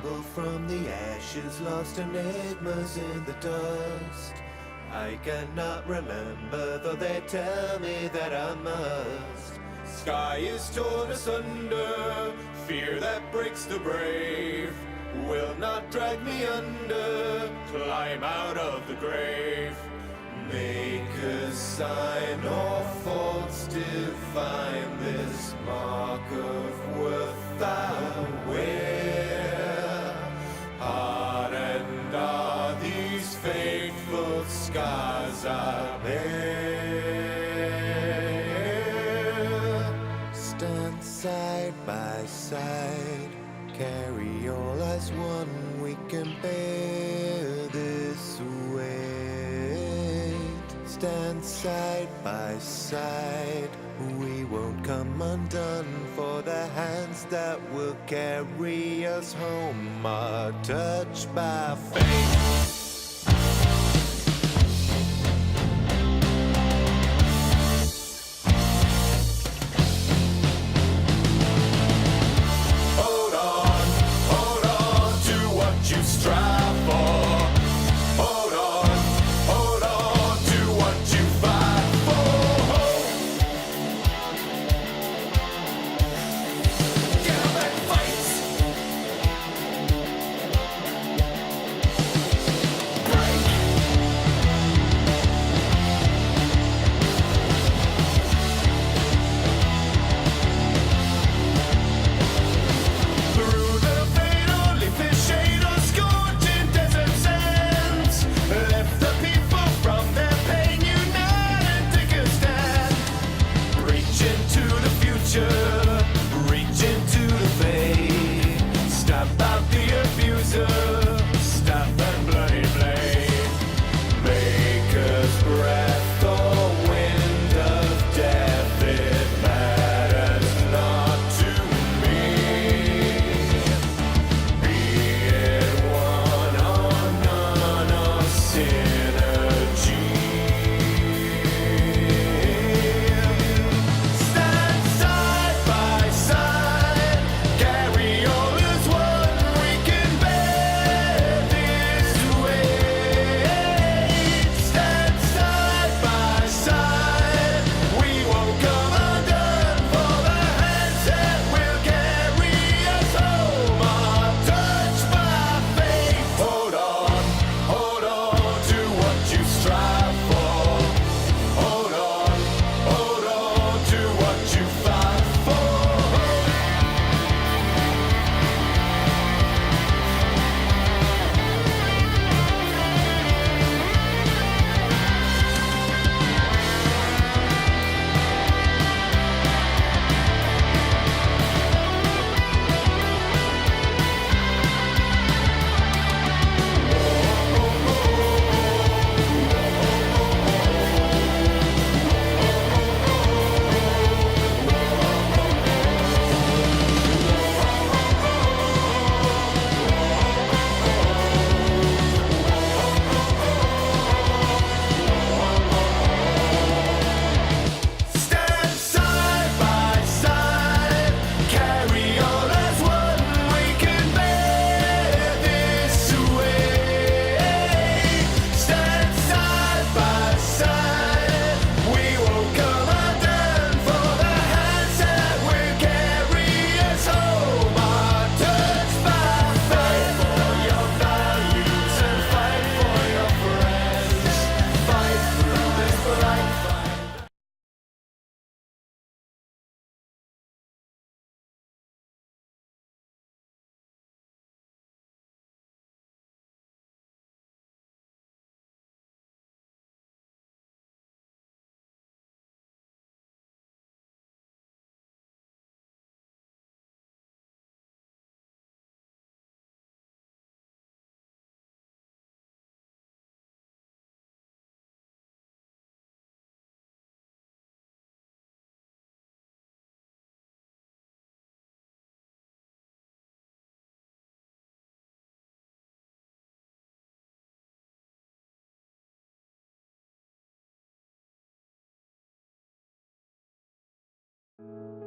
people from the ashes, lost enigmas in the dust. I cannot remember, though they tell me that I must. Sky is torn asunder, fear that breaks the brave will not drag me under, climb out of the grave. Make a sign or faults divine, this mark of worth I wear. Hardened are these faithful scars I bear. Stand side by side, carry all as one, we can bear this weight. Stand side by side, we won't come undone, for the hands that will carry us home are touched by fate.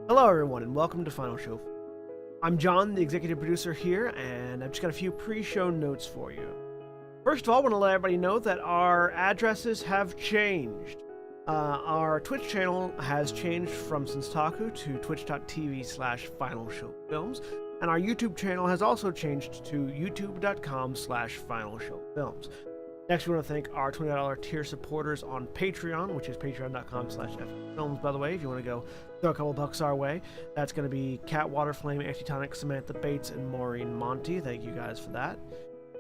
Hello everyone and welcome to Final Show. I'm John, the executive producer here, and I've just got a few pre-show notes for you. First of all, I want to let everybody know that our addresses have changed. Our Twitch channel has changed from Senstaku to twitch.tv/FinalShowFilms, and our YouTube channel has also changed to youtube.com/FinalShowFilms. Next, we want to thank our $20 tier supporters on Patreon, which is patreon.com/FFilms, by the way, if you want to go throw a couple bucks our way. That's going to be Cat Waterflame, Antitonic, Samantha Bates, and Maureen Monty. Thank you guys for that.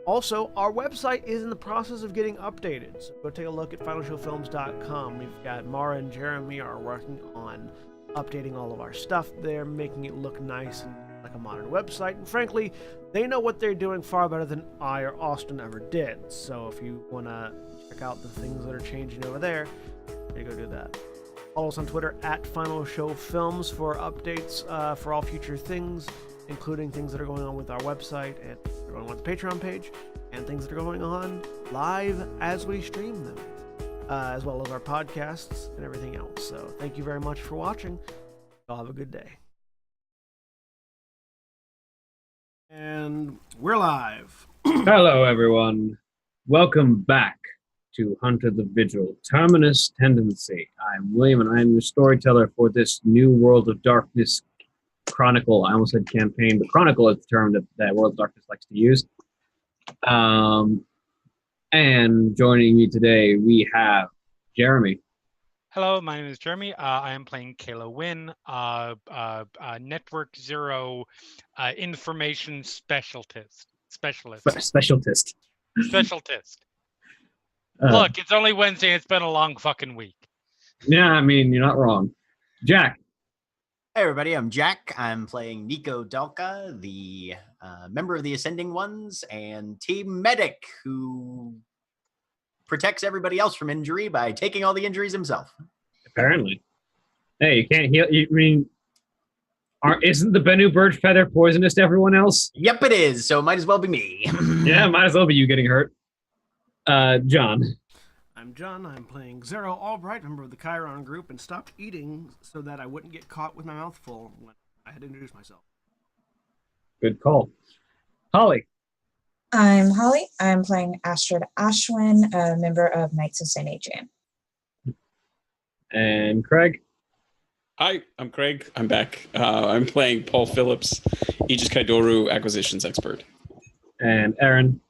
Also, our website is in the process of getting updated, so go take a look at finalshowfilms.com. We've got Mara and Jeremy are working on updating all of our stuff there, making it look nice and like a modern website, and frankly, they know what they're doing far better than I or Austin ever did. So if you want to check out the things that are changing over there, you go do that. Follow us on Twitter at Final Show Films for updates for all future things, including things that are going on with our website and things that are going on with the Patreon page, and things that are going on live as we stream them, as well as our podcasts and everything else. So thank you very much for watching. Y'all have a good day. And we're live. Hello, everyone. Welcome back to Hunter the Vigil, Terminus Tendency. I'm William, and I'm the storyteller for this new World of Darkness Chronicle. I almost said campaign, but Chronicle is the term that World of Darkness likes to use. And joining me today, we have Jeremy. Hello, my name is Jeremy. I am playing Kayla Wynn, Network Zero information specialist. Specialist. Look, it's only Wednesday. It's been a long fucking week. Yeah, I mean, you're not wrong. Jack. Hey everybody, I'm Jack. I'm playing Nico Dalka, the member of the Ascending Ones, and Team Medic, who protects everybody else from injury by taking all the injuries himself. Apparently. Hey, you can't heal. I mean, isn't the Bennu bird feather poisonous to everyone else? Yep, it is. So it might as well be me. Yeah, might as well be you getting hurt. John. I'm John. I'm playing Zero Albright, member of the Chiron group, and stopped eating so that I wouldn't get caught with my mouth full when I had to introduce myself. Good call. Holly. I'm Holly. I'm playing Astrid Ashwin, a member of Knights of St. Adrian. And Craig. Hi, I'm Craig. I'm back. I'm playing Paul Phillips, Aegis Kaidoru acquisitions expert. And Aaron.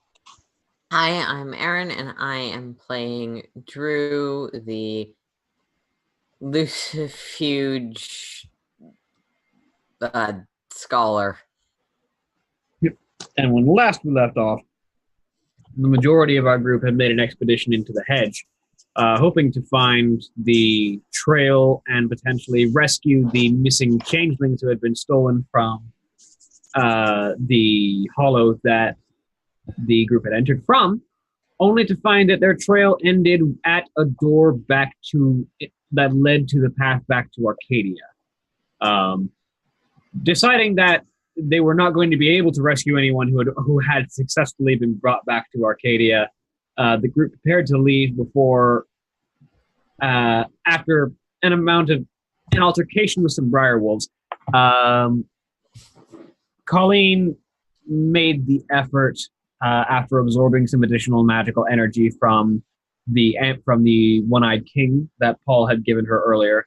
Hi, I'm Aaron, and I am playing Drew, the Lucifuge scholar. Yep. And when last we left off, the majority of our group had made an expedition into the hedge, hoping to find the trail and potentially rescue the missing changelings who had been stolen from the hollow that the group had entered from, only to find that their trail ended at a door back to that led to the path back to Arcadia. Deciding that they were not going to be able to rescue anyone who had successfully been brought back to Arcadia, the group prepared to leave before, after an altercation with some Briarwolves, Colleen made the effort, after absorbing some additional magical energy from the one-eyed king that Paul had given her earlier,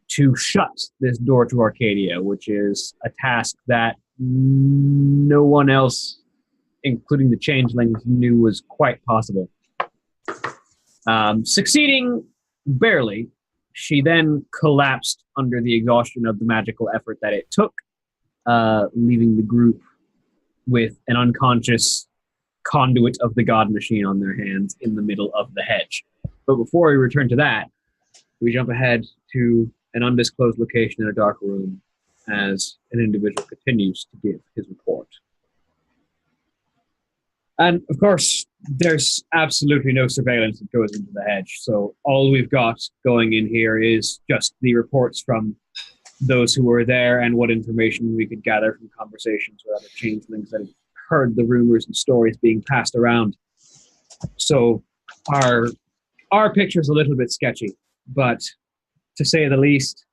to shut this door to Arcadia, which is a task that no one else, including the changelings, knew was quite possible. Succeeding barely, she then collapsed under the exhaustion of the magical effort that it took, leaving the group with an unconscious conduit of the god machine on their hands in the middle of the hedge. But before we return to that, we jump ahead to an undisclosed location in a dark room as an individual continues to give his report. And of course, there's absolutely no surveillance that goes into the hedge, so all we've got going in here is just the reports from those who were there and what information we could gather from conversations with other changelings that have heard the rumors and stories being passed around. So our picture's a little bit sketchy, but to say the least,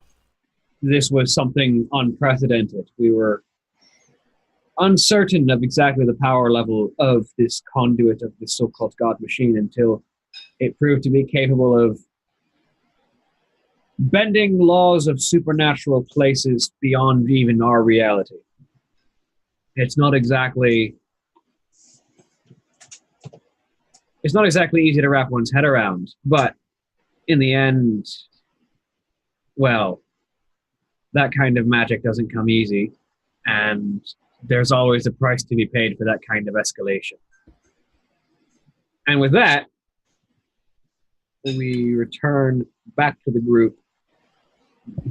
this was something unprecedented. We were uncertain of exactly the power level of this conduit of this so-called God machine until it proved to be capable of bending laws of supernatural places beyond even our reality. It's not exactly easy to wrap one's head around, but in the end, well, that kind of magic doesn't come easy, and there's always a price to be paid for that kind of escalation. And with that, we return back to the group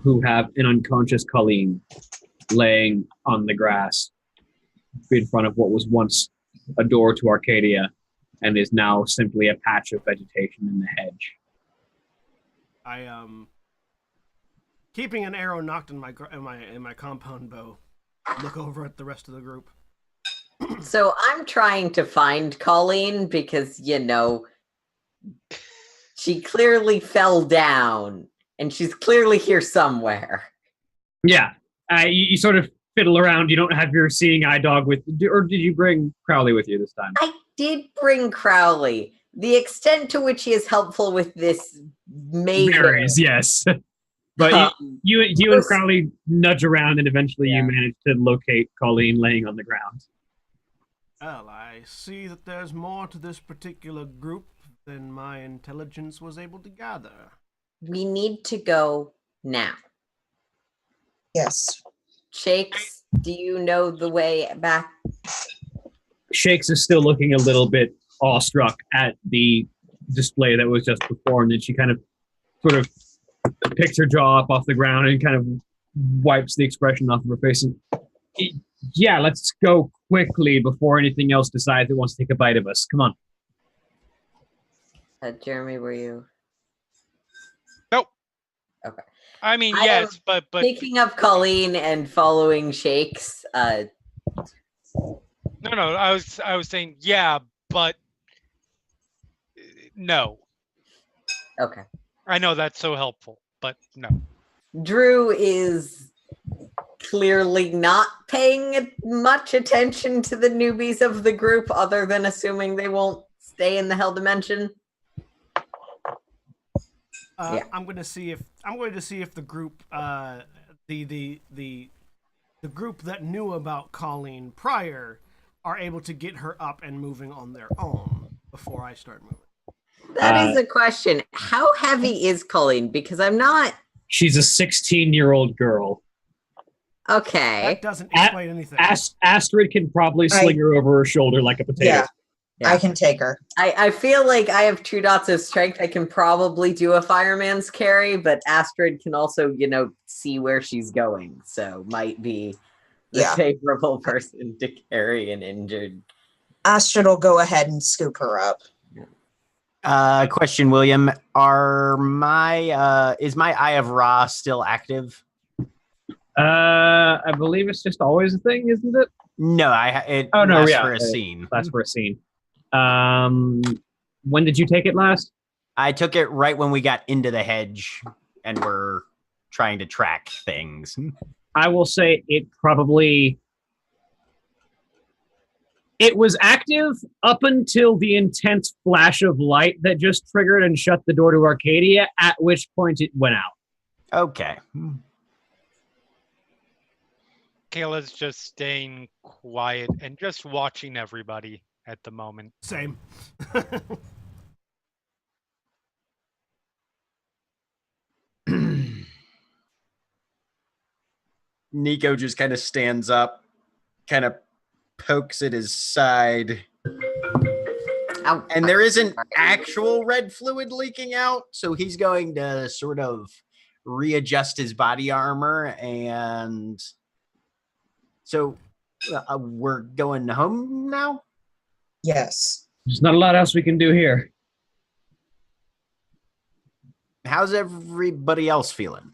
who have an unconscious Colleen laying on the grass in front of what was once a door to Arcadia and is now simply a patch of vegetation in the hedge. I keeping an arrow knocked in my compound bow. Look over at the rest of the group. So I'm trying to find Colleen because, she clearly fell down and she's clearly here somewhere. Yeah, you sort of fiddle around. You don't have your seeing eye dog with, or did you bring Crowley with you this time? I did bring Crowley. The extent to which he is helpful with this may varies, yes. But you and Crowley nudge around, and eventually you manage to locate Colleen laying on the ground. Well, I see that there's more to this particular group than my intelligence was able to gather. We need to go now. Yes. Shakes, do you know the way back? Shakes is still looking a little bit awestruck at the display that was just performed, and she kind of sort of picks her jaw up off the ground and kind of wipes the expression off of her face. And, yeah, let's go quickly before anything else decides it wants to take a bite of us. Come on. Jeremy, were you? Nope. Okay. I mean, yes, but Picking up Colleen and following Shakes. No, I was saying yeah, but no. Okay. I know that's so helpful, but no. Drew is clearly not paying much attention to the newbies of the group, other than assuming they won't stay in the Hell Dimension. I'm going to see if the group, the group that knew about Colleen prior, are able to get her up and moving on their own before I start moving. That is a question. How heavy is Colleen? Because I'm not. She's a 16-year-old girl. Okay. That doesn't explain anything. Astrid can probably sling her over her shoulder like a potato. Yeah, I can take her. I feel like I have 2 dots of strength. I can probably do a fireman's carry, but Astrid can also, see where she's going. So might be the favorable person to carry an injured. Astrid will go ahead and scoop her up. Question, William. Is my Eye of Ra still active? I believe it's just always a thing, isn't it? No, lasts for a scene. Lasts for a scene. When did you take it last? I took it right when we got into the hedge and were trying to track things. I will say it was active up until the intense flash of light that just triggered and shut the door to Arcadia, at which point it went out. Okay. Kayla's just staying quiet and just watching everybody at the moment. Same. Nico just kind of stands up, kind of pokes at his side. Ow. And there isn't actual red fluid leaking out, so he's going to sort of readjust his body armor. And so we're going home now? Yes. There's not a lot else we can do here. How's everybody else feeling?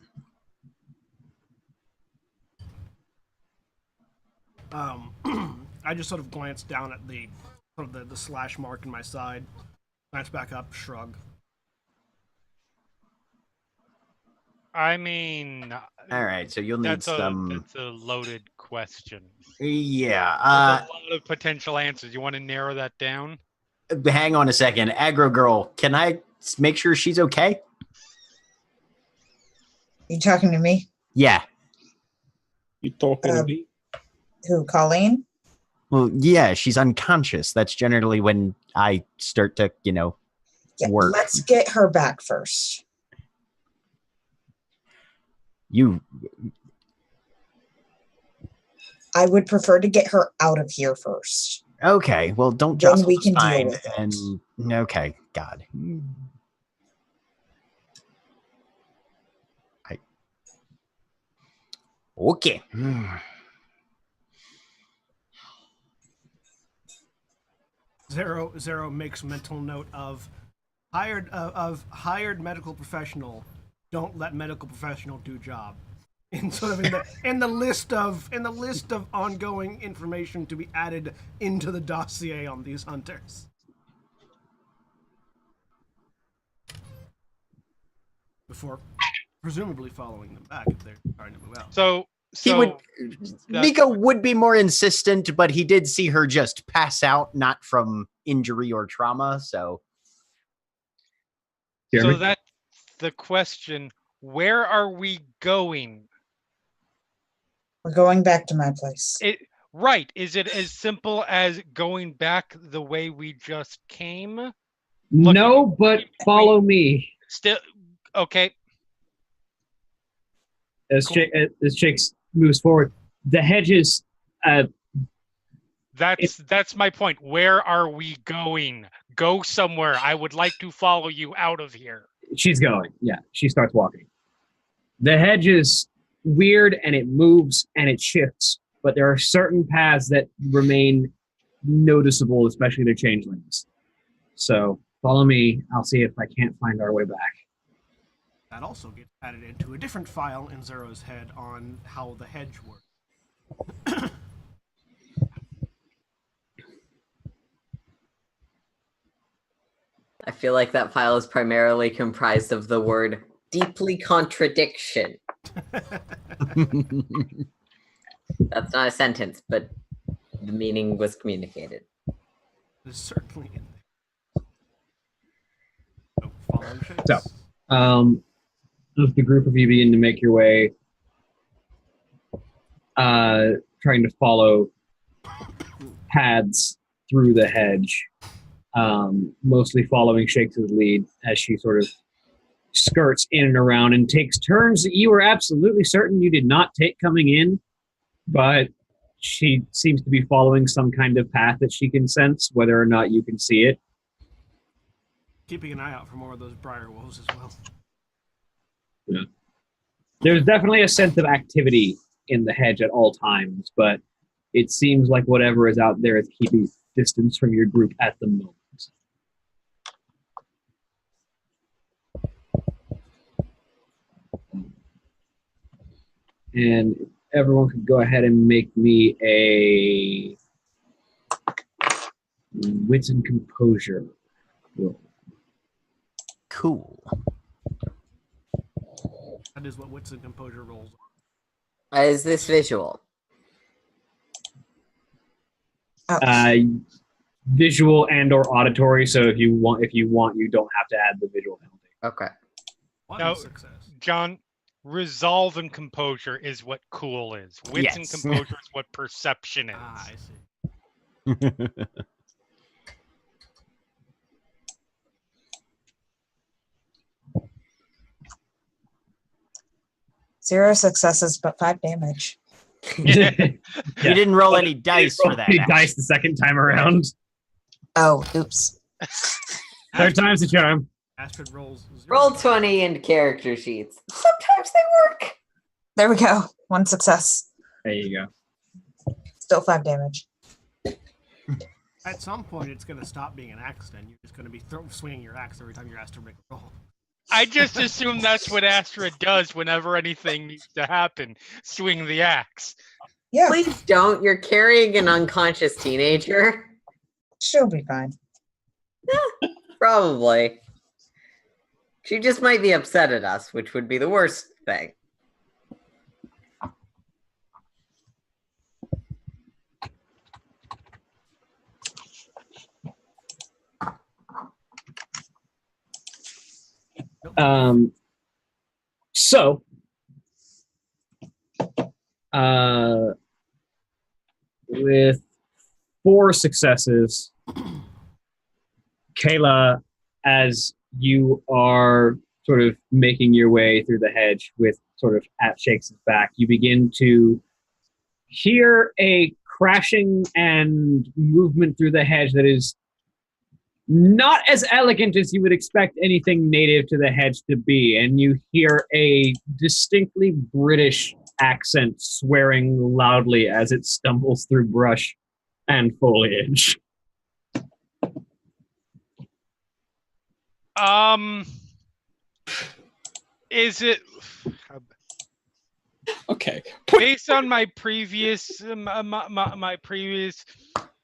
I just sort of glanced down at the slash mark in my side, glance back up, shrug. I mean, All right, so you'll need that's some. a loaded question. Yeah. There's a lot of potential answers. You want to narrow that down? Hang on a second, Aggro Girl. Can I make sure she's okay? You talking to me? Yeah. You talking to me? Who, Colleen? Well, yeah, she's unconscious. That's generally when I start to, Yeah, work. let's get her back first. I would prefer to get her out of here first. Okay, well, don't Then jostle we the can deal spine with it. and okay, God. Okay. Zero makes mental note of hired medical professional. Don't let medical professional do job. In sort of in the list of ongoing information to be added into the dossier on these hunters. Before presumably following them back if they're trying to move out. So Nico would be more insistent, but he did see her just pass out, not from injury or trauma. So that's the question. Where are we going? We're going back to my place. Right. Is it as simple as going back the way we just came? No, but follow me. Still, okay. As Jake moves forward, the hedges. That's my point. Where are we going? Go somewhere. I would like to follow you out of here. She's going. Yeah, she starts walking. The hedge is weird, and it moves and it shifts, but there are certain paths that remain noticeable, especially the changelings. So follow me. I'll see if I can't find our way back. That also gets added into a different file in Zero's head on how the hedge works. I feel like that file is primarily comprised of the word deeply contradiction. That's not a sentence, but the meaning was communicated. It's certainly in there. So, following shapes. So, as the group of you begin to make your way, trying to follow paths through the hedge, mostly following Shakes' lead as she sort of skirts in and around and takes turns that you were absolutely certain you did not take coming in, but she seems to be following some kind of path that she can sense, whether or not you can see it. Keeping an eye out for more of those briar wolves as well. Yeah. There's definitely a sense of activity in the hedge at all times, but it seems like whatever is out there is keeping distance from your group at the moment. And everyone could go ahead and make me a wits and composure roll. Cool. That is what wits and composure rolls are. Is this visual? Visual and or auditory. So if you want, you don't have to add the visual penalty. Okay. One now, success. John, resolve and composure is what cool is. Wits and composure is what perception is. I see. Zero successes, but 5 damage. You didn't roll any dice for that. Dice the second time around. Oh, oops. Third time's the charm. Astrid rolls 0. Roll 20 into character sheets. Sometimes they work. There we go. 1 success. There you go. Still 5 damage. At some point, it's going to stop being an accident. You're just going to be swinging your axe every time you're asked to make a roll. I just assume that's what Astrid does whenever anything needs to happen. Swing the axe. Yeah, Please don't. You're carrying an unconscious teenager. she'll be fine. Probably. She just might be upset at us, which would be the worst thing. So, with 4 successes, Kayla, as you are sort of making your way through the hedge with sort of at Shakes' back, you begin to hear a crashing and movement through the hedge that is not as elegant as you would expect anything native to the hedge to be, and you hear a distinctly British accent swearing loudly as it stumbles through brush and foliage. Is it Okay. based on my previous my previous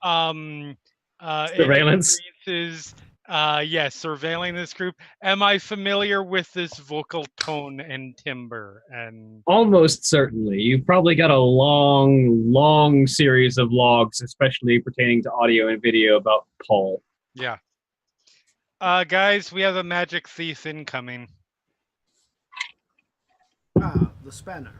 Surveillance? experiences? Yes, surveilling this group. Am I familiar with this vocal tone and timbre? And Almost certainly. You've probably got a long series of logs, especially pertaining to audio and video, about Paul. yeah, guys, we have a magic thief incoming. Ah, the spanner.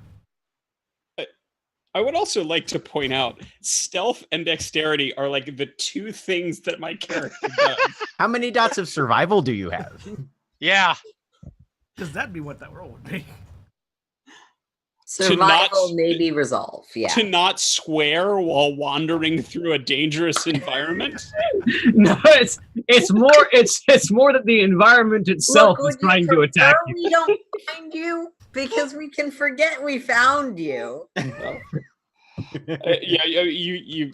I would also like to point out stealth and dexterity are like the 2 things that my character does. How many dots of survival do you have? Yeah, Because that'd be what that roll would be. Survival, maybe resolve. Yeah. To not swear while wandering through a dangerous environment. No, it's more that the environment itself Look, is trying to attack you. We don't find you because we can forget we found you.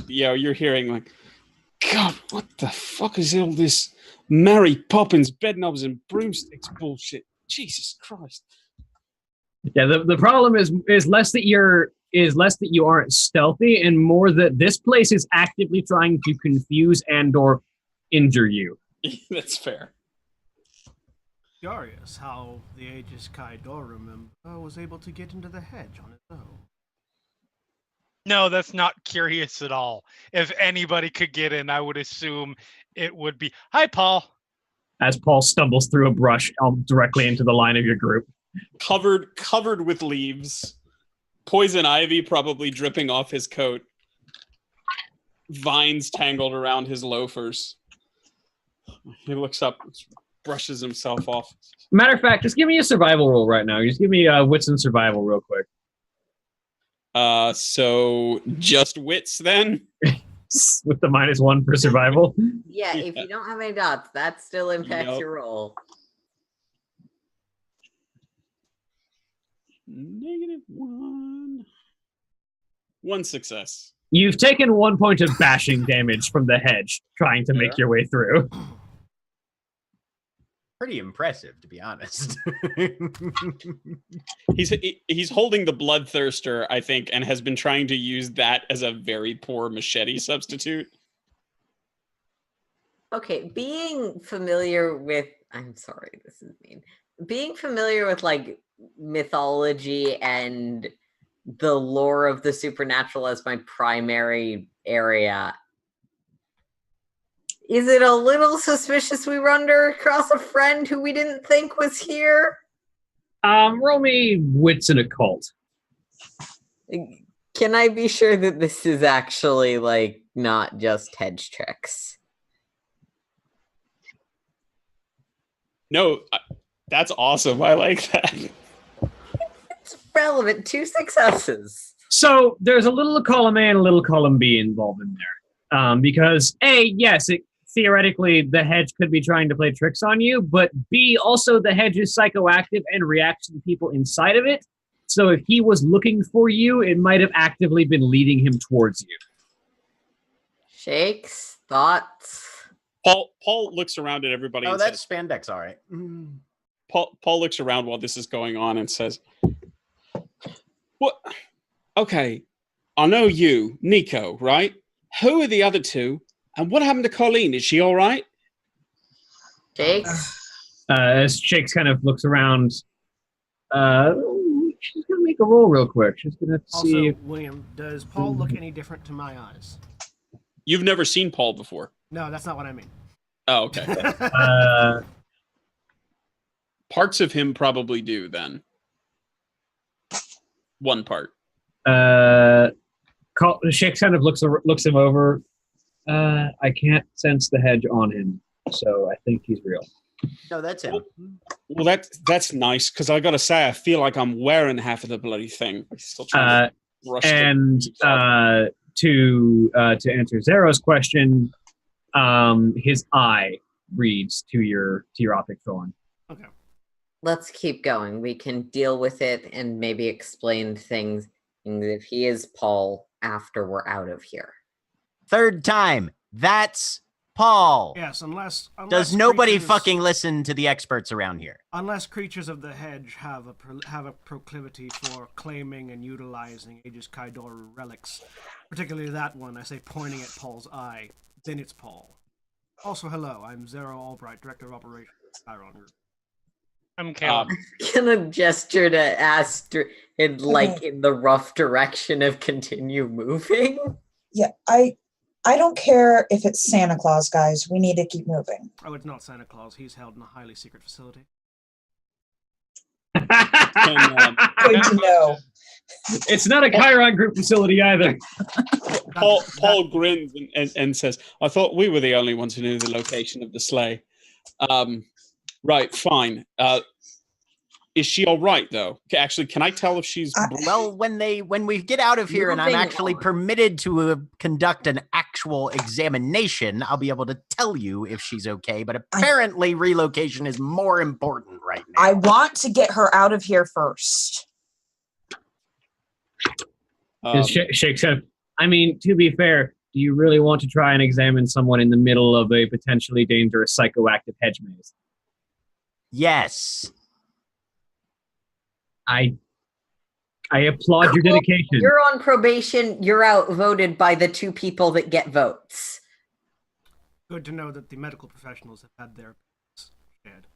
You're hearing like, God, what the fuck is all this Mary Poppins bedknobs and broomsticks bullshit? Jesus Christ. Yeah, the problem is less that you aren't stealthy, and more that this place is actively trying to confuse and or injure you. That's fair. Curious how the Aegis Kaidoru member was able to get into the hedge on his own. no, that's not curious at all. If anybody could get in, I would assume it would be. Hi, Paul. As Paul stumbles through a brush directly into the line of your group. Covered with leaves. Poison ivy probably dripping off his coat. Vines tangled around his loafers. He looks up, brushes himself off. Matter of fact, just give me a survival roll right now. Just give me wits and survival real quick. So just wits then? With the -1 for survival. Yeah, if you don't have any dots, that still impacts your roll. -1. 1 success. You've taken 1 point of bashing damage from the hedge trying to make your way through. Pretty impressive, to be honest. He's holding the bloodthirster, I think, and has been trying to use that as a very poor machete substitute. Okay, being familiar with I'm sorry, this is mean. Being familiar with like mythology and the lore of the supernatural as my primary area. Is it a little suspicious we run across a friend who we didn't think was here? Roll me wits and occult. Can I be sure that this is actually like not just hedge tricks? No, that's awesome. I like that. It's relevant. 2 successes. So there's a little column A and a little column B involved in there. Because A, yes, theoretically the hedge could be trying to play tricks on you, but B, also the hedge is psychoactive and reacts to the people inside of it. So if he was looking for you, it might have actively been leading him towards you. Shakes, thoughts? Paul looks around at everybody. Oh, and that's says, spandex, all right. Paul looks around while this is going on and says, "What? Okay, I know you, Nico, right? Who are the other 2? And what happened to Colleen? Is she all right?" Shakes? As Shakes kind of looks around, She's gonna make a roll real quick. She's gonna see. Also, William, does Paul look any different to my eyes? You've never seen Paul before. No, that's not what I mean. Oh, okay. Parts of him probably do then. One part. Shake kind of looks him over. I can't sense the hedge on him, so I think he's real. No, that's him. Well, that's nice because I gotta say I feel like I'm wearing half of the bloody thing. I'm still trying to brush and the to answer Zero's question, his eye reads to your optic thorn. Okay. Let's keep going. We can deal with it and maybe explain things if he is Paul after we're out of here. Third time. That's Paul. Yes, unless Does nobody creatures- fucking listen to the experts around here? Unless creatures of the hedge have a proclivity for claiming and utilizing Aegis Kaidor relics, particularly that one, I say pointing at Paul's eye, then it's Paul. Also, hello, I'm Zero Albright, Director of Operations at Chiron Group. I'm Caleb. Gonna gesture to Astrid in the rough direction of continue moving. Yeah, I don't care if it's Santa Claus, guys. We need to keep moving. Oh, it's not Santa Claus. He's held in a highly secret facility. Good to know. It's not a Chiron Group facility either. Paul grins and says, "I thought we were the only ones who knew the location of the sleigh." Right, fine. Is she all right though? Actually, can I tell if she's? Well, when we get out of here and I'm Moving actually on. permitted to conduct an actual examination, I'll be able to tell you if she's okay. But apparently, relocation is more important right now. I want to get her out of here first. Shake said, I mean, to be fair, do you really want to try and examine someone in the middle of a potentially dangerous psychoactive hedge maze? Yes. I applaud your dedication. You're on probation. You're outvoted by the two people that get votes. Good to know that the medical professionals have had their shared.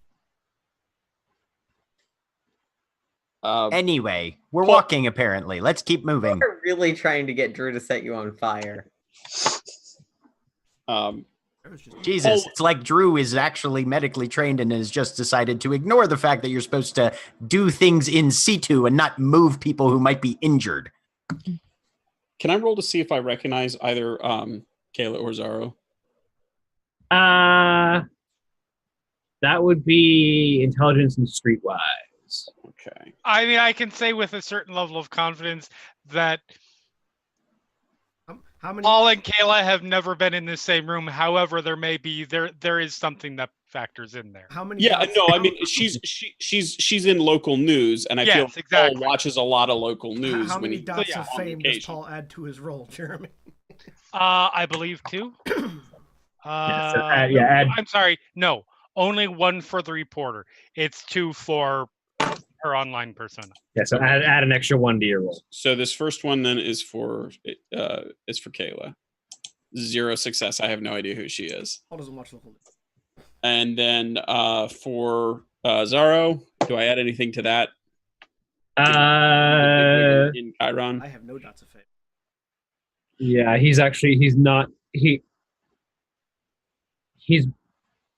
Anyway, we're walking apparently. Let's keep moving. We're really trying to get Drew to set you on fire. Jesus, it's like Drew is actually medically trained and has just decided to ignore the fact that you're supposed to do things in situ and not move people who might be injured. Can I roll to see if I recognize either Kayla or Zaro? That would be intelligence and streetwise. Okay. I mean, I can say with a certain level of confidence that How many? Paul and Kayla have never been in the same room. However, there is something that factors in there. How many? Yeah, dots- no, I mean she's in local news, and I feel Yes, exactly. Paul watches a lot of local news How when many he dots yeah, of on fame does vacation. Paul add to his role, Jeremy? I believe two. add- I'm sorry, no, only one for the reporter. It's two for her online persona. Yeah, so add an extra one to your roll. So this first one then is for Kayla. 0 success. I have no idea who she is. Paul doesn't watch local news. And then for Zaro, do I add anything to that? In Chiron? I have no dots of fame. Yeah, he's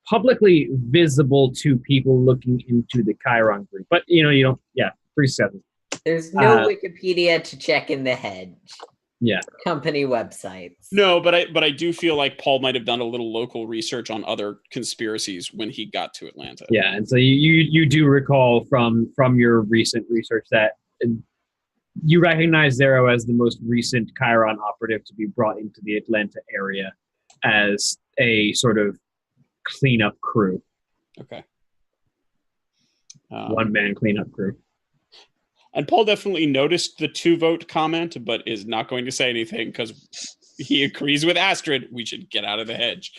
publicly visible to people looking into the Chiron group. But you don't 3 seconds. There's no Wikipedia to check in the hedge. Yeah. Company websites. No, but I do feel like Paul might have done a little local research on other conspiracies when he got to Atlanta. Yeah, and so you do recall from your recent research that you recognize Zero as the most recent Chiron operative to be brought into the Atlanta area as a sort of cleanup crew. Okay. One-man cleanup crew. And Paul definitely noticed the 2-vote comment, but is not going to say anything because he agrees with Astrid. We should get out of the hedge.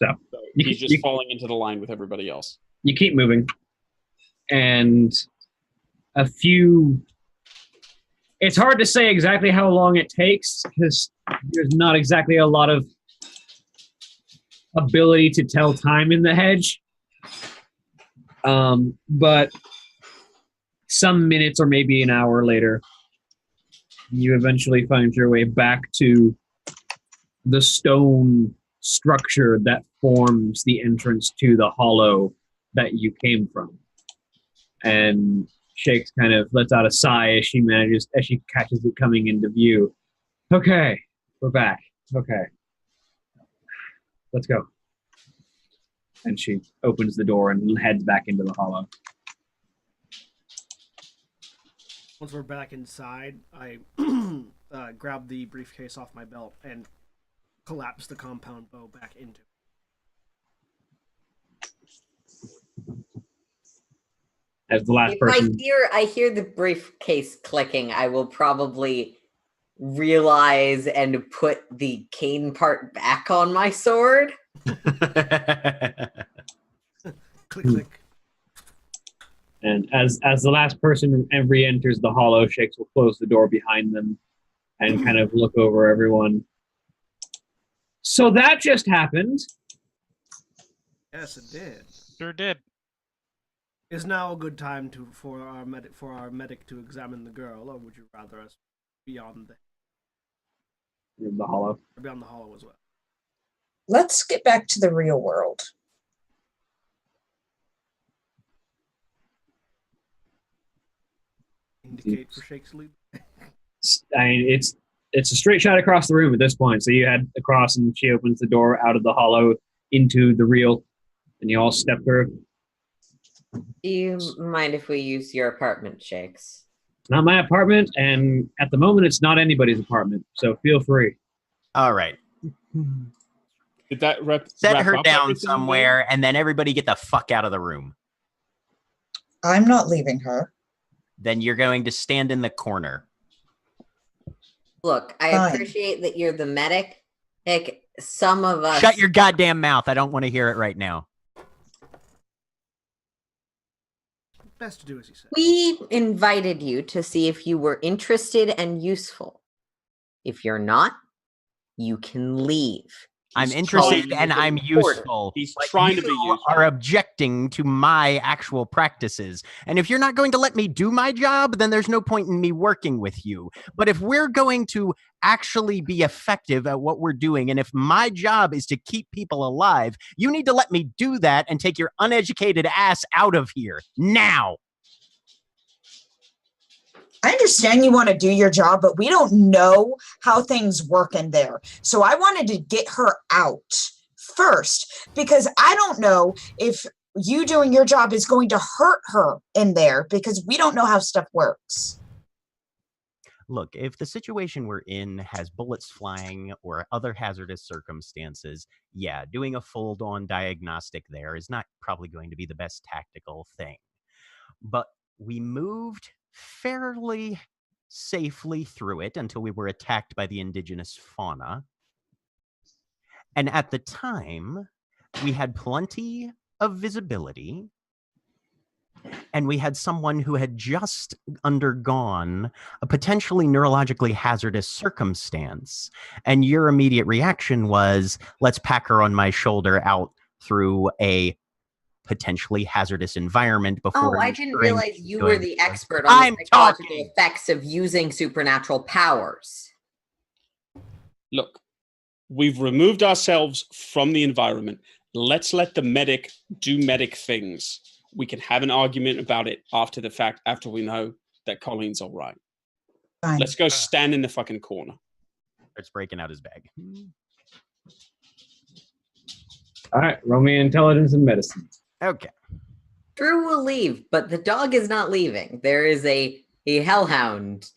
So he's just falling into the line with everybody else. You keep moving, and it's hard to say exactly how long it takes because there's not exactly a lot of ability to tell time in the hedge. But some minutes or maybe an hour later, you eventually find your way back to the stone structure that forms the entrance to the hollow that you came from. And Shakes kind of lets out a sigh as she catches it coming into view. Okay, we're back. Okay. Let's go. And she opens the door and heads back into the hollow. Once we're back inside, I grab the briefcase off my belt and collapse the compound bow back into it. As the last If person... I hear the briefcase clicking, I will probably realize and put the cane part back on my sword. Click, click. And as the last person re-enters the hollow, Shakes will close the door behind them and kind of look over everyone. So that just happened. Yes, it did. Sure did. Is now a good time for our medic to examine the girl, or would you rather us beyond The hollow. the hollow as well? Let's get back to the real world. Indicate for Shake's lead. I mean, it's a straight shot across the room at this point. So you head across, and she opens the door out of the hollow into the real, and you all step through. Do you mind if we use your apartment, Shakes? It's not my apartment, and at the moment, it's not anybody's apartment. So feel free. All right. Did that Set wrap her up down everything somewhere, and then everybody get the fuck out of the room. I'm not leaving her. Then you're going to stand in the corner. Look, I Fine. appreciate that you're the medic. Heck, some of us... Shut your goddamn mouth. I don't want to hear it right now. Best to do as he said. We invited you to see if you were interested and useful. If you're not, you can leave. I'm He's interested trying and to I'm be important. useful. He's but trying to you be useful. are objecting to my actual practices. And if you're not going to let me do my job, then there's no point in me working with you. But if we're going to actually be effective at what we're doing, and if my job is to keep people alive, you need to let me do that and take your uneducated ass out of here now. I understand you want to do your job, but we don't know how things work in there. So I wanted to get her out first because I don't know if you doing your job is going to hurt her in there because we don't know how stuff works. Look, if the situation we're in has bullets flying or other hazardous circumstances, yeah, doing a full-on diagnostic there is not probably going to be the best tactical thing. But we moved fairly safely through it until we were attacked by the indigenous fauna. And at the time, we had plenty of visibility. And we had someone who had just undergone a potentially neurologically hazardous circumstance. And your immediate reaction was, let's pack her on my shoulder out through a potentially hazardous environment before. Oh, I didn't realize you were the expert on I'm the psychological talking. effects of using supernatural powers. Look, we've removed ourselves from the environment. Let's let the medic do medic things. We can have an argument about it after the fact, after we know that Colleen's all right. Fine. Let's go stand in the fucking corner. Starts breaking out his bag. All right, roll me intelligence and medicine. Okay. Drew will leave, but the dog is not leaving. There is a hellhound.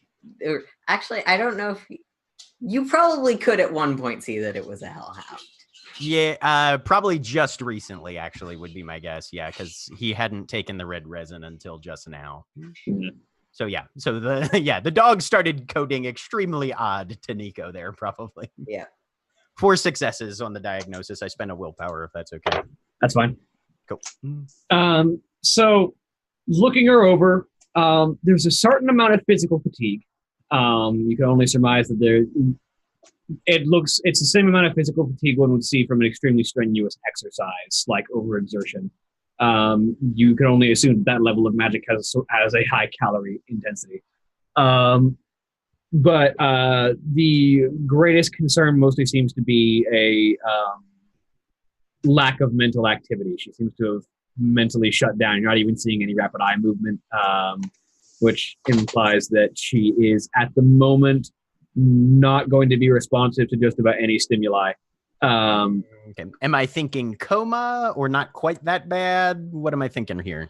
Actually, I don't know if you probably could at one point see that it was a hellhound. Yeah, probably just recently, actually, would be my guess. Yeah, because he hadn't taken the red resin until just now. So yeah, so the dog started coding extremely odd to Nico there, probably. Yeah. 4 successes on the diagnosis. I spent a willpower, if that's okay. That's fine. Cool. So looking her over, there's a certain amount of physical fatigue. You can only surmise that it's the same amount of physical fatigue one would see from an extremely strenuous exercise, like overexertion. you can only assume that level of magic has a high calorie intensity. But the greatest concern mostly seems to be a lack of mental activity. She seems to have mentally shut down. You're not even seeing any rapid eye movement, which implies that she is, at the moment, not going to be responsive to just about any stimuli. Okay. Am I thinking coma or not quite that bad? What am I thinking here?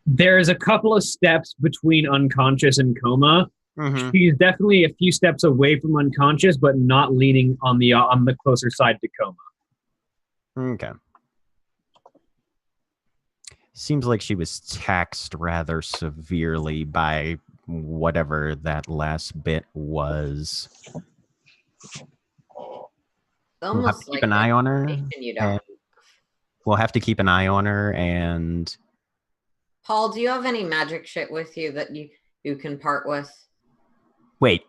There's a couple of steps between unconscious and coma. Mhm. She's definitely a few steps away from unconscious, but not leaning on the closer side to coma. Okay. Seems like she was taxed rather severely by whatever that last bit was. It's We'll have almost to keep like an eye on her. information you don't. We'll have to keep an eye on her. And Paul, do you have any magic shit with you that you can part with? wait,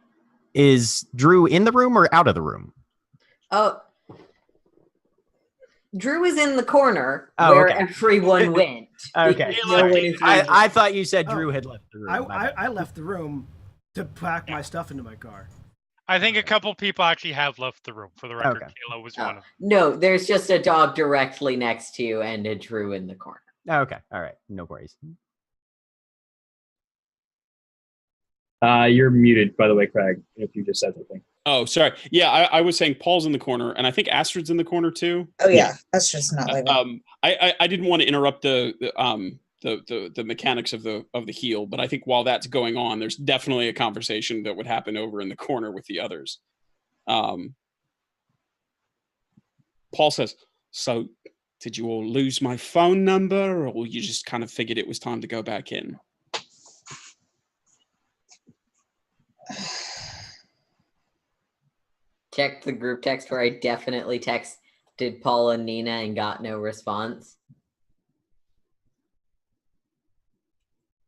is Drew in the room or out of the room? Oh, Drew is in the corner Oh, where okay. everyone went. Okay. because no one is I thought you said Oh. Drew had left the room. I left the room to pack my stuff into my car. I think a couple people actually have left the room. For the record, Okay. Kayla was Oh, one of them. no, there's just a dog directly next to you and a Drew in the corner. Okay. All right. No worries. You're muted, by the way, Craig, if you just said something. Oh, sorry. Yeah, I was saying Paul's in the corner, and I think Astrid's in the corner too. Oh yeah, that's just not like I didn't want to interrupt the mechanics of the heal, but I think while that's going on, there's definitely a conversation that would happen over in the corner with the others. Paul says, "So, did you all lose my phone number, or you just kind of figured it was time to go back in?" Checked the group text where I definitely texted Paul and Nina and got no response.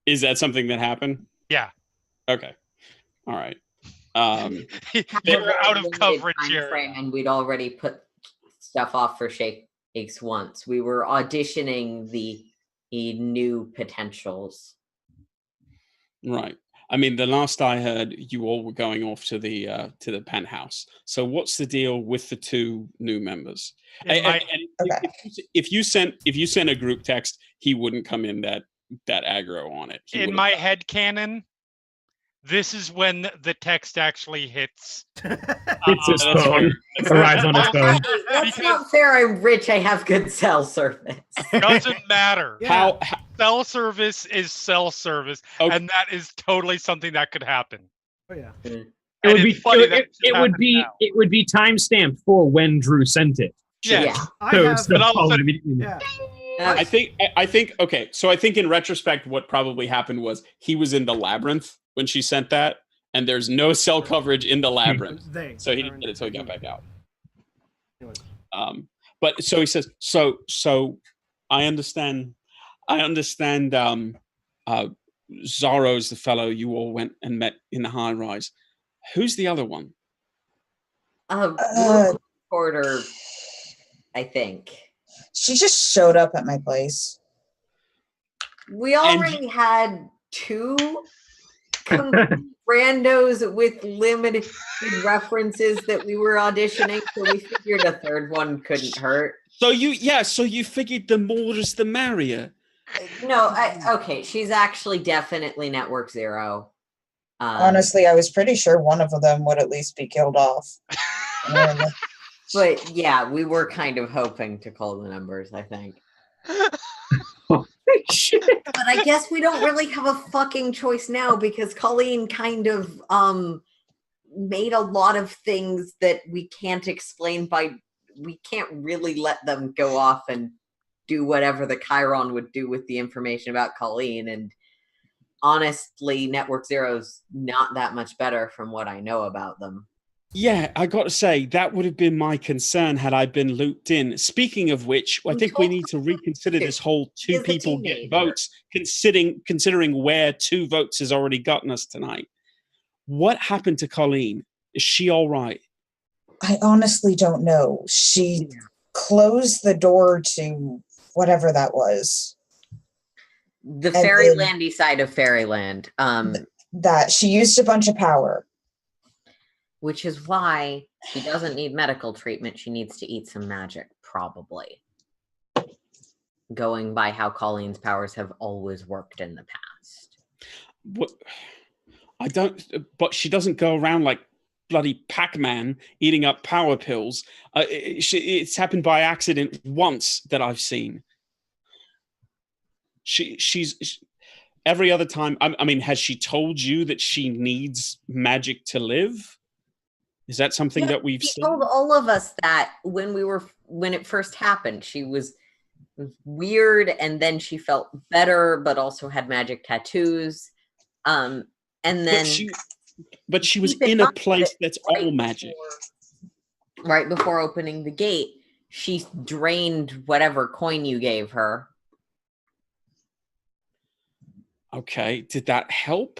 Is that something that happened? Yeah. Okay. All right. They were out of Limited coverage time area. frame, and we'd already put stuff off for Shakes once. We were auditioning the new potentials. Right. I mean, the last I heard, you all were going off to the penthouse. So, what's the deal with the two new members? In my- Okay. If you sent a group text, he wouldn't come in that aggro on it. He in would've- my head canon, this is when the text actually hits. It's his that's phone. fair. Arrives on his phone. That's not fair. I'm rich. I have good cell service. Doesn't matter. Yeah. How Cell service is cell service, Okay. and that is totally something that could happen. Oh yeah. It And would be it's funny that it would be now. it would be time stamped for when Drew sent it. Yeah. I So have. instead of But all of a Paul would sudden- immediately- Yeah. I think okay. So I think in retrospect, what probably happened was he was in the labyrinth when she sent that, and there's no cell coverage in the labyrinth, so he didn't get it until he got back out. Anyways. But so he says, so I understand. Zorro's the fellow you all went and met in the high rise. Who's the other one? Porter, I think. she just showed up at my place. We already had two complete randos with limited references that we were auditioning, so we figured a third one couldn't hurt. So you figured the more is the merrier. No, okay, she's actually definitely Network Zero. Honestly, I was pretty sure one of them would at least be killed off. But yeah, we were kind of hoping to call the numbers, I think. Shit. But I guess we don't really have a fucking choice now because Colleen kind of made a lot of things that we can't explain we can't really let them go off and do whatever the Chiron would do with the information about Colleen. And honestly, Network Zero's not that much better from what I know about them. Yeah, I got to say, that would have been my concern had I been looped in. Speaking of which, I think we need to reconsider this whole two He's a people get teenager. votes, considering where 2 votes has already gotten us tonight. What happened to Colleen? Is she all right? I honestly don't know. She closed the door to whatever that was. The And then- fairylandy side of fairyland. That she used a bunch of power. Which is why she doesn't need medical treatment. She needs to eat some magic, probably. Going by how Colleen's powers have always worked in the past. What? I don't. But she doesn't go around like bloody Pac-Man eating up power pills. It's happened by accident once that I've seen. She's every other time. I mean, has she told you that she needs magic to live? Is that something that we've She seen? told all of us that when it first happened. She was weird, and then she felt better, but also had magic tattoos. And then, but she was keep in in a mind place that that's right all magic. right before opening the gate, she drained whatever coin you gave her. Okay, did that help?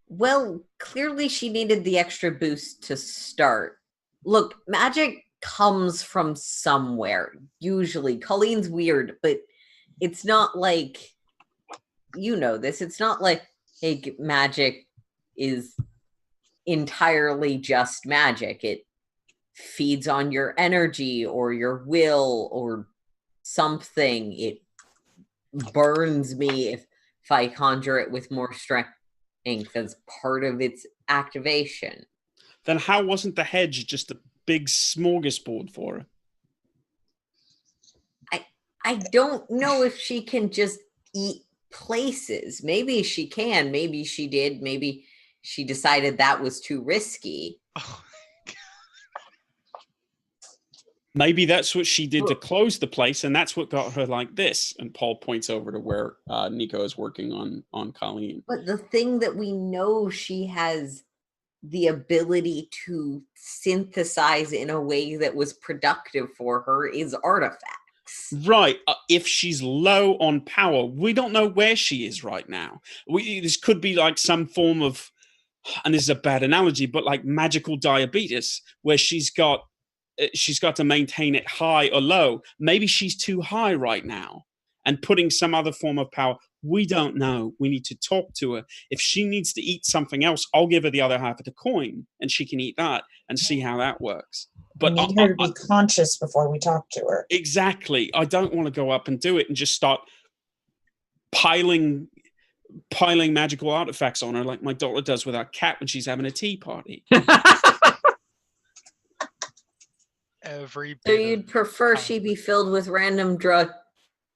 Well, clearly she needed the extra boost to start. Look, magic comes from somewhere. Usually, Colleen's weird, but it's not like, you know this. It's not like magic is entirely just magic. It feeds on your energy or your will or something. It burns me if I conjure it with more strength as part of its activation. Then how wasn't the hedge just a big smorgasbord for her? I don't know if she can just eat places. Maybe she can. Maybe she did. Maybe she decided that was too risky. Maybe that's what she did to close the place, and that's what got her like this. And Paul points over to where Nico is working on Colleen. But the thing that we know she has the ability to synthesize in a way that was productive for her is artifacts. Right. If she's low on power, we don't know where she is right now. This could be like some form of, and this is a bad analogy, but like magical diabetes, where she's got to maintain it high or low. Maybe she's too high right now and putting some other form of power. We don't know. We need to talk to her. If she needs to eat something else, I'll give her the other half of the coin and she can eat that and see how that works. But We need her to be conscious before we talk to her. Exactly. I don't want to go up and do it and just start piling magical artifacts on her like my daughter does with our cat when she's having a tea party. Every So bit you'd of prefer time. she be filled with random drugs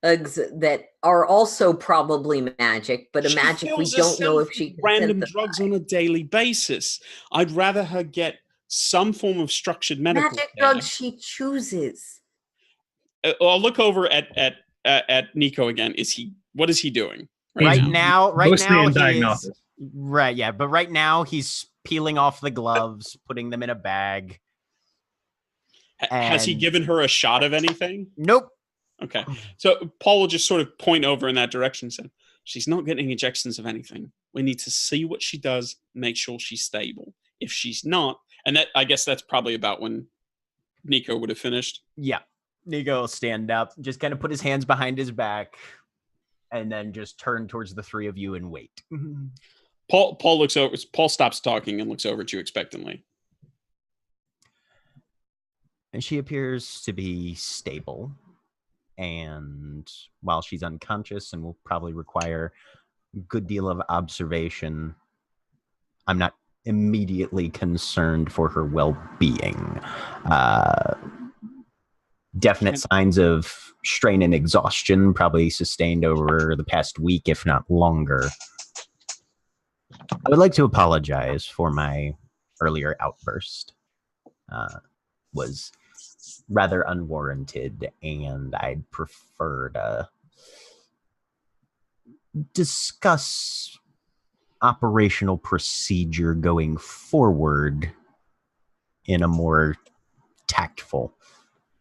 that are also probably magic, but a She magic we fills don't know herself if she with can random synthesize. drugs on a daily basis. I'd rather her get some form of structured medical Magic care. drugs she chooses. I'll look over at Nico again. What is he doing Right now, Mostly in he's diagnosis. Right, yeah, but right now he's peeling off the gloves, putting them in a bag. Has he And- given her a shot of anything? Nope. Okay. So Paul will just sort of point over in that direction and say, she's not getting injections of anything. We need to see what she does, make sure she's stable. If she's not, and that I guess that's probably about when Nico would have finished. Yeah. Nico will stand up, just kind of put his hands behind his back, and then just turn towards the three of you and wait. Paul looks over. Paul stops talking and looks over at you expectantly. And she appears to be stable. And while she's unconscious and will probably require a good deal of observation, I'm not immediately concerned for her well-being. Definite signs of strain and exhaustion, probably sustained over the past week, if not longer. I would like to apologize for my earlier outburst. Was rather unwarranted, and I'd prefer to discuss operational procedure going forward in a more tactful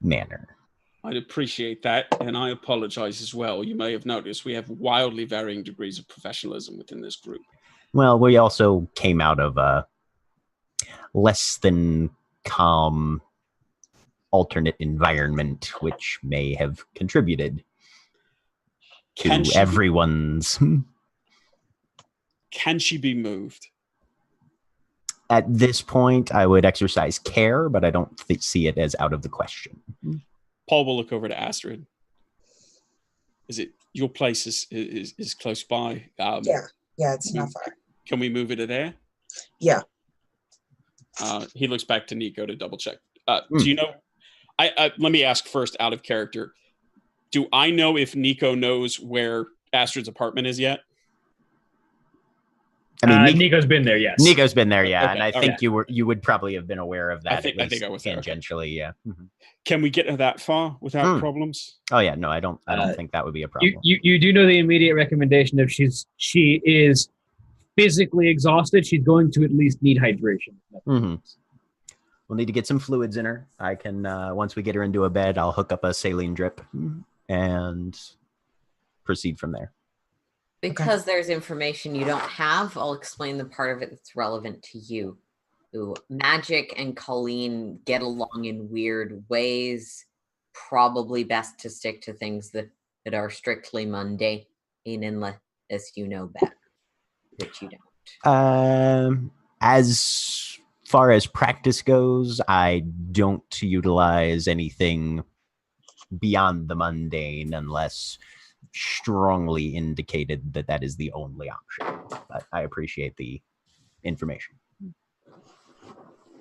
manner. I'd appreciate that, and I apologize as well. You may have noticed we have wildly varying degrees of professionalism within this group. Well, we also came out of a less than calm alternate environment, which may have contributed Can to she everyone's. Can she be moved? At this point, I would exercise care, but I don't see it as out of the question. Paul will look over to Astrid. Is it your place is close by? Yeah, it's not far. Can we move it to there? Yeah. He looks back to Nico to double check. Do you know? Let me ask first, out of character. Do I know if Nico knows where Astrid's apartment is yet? I mean, Nico's been there, yes. Nico's been there, yeah, Okay, and I think you would probably have been aware of that. I think I was there, okay. Tangentially, yeah. Mm-hmm. Can we get her that far without problems? Oh yeah, no, I don't think that would be a problem. You do know the immediate recommendation if she is physically exhausted, she's going to at least need hydration. Mm-hmm. We'll need to get some fluids in her. I can once we get her into a bed, I'll hook up a saline drip and proceed from there. Because there's information you don't have, I'll explain the part of it that's relevant to you. Ooh, Magic and Colleen get along in weird ways. Probably best to stick to things that are strictly mundane, unless you know better, which you don't. As far as practice goes, I don't utilize anything beyond the mundane unless strongly indicated that is the only option. But I appreciate the information.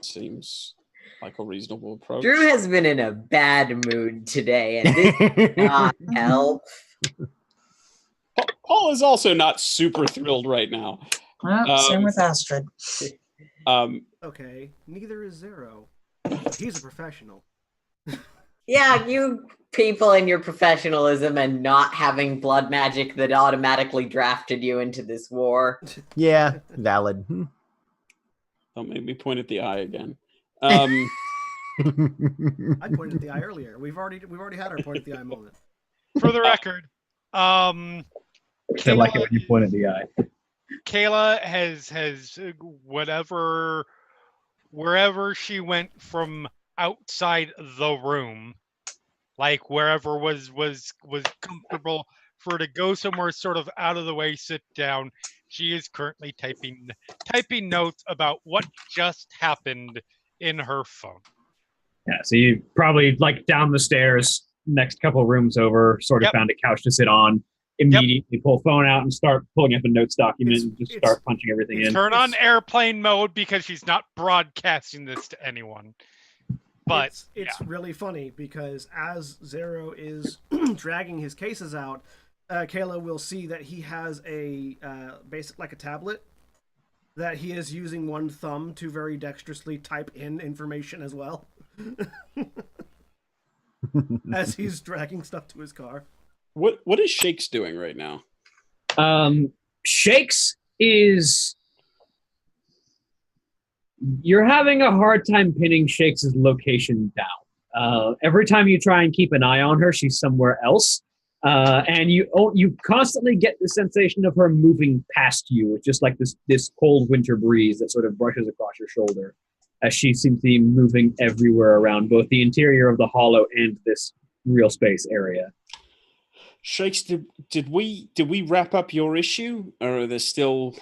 Seems like a reasonable approach. Drew has been in a bad mood today, and this does not help. Paul is also not super thrilled right now. Same with Astrid. Okay, neither is Zero. He's a professional. Yeah, you people and your professionalism and not having blood magic that automatically drafted you into this war. Yeah, valid. Don't make me point at the eye again. I pointed at the eye earlier. We've already had our point at the eye moment. For the record, I like it when you point at the eye. Kayla has wherever she went from outside the room, like wherever was comfortable for her to go somewhere sort of out of the way, sit down. She is currently typing notes about what just happened in her phone. Yeah, so you probably like down the stairs, next couple of rooms over, sort of found a couch to sit on. Immediately pull phone out and start pulling up a notes document and just start punching everything in. Turn on airplane mode because she's not broadcasting this to anyone. But it's really funny because as Zero is dragging his cases out, Kayla will see that he has a basic like a tablet that he is using one thumb to very dexterously type in information as well as he's dragging stuff to his car. What is Shakes doing right now? Shakes is... You're having a hard time pinning Shakes' location down. Every time you try and keep an eye on her, she's somewhere else. And you constantly get the sensation of her moving past you with just like this cold winter breeze that sort of brushes across your shoulder as she seems to be moving everywhere around both the interior of the hollow and this real space area. Shakes, did we wrap up your issue, or are there still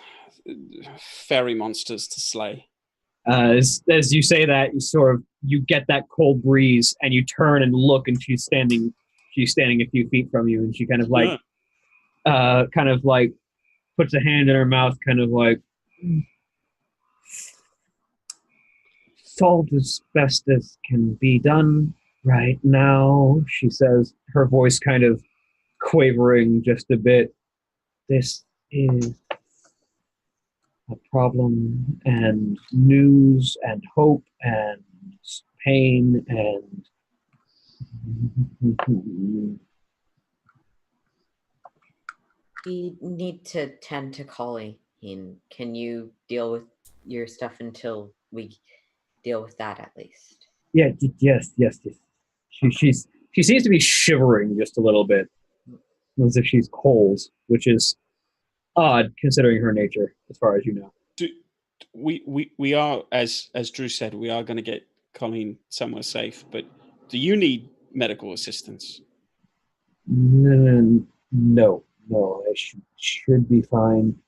fairy monsters to slay? As you say that, you get that cold breeze, and you turn and look, and she's standing a few feet from you, and she kind of puts a hand in her mouth, kind of like, solved as best as can be done right now, she says, her voice kind of quavering just a bit. This is a problem and news and hope and pain and We need to tend to Colleen. Can you deal with your stuff until we deal with that at least? Yeah, yes. She seems to be shivering just a little bit, as if she's cold, which is odd considering her nature, as far as you know. We are, as Drew said, we are going to get Colleen somewhere safe, but Do you need medical assistance? No, I should be fine.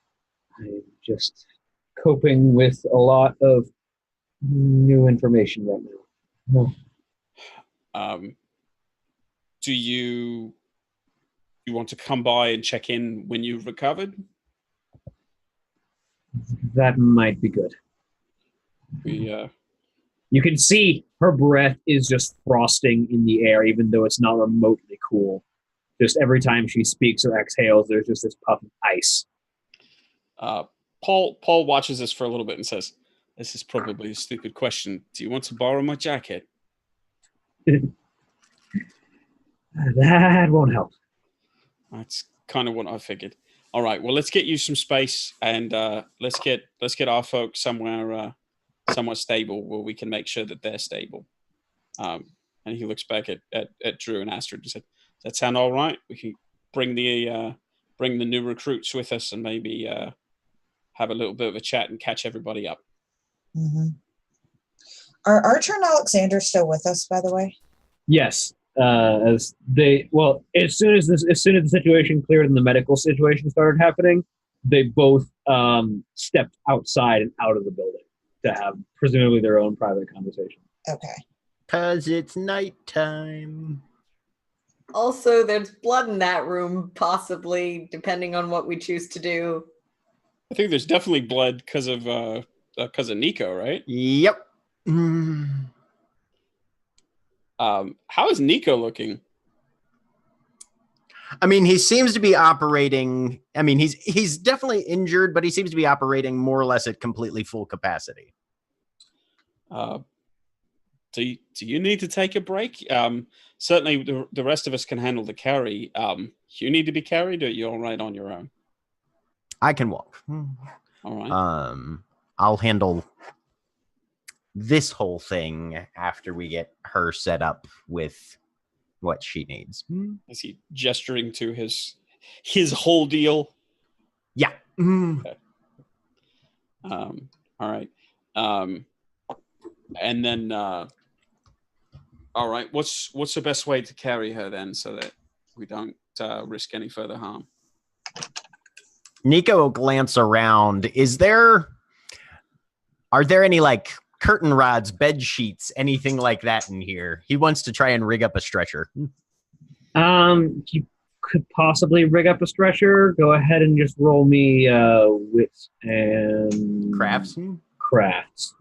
I'm just coping with a lot of new information right now. Do you want to come by and check in when you've recovered? That might be good. You can see her breath is just frosting in the air, even though it's not remotely cool. Just every time she speaks or exhales, there's just this puff of ice. Paul watches this for a little bit and says, "This is probably a stupid question. Do you want to borrow my jacket?" That won't help. That's kind of what I figured. All right, well, let's get you some space, and let's get our folks somewhere stable where we can make sure that they're stable. And he looks back at Drew and Astrid and said, "Does that sound all right? We can bring the new recruits with us and maybe have a little bit of a chat and catch everybody up." Mm-hmm. Are Archer and Alexander still with us, by the way? Yes. As soon as the situation cleared and the medical situation started happening, they both stepped outside and out of the building to have presumably their own private conversation. Okay. 'Cause it's nighttime. Also, there's blood in that room, possibly, depending on what we choose to do. I think there's definitely blood because of Nico, right? Yep. How is Nico looking? I mean, he seems to be operating. I mean, he's definitely injured, but he seems to be operating more or less at completely full capacity. Do you need to take a break? Certainly, the rest of us can handle the carry. You need to be carried, or you're all right on your own? I can walk. All right. I'll handle this whole thing after we get her set up with what she needs. Is he gesturing to his whole deal? Yeah. Okay. All right. And then, all right. What's the best way to carry her then, so that we don't risk any further harm? Nico will glance around. Are there any like curtain rods, bed sheets, anything like that in here? He wants to try and rig up a stretcher. You could possibly rig up a stretcher. Go ahead and just roll me wits and Crafts.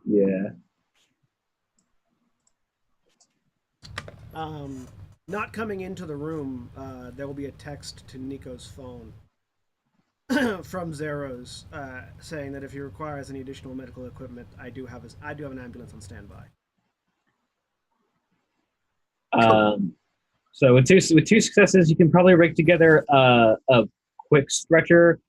Yeah. Not coming into the room, there will be a text to Nico's phone from Zeros saying that if he requires any additional medical equipment, I do have an ambulance on standby. So with two successes, you can probably rig together a quick stretcher.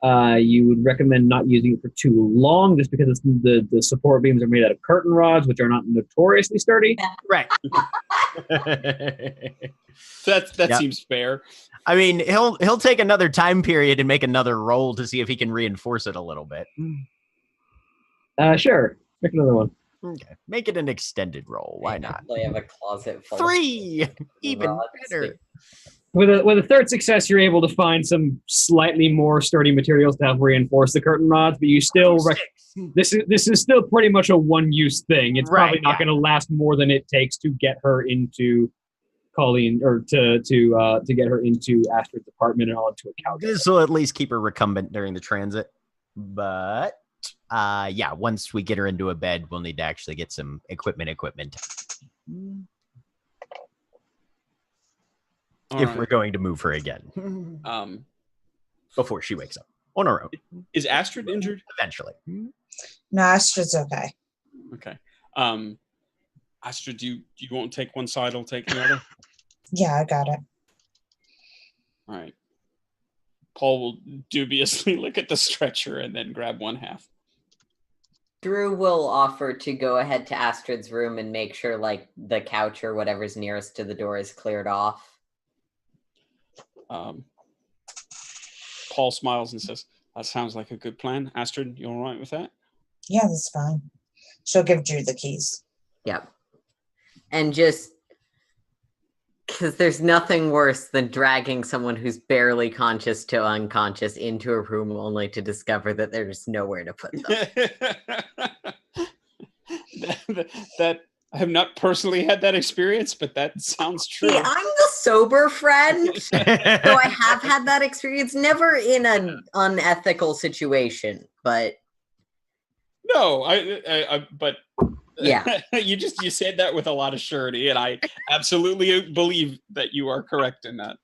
You would recommend not using it for too long, just because the support beams are made out of curtain rods, which are not notoriously sturdy. Right. That seems fair. I mean, he'll take another time period and make another roll to see if he can reinforce it a little bit. Sure. Make another one. Okay. Make it an extended roll. Why not? I have a closet full 3! Even rods. better. With a third success, you're able to find some slightly more sturdy materials to help reinforce the curtain rods, but you still this is still pretty much a one-use thing. It's probably not going to last more than it takes to get her into Colleen, or to get her into Astrid's apartment and onto a couch. This will at least keep her recumbent during the transit. But yeah, once we get her into a bed, we'll need to actually get some equipment. If we're going to move her again. Before she wakes up on her own. Is Astrid injured? Eventually. No, Astrid's okay. Okay. Astrid, do you want to take one side? I'll take the other. Yeah, I got it. All right. Paul will dubiously look at the stretcher and then grab one half. Drew will offer to go ahead to Astrid's room and make sure like the couch or whatever's nearest to the door is cleared off. Paul smiles and says, "That sounds like a good plan. Astrid, you all right with that?" Yeah, that's fine. She'll give Drew the keys. Yep. And just Because there's nothing worse than dragging someone who's barely conscious to unconscious into a room only to discover that there's nowhere to put them. that I have not personally had that experience, but that sounds true. See, I'm the sober friend, so I have had that experience. Never in an unethical situation, but No, but yeah. you said that with a lot of surety, and I absolutely believe that you are correct in that.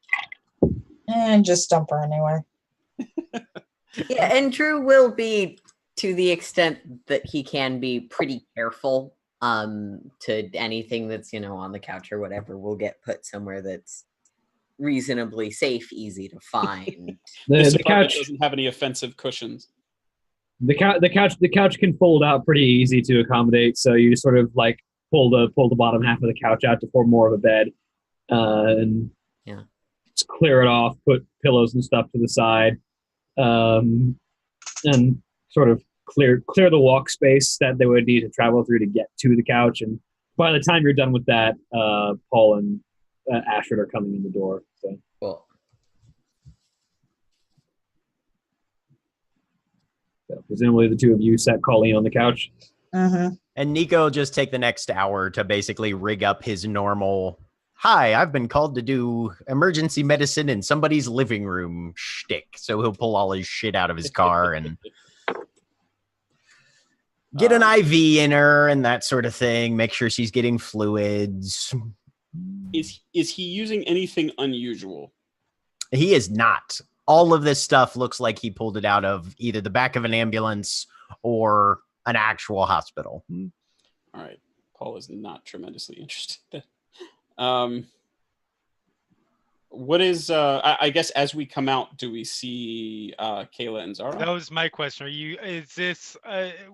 And just dump her anyway. Yeah, and Drew will be, to the extent that he can be, pretty careful. To anything that's on the couch or whatever will get put somewhere that's reasonably safe, easy to find. This The apartment couch doesn't have any offensive cushions. the couch can fold out pretty easy to accommodate, so you just sort of like pull the bottom half of the couch out to form more of a bed, and just clear it off, put pillows and stuff to the side, and sort of clear the walk space that they would need to travel through to get to the couch. And by the time you're done with that, Paul and Ashford are coming in the door. So. Cool. So presumably the two of you sat Colleen on the couch. Mm-hmm. And Nico will just take the next hour to basically rig up his normal, hi, I've been called to do emergency medicine in somebody's living room shtick. So he'll pull all his shit out of his car and get an IV in her and that sort of thing. Make sure she's getting fluids. Is he using anything unusual? He is not. All of this stuff looks like he pulled it out of either the back of an ambulance or an actual hospital. All right. Paul is not tremendously interested. What is I guess as we come out, do we see Kayla and Zara? That was my question. Is this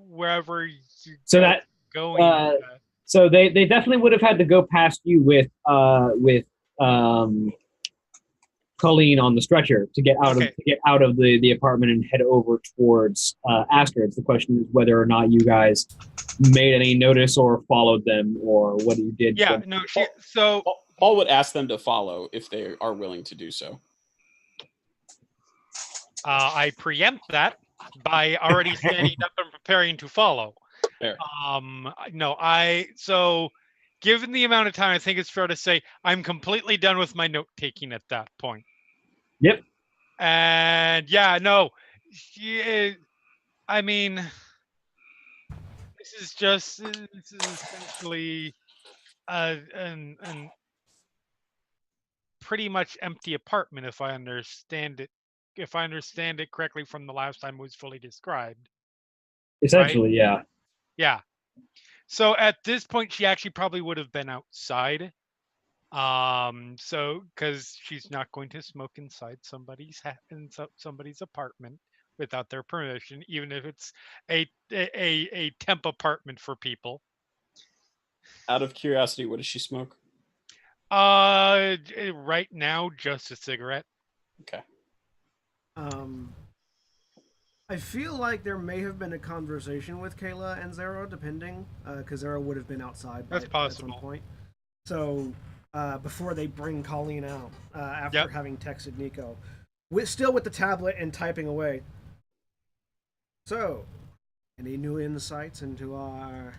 wherever you So that going? so they definitely would have had to go past you with Colleen on the stretcher to get out of the apartment and head over towards Astrid's. The question is whether or not you guys made any notice or followed them, or what you did. Yeah, no. So Paul would ask them to follow if they are willing to do so. I preempt that by already standing up and preparing to follow. Fair. So given the amount of time, I think it's fair to say I'm completely done with my note taking at that point. Yep. And I mean, this is essentially an pretty much empty apartment, if I understand it. If I understand it correctly from the last time it was fully described. Essentially, right? Yeah. So at this point, she actually probably would have been outside. So because she's not going to smoke inside somebody's apartment without their permission, even if it's a temp apartment for people. Out of curiosity, what does she smoke? Right now, just a cigarette. Okay. I feel like there may have been a conversation with Kayla and Zara, depending, because Zara would have been outside That's possible. at some point. So before they bring Colleen out, after having texted Nico, still with the tablet and typing away. So, any new insights into our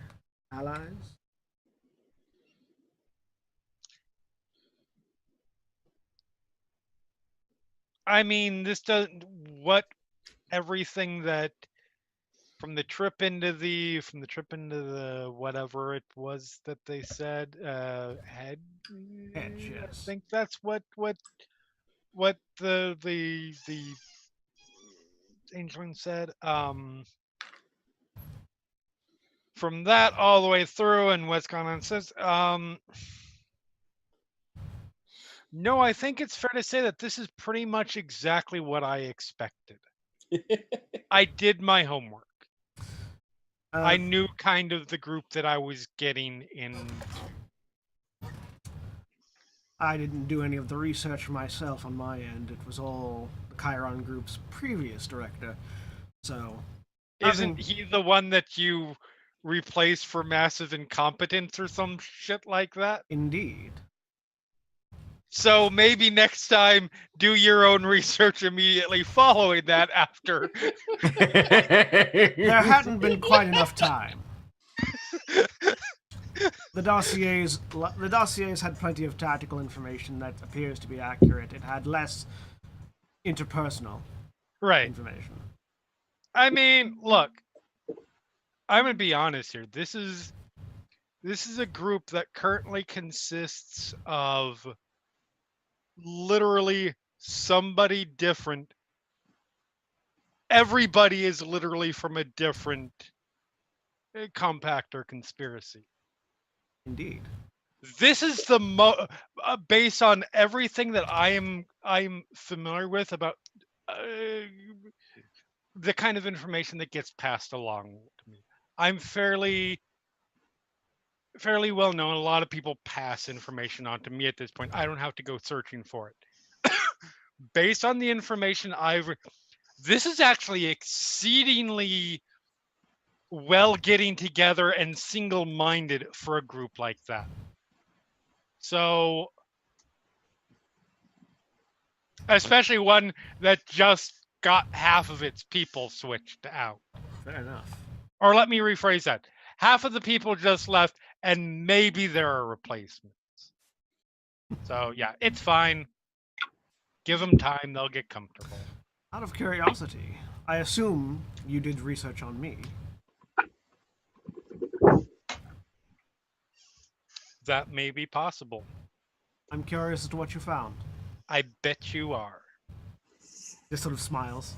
allies? I mean, this doesn't everything that from the trip into the whatever it was that they said head. Yes. I think that's what the Angelin said. From that all the way through, and what's going on says. No, I think it's fair to say that this is pretty much exactly what I expected. I did my homework. I knew kind of the group that I was getting in. I didn't do any of the research myself on my end. It was all the Chiron Group's previous director. So, isn't he the one that you replaced for massive incompetence or some shit like that? Indeed. So maybe next time, do your own research immediately following that after. There hadn't been quite enough time. The dossiers had plenty of tactical information that appears to be accurate. It had less interpersonal Right. information. I mean, look, I'm gonna be honest here. This is a group that currently consists of literally somebody different. Everybody is literally from a different compact or conspiracy. Indeed. This is the based on everything that I'm familiar with about the kind of information that gets passed along to me. I'm fairly well known. A lot of people pass information on to me at this point. I don't have to go searching for it. Based on the information this is actually exceedingly well getting together and single-minded for a group like that. So, especially one that just got half of its people switched out. Fair enough. Or let me rephrase that. Half of the people just left, and maybe there are replacements. So, yeah, it's fine. Give them time, they'll get comfortable. Out of curiosity, I assume you did research on me. That may be possible. I'm curious as to what you found. I bet you are. Just sort of smiles.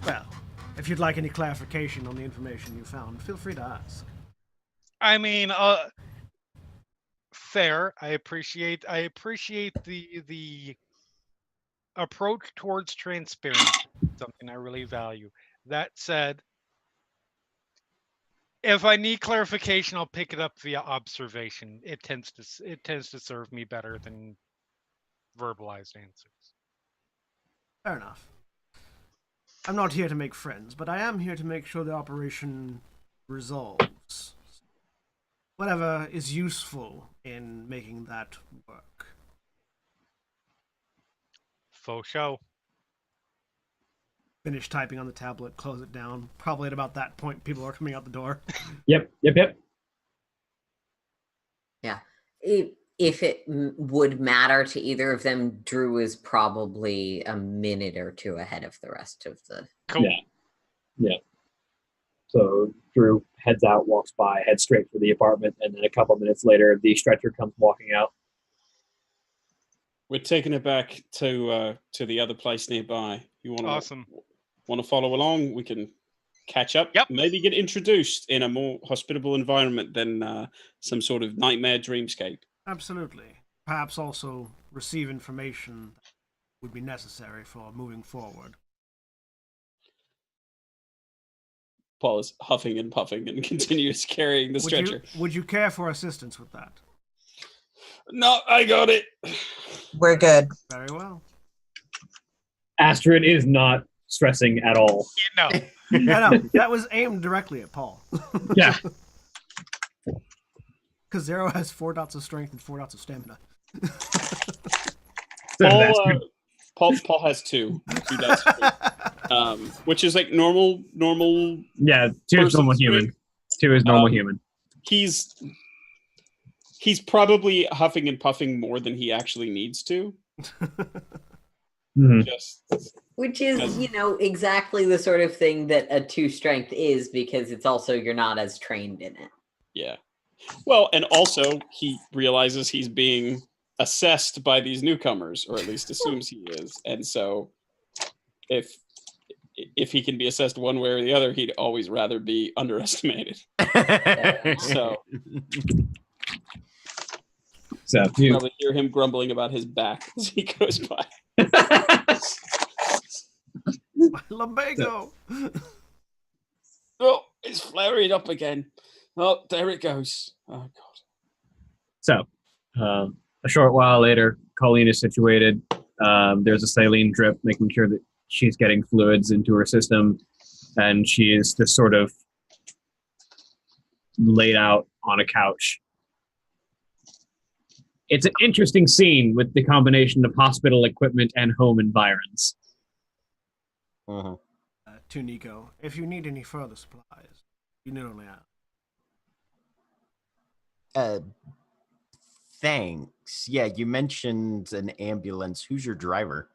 Well, if you'd like any clarification on the information you found, feel free to ask. I mean, fair. I appreciate the approach towards transparency. Something I really value. That said, if I need clarification, I'll pick it up via observation. It tends to serve me better than verbalized answers. Fair enough. I'm not here to make friends, but I am here to make sure the operation resolves. Whatever is useful in making that work. Faux show. Finish typing on the tablet, close it down. Probably at about that point, people are coming out the door. Yep. Yeah. If it would matter to either of them, Drew is probably a minute or two ahead of the rest of the. Cool. Yeah. So Drew heads out, walks by, heads straight for the apartment, and then a couple minutes later, the stretcher comes walking out. We're taking it back to the other place nearby. You want to follow along? We can catch up. Yep. Maybe get introduced in a more hospitable environment than some sort of nightmare dreamscape. Absolutely. Perhaps also receive information that would be necessary for moving forward. Paul is huffing and puffing and continues carrying the stretcher. Would you care for assistance with that? No, I got it. We're good. Very well. Astrid is not stressing at all. No. I know. That was aimed directly at Paul. Yeah. Because Zero has 4 dots of strength and 4 dots of stamina. Paul has 2 dots, which is like normal. Yeah, 2 is normal human. 2 is normal human. He's probably huffing and puffing more than he actually needs to. Mm-hmm. Which is, exactly the sort of thing that a 2 strength is, because it's also you're not as trained in it. Yeah. Well, and also he realizes he's being assessed by these newcomers, or at least assumes he is. And so if he can be assessed one way or the other, he'd always rather be underestimated. So you probably hear him grumbling about his back as he goes by. My lumbago. Oh, it's flaring up again. Oh, there it goes. Oh, God. So, a short while later, Colleen is situated. There's a saline drip, making sure that she's getting fluids into her system. And she is just sort of laid out on a couch. It's an interesting scene with the combination of hospital equipment and home environs. Mhm. To Nico, if you need any further supplies, you need only ask. Thanks. Yeah, you mentioned an ambulance. Who's your driver?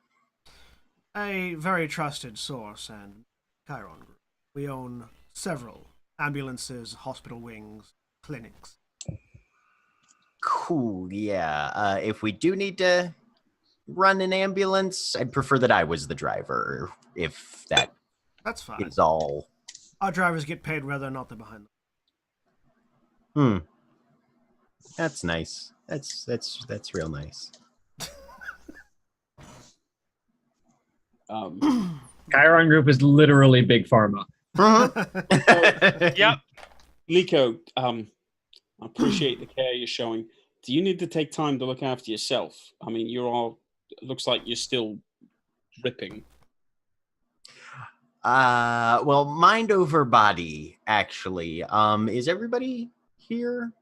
A very trusted source and Chiron Group. We own several ambulances, hospital wings, clinics. Cool, yeah. If we do need to run an ambulance, I'd prefer that I was the driver, if That's fine. is all. Our drivers get paid whether or not they're behind them. Hmm. That's nice. That's real nice. Chiron Group is literally big pharma. Yep. Nico, I appreciate the care you're showing. Do you need to take time to look after yourself? I mean, looks like you're still ripping. Well, mind over body, actually. Is everybody here?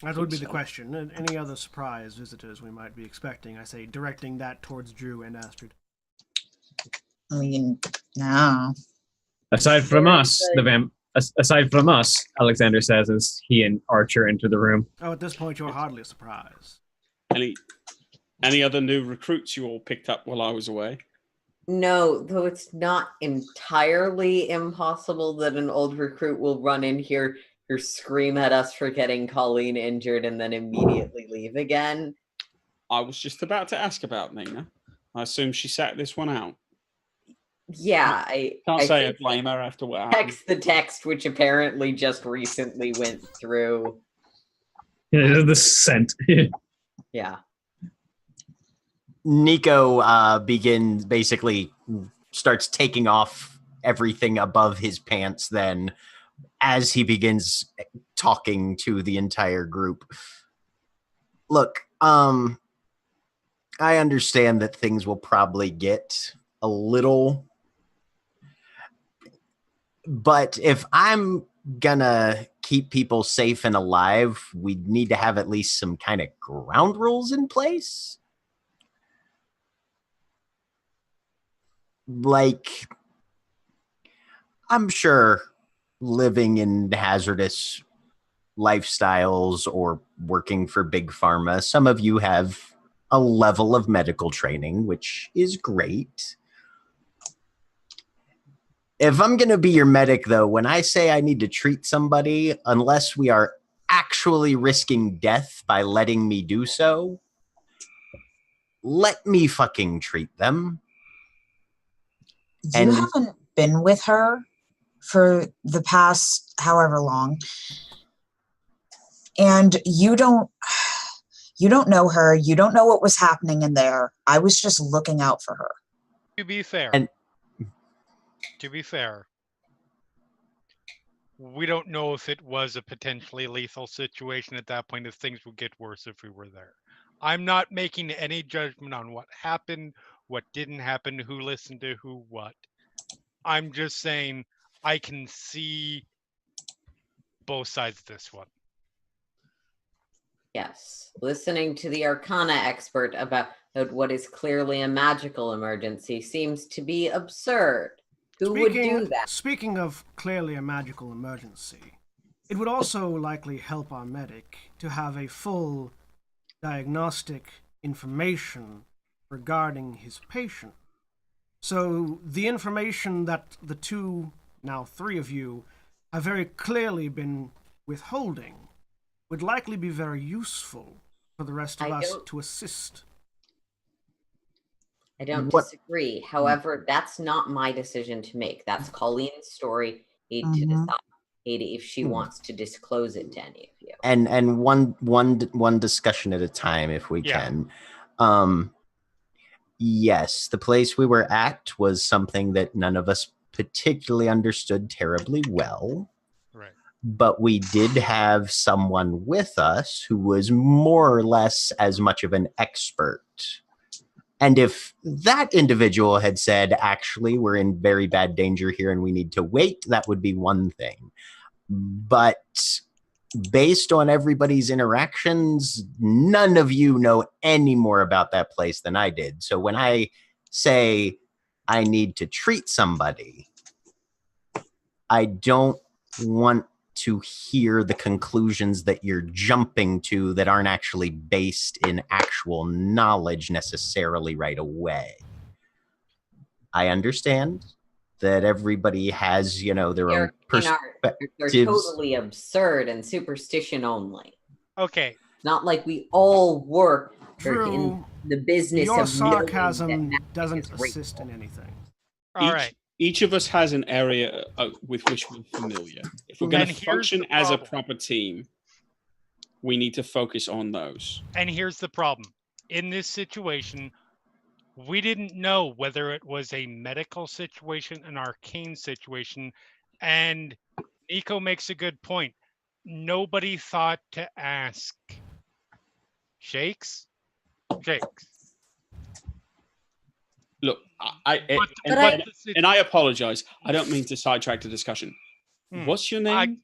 That would be the question. And any other surprise visitors we might be expecting? I say, directing that towards Drew and Astrid. I mean, no. Aside from Very us, good. aside from us, Alexander says as he and Archer enter the room. Oh, at this point, you're hardly a surprise. Any other new recruits you all picked up while I was away? No, though it's not entirely impossible that an old recruit will run in here or scream at us for getting Colleen injured and then immediately leave again. I was just about to ask about Nina. I assume she sat this one out. Yeah, I Can't I say I think blame her after what happened. text the text, which apparently just recently went through. The scent. Yeah. Nico basically starts taking off everything above his pants then as he begins talking to the entire group. Look, I understand that things will probably get a little, but if I'm gonna keep people safe and alive, we need to have at least some kind of ground rules in place. Like, I'm sure living in hazardous lifestyles or working for big pharma, some of you have a level of medical training, which is great. If I'm going to be your medic, though, when I say I need to treat somebody, unless we are actually risking death by letting me do so, let me fucking treat them. You haven't been with her for the past however long, and you don't know her. You don't know what was happening in there. I was just looking out for her. To be fair, And- we don't know if it was a potentially lethal situation at that point, if things would get worse if we were there. I'm not making any judgment on what happened, what didn't happen, who listened to who, what. I'm just saying I can see both sides of this one. Yes. Listening to the Arcana expert about what is clearly a magical emergency seems to be absurd. Who would do that? Speaking of clearly a magical emergency, it would also likely help our medic to have a full diagnostic information regarding his patient. So the information that the two, now three of you, have very clearly been withholding would likely be very useful for the rest of us to assist. I don't disagree. However, that's not my decision to make. That's Colleen's story. Need to decide if she wants to disclose it to any of you. And one discussion at a time, if we can. Yes, the place we were at was something that none of us particularly understood terribly well. Right. But we did have someone with us who was more or less as much of an expert And if that individual had said, actually, we're in very bad danger here and we need to wait, that would be one thing. But based on everybody's interactions, none of you know any more about that place than I did. So when I say I need to treat somebody, I don't want to hear the conclusions that you're jumping to that aren't actually based in actual knowledge necessarily right away. I understand that everybody has, their own They're perspectives. totally absurd and superstition only. Okay. It's not like we all work Drew, in the business your of sarcasm knowing that doesn't magic is assist in real. anything. All right. Each of us has an area with which we're familiar. If we're going And to here's function the as a problem. proper team, we need to focus on those. And here's the problem. In this situation, we didn't know whether it was a medical situation, an arcane situation, and Nico makes a good point. Nobody thought to ask. Shakes? Look, But I apologize. I don't mean to sidetrack the discussion. Hmm. What's your name?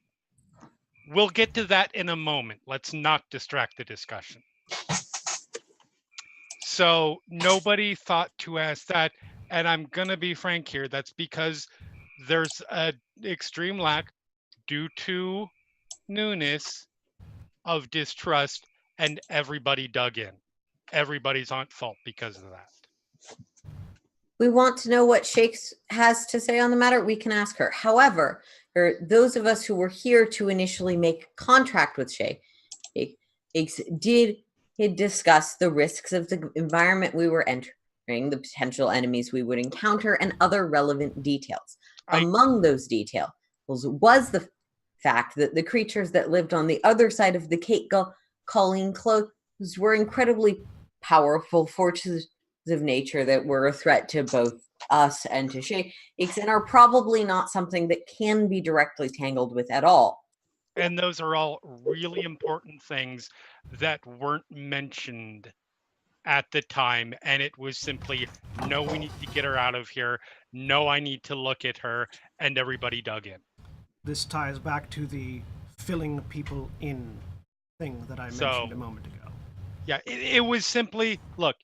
We'll get to that in a moment. Let's not distract the discussion. So nobody thought to ask that. And I'm going to be frank here. That's because there's an extreme lack due to newness of distrust, and everybody dug in. Everybody's on fault because of that. We want to know what Shakes has to say on the matter. We can ask her. However, those of us who were here to initially make contract with Shakes did discuss the risks of the environment we were entering, the potential enemies we would encounter, and other relevant details. Among those details was the fact that the creatures that lived on the other side of the Cape Colleen Close were incredibly powerful forces of nature that were a threat to both us and to Shakes, and are probably not something that can be directly tangled with at all. And those are all really important things that weren't mentioned at the time. And it was simply, no, we need to get her out of here. No, I need to look at her. And everybody dug in. This ties back to the filling people in thing that I mentioned a moment ago. Yeah, it was simply, look,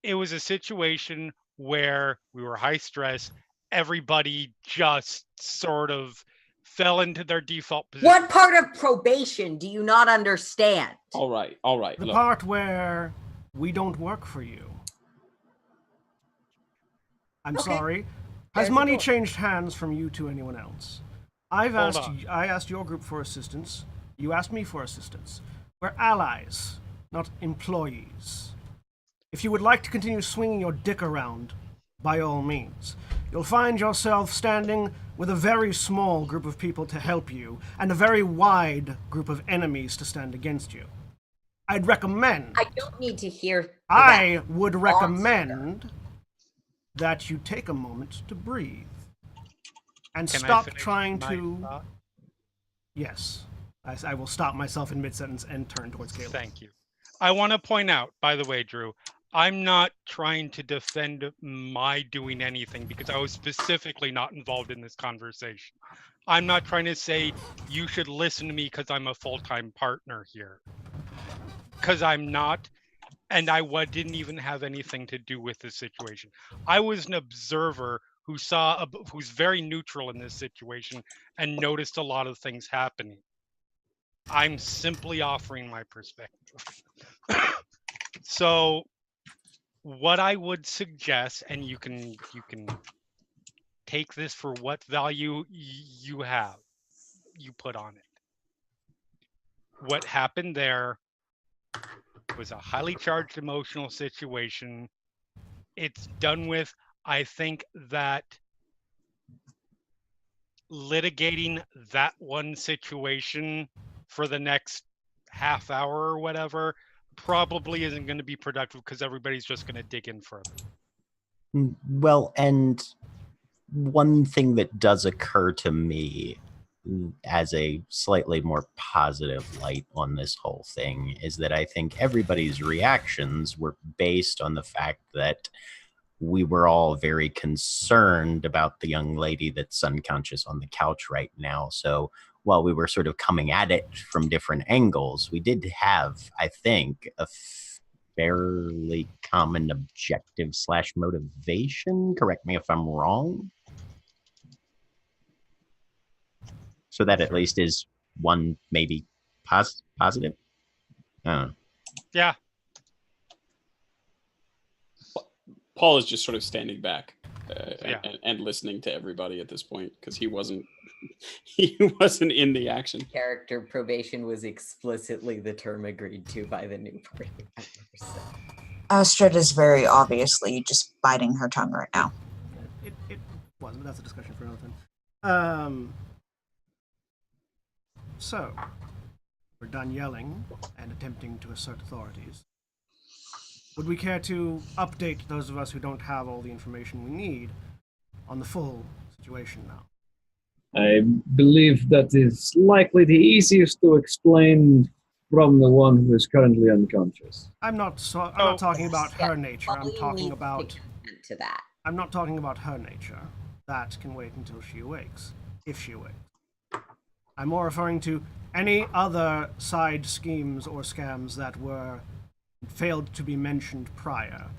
it was a situation where we were high stress. Everybody just sort of fell into their default position. What part of probation do you not understand? All right. The part where we don't work for you. I'm sorry. Has money changed hands from you to anyone else? I asked your group for assistance. You asked me for assistance. We're allies, not employees. If you would like to continue swinging your dick around, by all means, you'll find yourself standing with a very small group of people to help you, and a very wide group of enemies to stand against you. I'd recommend... I don't need to hear I would recommend that you take a moment to breathe. And stop trying to... thought? Yes. I will stop myself in mid-sentence and turn towards Caleb. Thank you. I want to point out, by the way, Drew, I'm not trying to defend my doing anything because I was specifically not involved in this conversation. I'm not trying to say you should listen to me because I'm a full-time partner here. Because I'm not, and didn't even have anything to do with this situation. I was an observer who's very neutral in this situation and noticed a lot of things happening. I'm simply offering my perspective. So what I would suggest, and you can take this for what value you put on it. What happened there was a highly charged emotional situation. It's done with. I think that litigating that one situation for the next half hour or whatever probably isn't going to be productive because everybody's just going to dig in further. Well, and one thing that does occur to me as a slightly more positive light on this whole thing is that I think everybody's reactions were based on the fact that we were all very concerned about the young lady that's unconscious on the couch right now. So while we were sort of coming at it from different angles, we did have, I think, a fairly common objective / motivation. Correct me if I'm wrong. So that at least is one maybe positive. I don't know. Yeah. Paul is just sort of standing back Yeah. and listening to everybody at this point because he wasn't in the action. Character probation was explicitly the term agreed to by the new party members. So. Astrid is very obviously just biting her tongue right now. It wasn't, but that's a discussion for another time. So, we're done yelling and attempting to assert authorities. Would we care to update those of us who don't have all the information we need on the full situation now? I believe that is likely the easiest to explain from the one who is currently unconscious. I'm not talking about her nature. I'm Pauline talking needs about to comment to that. I'm not talking about her nature. That can wait until she awakes, if she awakes. I'm more referring to any other side schemes or scams that were failed to be mentioned prior.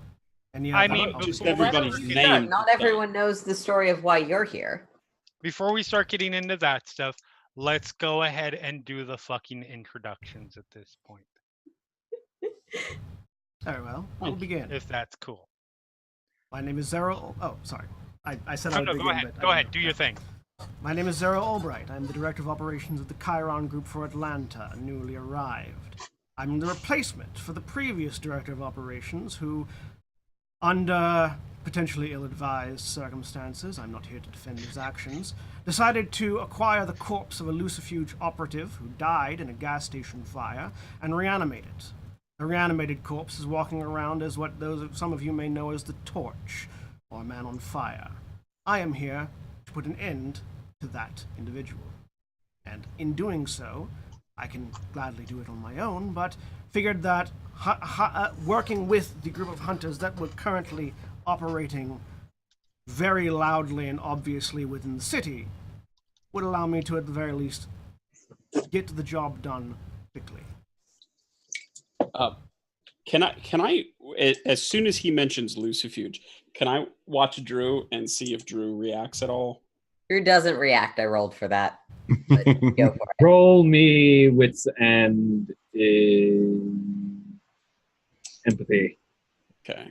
I mean, just before everybody's we- name. Not everyone knows the story of why you're here. Before we start getting into that stuff, let's go ahead and do the fucking introductions at this point, Very well. I'll begin. if that's cool. My name is Zero. Oh, sorry. I said I would No, begin, go ahead. but Go ahead. Do your thing. My name is Zero Albright. I'm the Director of Operations of the Chiron Group for Atlanta, newly arrived. I'm the replacement for the previous Director of Operations who, under potentially ill-advised circumstances, I'm not here to defend his actions, decided to acquire the corpse of a Lucifuge operative who died in a gas station fire and reanimate it. The reanimated corpse is walking around as what some of you may know as the Torch, or Man on Fire. I am here to put an end to that individual. And in doing so, I can gladly do it on my own, but figured that working with the group of hunters that were currently operating very loudly and obviously within the city would allow me to, at the very least, get the job done quickly. Can I, as soon as he mentions Lucifuge, can I watch Drew and see if Drew reacts at all? Drew doesn't react. I rolled for that. But go for it. Roll me wits and empathy. Okay.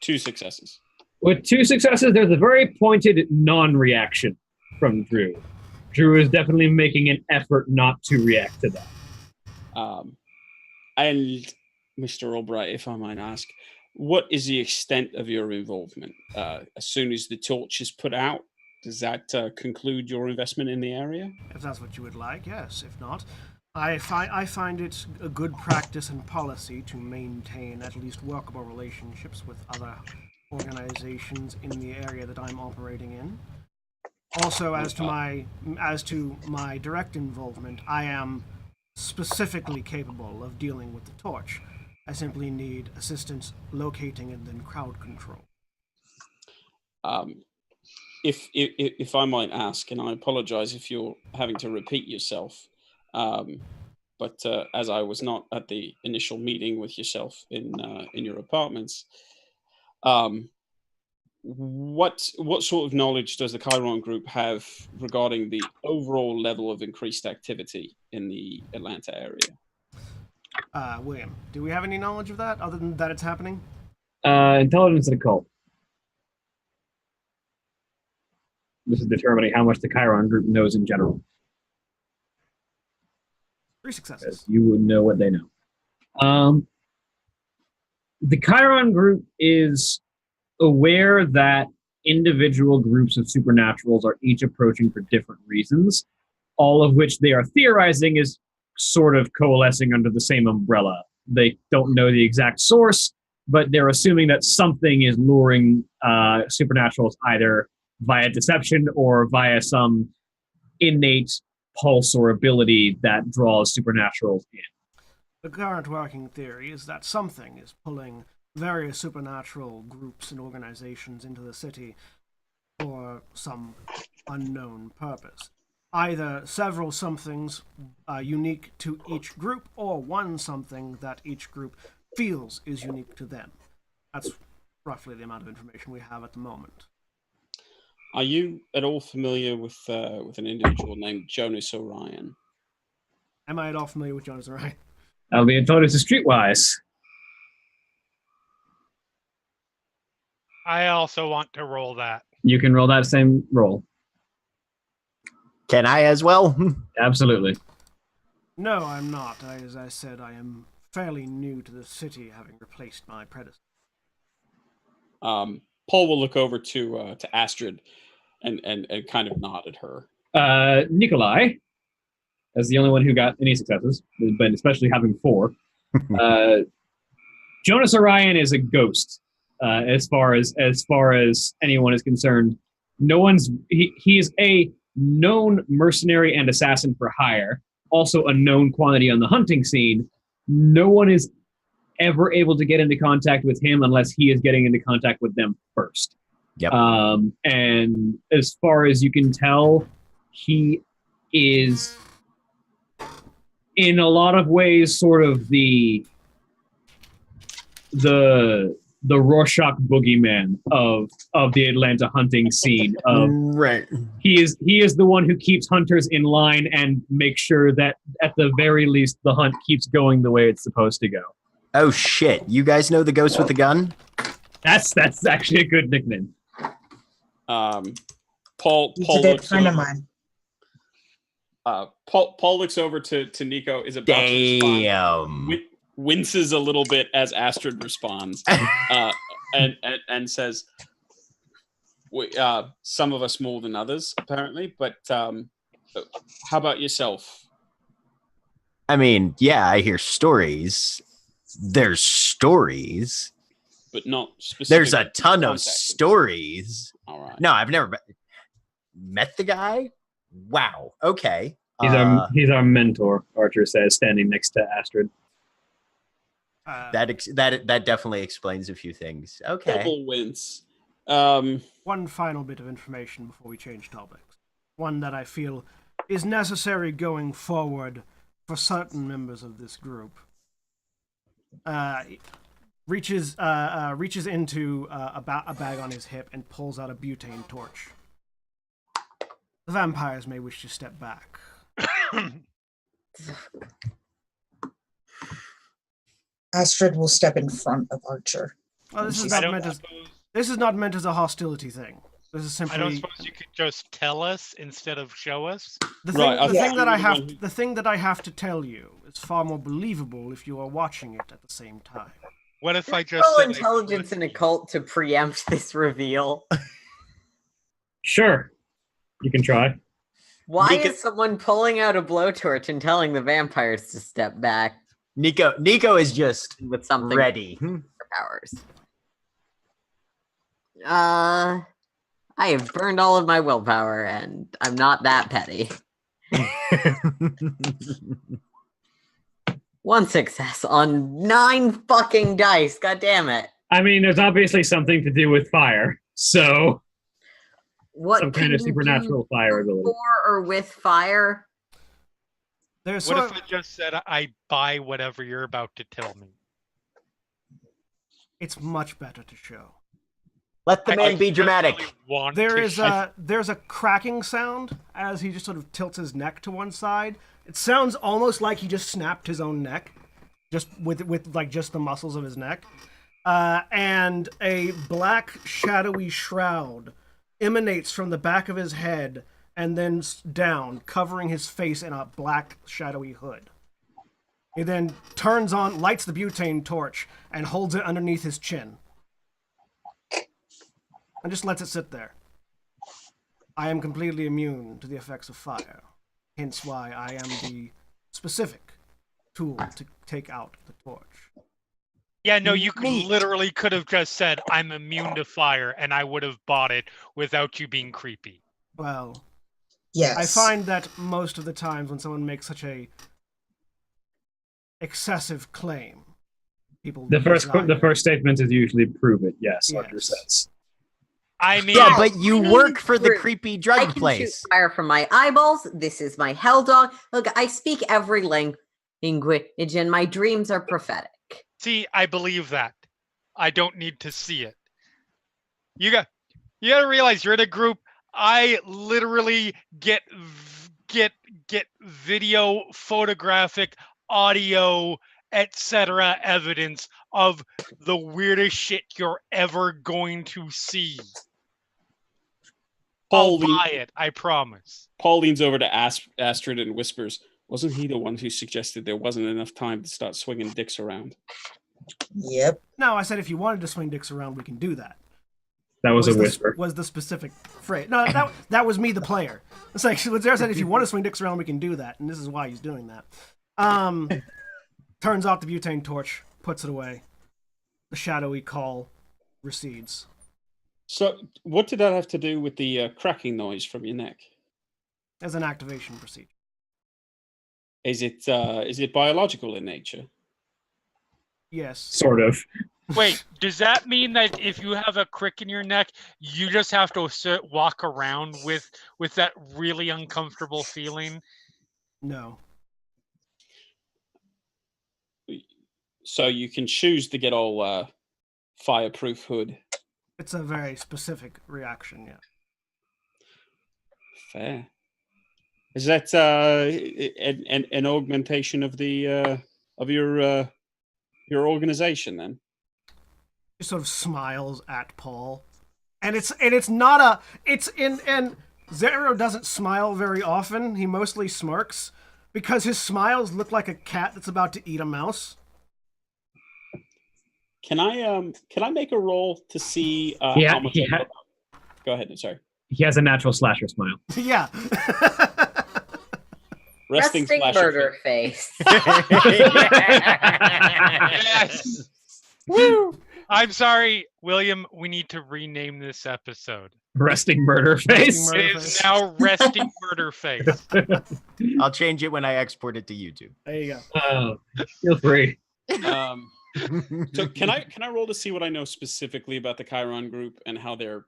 Two successes. With 2 successes, there's a very pointed non-reaction from Drew. Drew is definitely making an effort not to react to that. And Mr. Albright, if I might ask, what is the extent of your involvement? As soon as the torch is put out, does that conclude your investment in the area? If that's what you would like, yes. If not, I find it a good practice and policy to maintain at least workable relationships with other organizations in the area that I'm operating in. Also, as to my direct involvement, I am specifically capable of dealing with the torch. I simply need assistance locating and then crowd control. If I might ask, and I apologize if you're having to repeat yourself, but as I was not at the initial meeting with yourself in your apartments, what sort of knowledge does the Chiron Group have regarding the overall level of increased activity in the Atlanta area? William, do we have any knowledge of that other than that it's happening? Intelligence and occult. This is determining how much the Chiron Group knows in general. 3 successes. You would know what they know. The Chiron Group is aware that individual groups of supernaturals are each approaching for different reasons, all of which they are theorizing is sort of coalescing under the same umbrella. They don't know the exact source, but they're assuming that something is luring supernaturals either via deception or via some innate pulse or ability that draws supernaturals in. The current working theory is that something is pulling various supernatural groups and organizations into the city for some unknown purpose. Either several somethings unique to each group, or one something that each group feels is unique to them. That's roughly the amount of information we have at the moment. Are you at all familiar with an individual named Jonas Orion? Am I at all familiar with Jonas Orion? I'll be told it's streetwise. I also want to roll that. You can roll that same roll. Can I as well? Absolutely. No, I'm not. As I said, I am fairly new to the city, having replaced my predecessor. Paul will look over to Astrid and kind of nod at her. Nikolai, as the only one who got any successes, but especially having 4. Jonas Orion is a ghost. As far as anyone is concerned, he is a known mercenary and assassin for hire, also a known quantity on the hunting scene. No one is ever able to get into contact with him unless he is getting into contact with them first. Yep. And as far as you can tell, he is in a lot of ways sort of the Rorschach boogeyman of the Atlanta hunting scene. Right. He is the one who keeps hunters in line and makes sure that at the very least the hunt keeps going the way it's supposed to go. Oh shit! You guys know the ghost with the gun? That's actually a good nickname. Paul He's a good looks friend of over, mine. Paul looks over to Nico. Is about to respond. Damn. Winces a little bit as Astrid responds, and says, "Some of us more than others, apparently. But how about yourself?" I mean, yeah, I hear stories. There's stories. But not specific. There's a ton of contacted. stories. All right. No, I've never met the guy. Wow. Okay. He's our mentor, Archer says, standing next to Astrid. That definitely explains a few things. Okay. Double wince. One final bit of information before we change topics. One that I feel is necessary going forward for certain members of this group. Reaches into a bag on his hip and pulls out a butane torch. The vampires may wish to step back. Astrid will step in front of Archer. Well, this is I not don't meant as suppose, this is not meant as a hostility thing. This is I don't simply suppose you could just tell us instead of show us. the Right, I thing. The thought thing that you I were have. the one The thing that I have to tell you is far more believable if you are watching it at the same time. What if I just Roll said I- intelligence and occult to preempt this reveal. Sure, you can try. Why Nico- is someone pulling out a blowtorch and telling the vampires to step back Nico is just with something ready. for powers? I have burned all of my willpower, and I'm not that petty. 1 success on 9 fucking dice. God damn it! I mean, there's obviously something to do with fire, so What some kind can of you supernatural do fire ability. for or with fire? There's What sort if of, I just said I buy whatever you're about to tell me? it's much better to show. Let the I man be just dramatic. really want There to is there's a cracking sound as he just sort of tilts his neck to one side. It sounds almost like he just snapped his own neck, just with like just the muscles of his neck. And a black shadowy shroud emanates from the back of his head and then down, covering his face in a black shadowy hood. He then lights the butane torch, and holds it underneath his chin. and just lets it sit there. I am completely immune to the effects of fire, hence why I am the specific tool to take out the torch. Yeah, no, you could Neat. literally could have just said, I'm immune to fire, and I would have bought it without you being creepy. Well, Yes. I find that most of the times when someone makes such a excessive claim, people The first desire- statement is usually prove it. Yes, Yes. Hunter says. I mean, Yeah, but you I work mean, for the we're- creepy I drug can shoot place. fire from my eyeballs. This is my hell dog. Look, I speak every language, and my dreams are prophetic. see, I believe that. I don't need to see it. You gotta realize you're in a group. I literally get video, photographic, audio, etc. evidence of the weirdest shit you're ever going to see. I'll buy it, I promise. Paul leans over to Astrid and whispers, wasn't he the one who suggested there wasn't enough time to start swinging dicks around? Yep. No, I said if you wanted to swing dicks around, we can do that. That was a whisper. Was the specific phrase? No, that was me, the player. It's like Lazare said, if you want to swing dicks around, we can do that, and this is why he's doing that. Turns off the butane torch, puts it away. The shadowy call recedes. So, what did that have to do with the cracking noise from your neck? As an activation procedure. Is it biological in nature? Yes. Sort of. Wait, does that mean that if you have a crick in your neck, you just have to walk around with that really uncomfortable feeling? No. So you can choose to get all fireproof hood. It's a very specific reaction, yeah. Fair. Is that an augmentation of the of your organization then? He sort of smiles at Paul. And it's not a and Zero doesn't smile very often. He mostly smirks because his smiles look like a cat that's about to eat a mouse. Can I make a roll to see Yeah, how much? yeah. Go ahead. I'm sorry. He has a natural slasher smile. Yeah. Resting slasher murder face. face. Yes. Woo! I'm sorry, William. We need to rename this episode. Resting murder face. Resting It murder is face. now resting murder face. I'll change it when I export it to YouTube. There you go. Feel free. So can I roll to see what I know specifically about the Chiron group and how their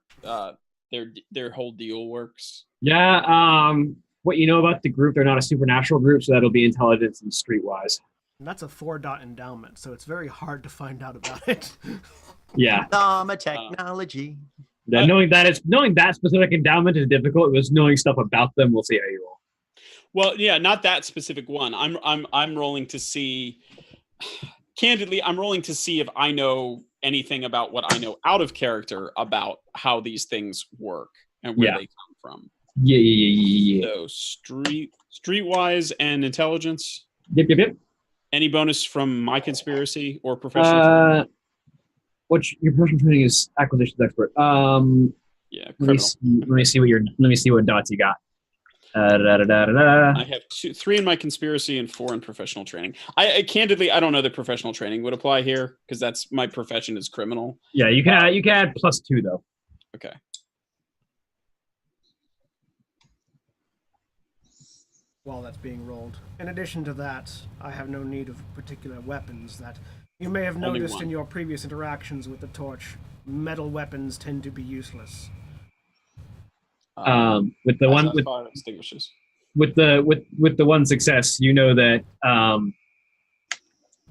whole deal works? Yeah. What you know about the group? They're not a supernatural group, so that'll be intelligence and streetwise. And that's a 4-dot endowment, so it's very hard to find out about it. Yeah. Dharma technology. Yeah, knowing that specific endowment is difficult. It was knowing stuff about them. We'll see how you roll. Well, yeah, not that specific one. I'm rolling to see. Candidly, I'm rolling to see if I know anything about what I know out of character about how these things work and where they come from. Yeah. So streetwise and intelligence. Yep. Any bonus from my conspiracy or professional? Your professional training is acquisitions expert. Yeah, Let me see what dots you got. I have 3 in my conspiracy and 4 in professional training. I candidly, I don't know that professional training would apply here because that's my profession is criminal. Yeah, you can add +2 though. Okay. While that's being rolled. In addition to that, I have no need of particular weapons that you may have Only noticed one. in your previous interactions with the torch. Metal weapons tend to be useless. With the one fire extinguishers. with the one success, you know that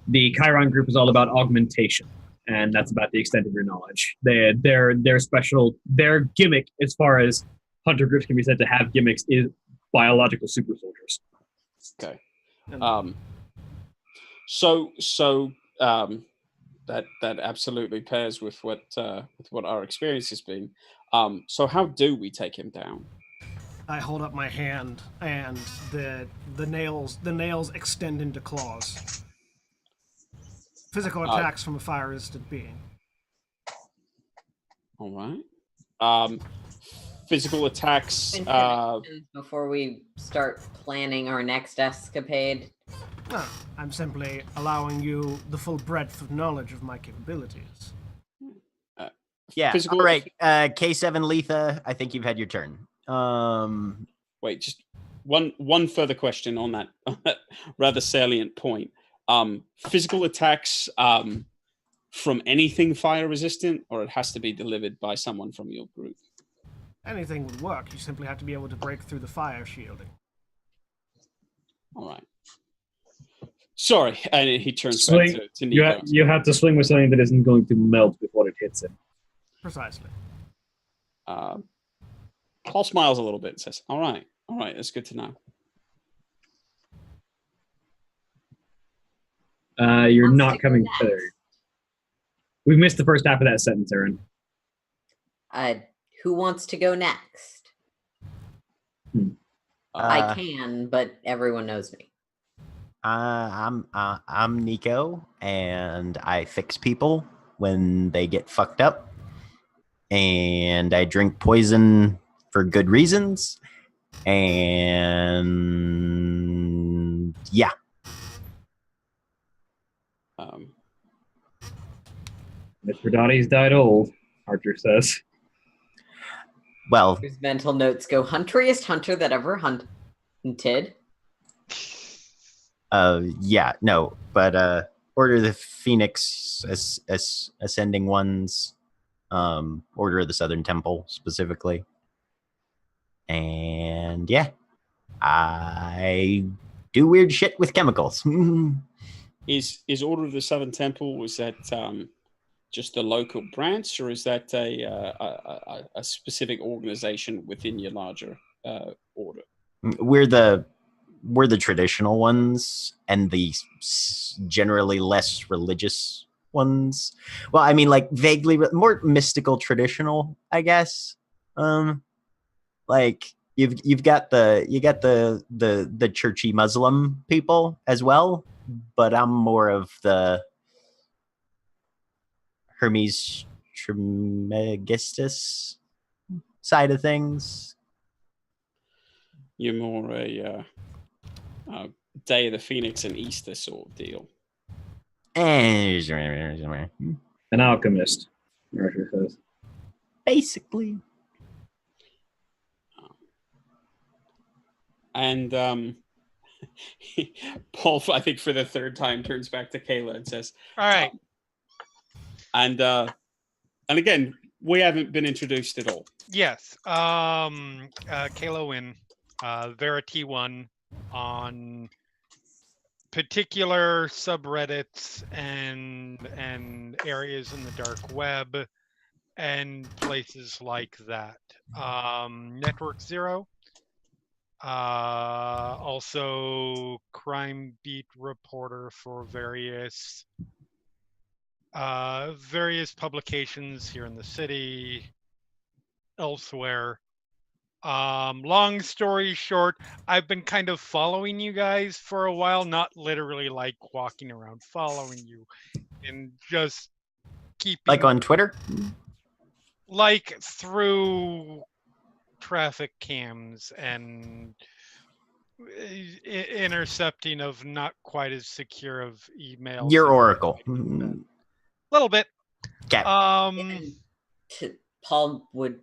the Chiron group is all about augmentation, and that's about the extent of your knowledge. Their gimmick, as far as hunter groups can be said to have gimmicks, is biological super soldiers. Okay. And So that absolutely pairs with what our experience has been. So how do we take him down? I hold up my hand, and the nails extend into claws. Physical attacks from a fire-resistant being. All right. Um, physical attacks. Interventions before we start planning our next escapade. No, I'm simply allowing you the full breadth of knowledge of my capabilities. Yeah. Physical. All right. K7 Letha, I think you've had your turn. Wait, just one further question on that rather salient point. Physical attacks from anything fire resistant, or it has to be delivered by someone from your group? Anything would work. You simply have to be able to break through the fire shielding. All right. Sorry, and he turns Swing. back to Nico. You have to swing with something that isn't going to melt before it hits him. Precisely. Paul smiles a little bit and says, all right, that's good to know. You're Wants not to go coming next? third. We've missed the first half of that sentence, Aaron. Who wants to go next? I can, but everyone knows me. I'm Nico, and I fix people when they get fucked up, and I drink poison for good reasons, and yeah. Mithridates died old, Archer says. Well, His mental notes go hunteriest hunter that ever hunted. yeah, no, but Order of the Phoenix, Ascending Ones, Order of the Southern Temple specifically, and yeah, I do weird shit with chemicals. Is Order of the Southern Temple, was that just the local branch, or is that a specific organization within your larger order? We're the traditional ones and the generally less religious ones. Well, I mean, like vaguely more mystical, traditional, I guess. Like you've got the churchy Muslim people as well, but I'm more of the Hermes Trismegistus side of things. You're more a Day of the Phoenix and Easter sort of deal. An An alchemist, Archer says. basically. And Paul, I think for the third time, turns back to Kayla and says, All right. And again, we haven't been introduced at all. Yes. Kalo Win, Vera T1 on particular subreddits and areas in the dark web and places like that. Network Zero. Also crime beat reporter for various publications here in the city, elsewhere. Long story short, I've been kind of following you guys for a while, not literally like walking around following you, and just keeping Like on Twitter? like through traffic cams and intercepting of not quite as secure of emails. Your Oracle. A little bit. Okay. Paul would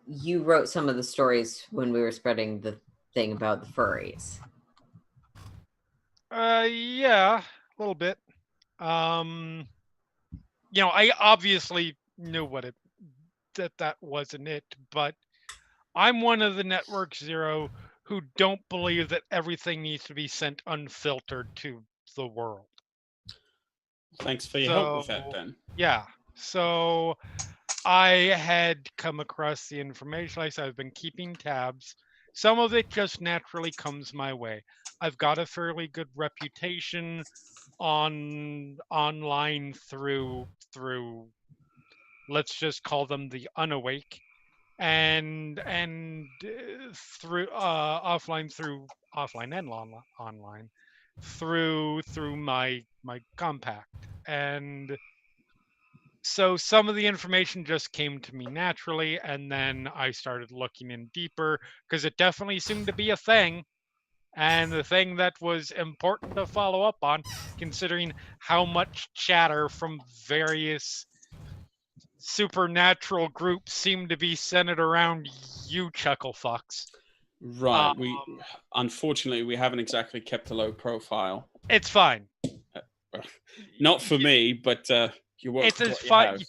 you wrote some of the stories when we were spreading the thing about the furries. Yeah, a little bit. I obviously knew what that wasn't it, but I'm one of the Network Zero who don't believe that everything needs to be sent unfiltered to the world. Thanks for your help with that, Ben. Yeah. So I had come across the information. Like I said, I've been keeping tabs. Some of it just naturally comes my way. I've got a fairly good reputation online through let's just call them the unawake, and through offline and online through my compact. And So some of the information just came to me naturally, and then I started looking in deeper because it definitely seemed to be a thing, and the thing that was important to follow up on, considering how much chatter from various supernatural groups seemed to be centered around you, Chuckle Fox. Right. Unfortunately we haven't exactly kept a low profile. It's fine. Not for me, but you It's as what you fine. have.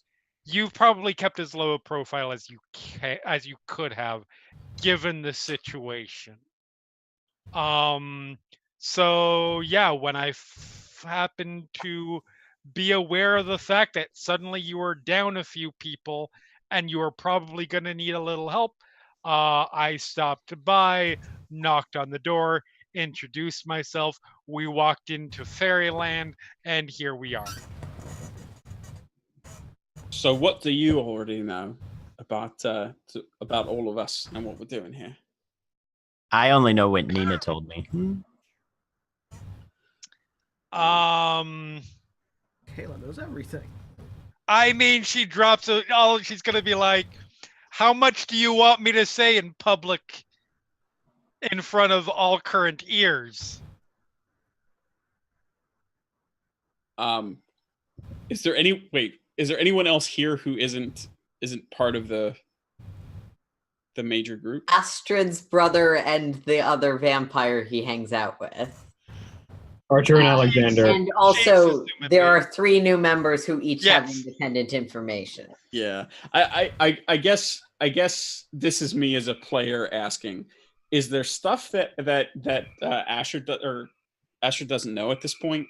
You've probably kept as low a profile as you could have, given the situation. So yeah, when I happened to be aware of the fact that suddenly you were down a few people and you were probably going to need a little help, I stopped by, knocked on the door, introduced myself. We walked into Fairyland, and here we are. So what do you already know about all of us and what we're doing here? I only know what Nina told me. Kayla knows everything. I mean, she drops it. Oh, she's gonna be like, "How much do you want me to say in public, in front of all current ears?" Is there anyone else here who isn't part of the major group? Astrid's brother and the other vampire he hangs out with. Archer and Alexander. And also, assumedly. there are 3 new members who each have Yes. independent information. Yeah, I guess this is me as a player asking: is there stuff that Astrid doesn't know at this point?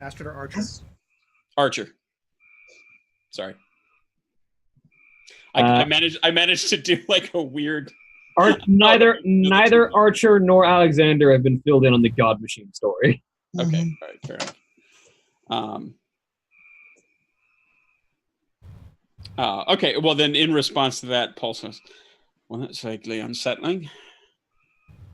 Astrid or Archer? Archer. Sorry, I managed to do like a weird. Neither Archer nor Alexander have been filled in on the God Machine story. Okay, all right, fair enough. Okay, well then, in response to that, Paul says, "Well, that's vaguely unsettling,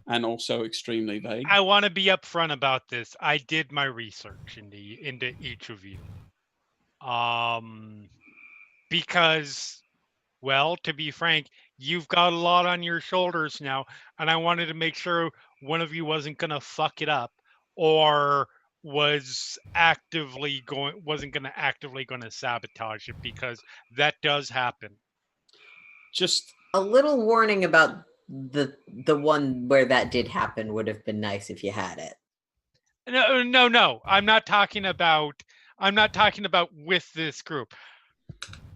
and also extremely vague." I want to be upfront about this. I did my research into each of you, because, well, to be frank, you've got a lot on your shoulders now, and I wanted to make sure one of you wasn't gonna fuck it up, or wasn't actively going to sabotage it, because that does happen. Just A little warning about the one where that did happen would have been nice if you had it. No. I'm not talking about with this group.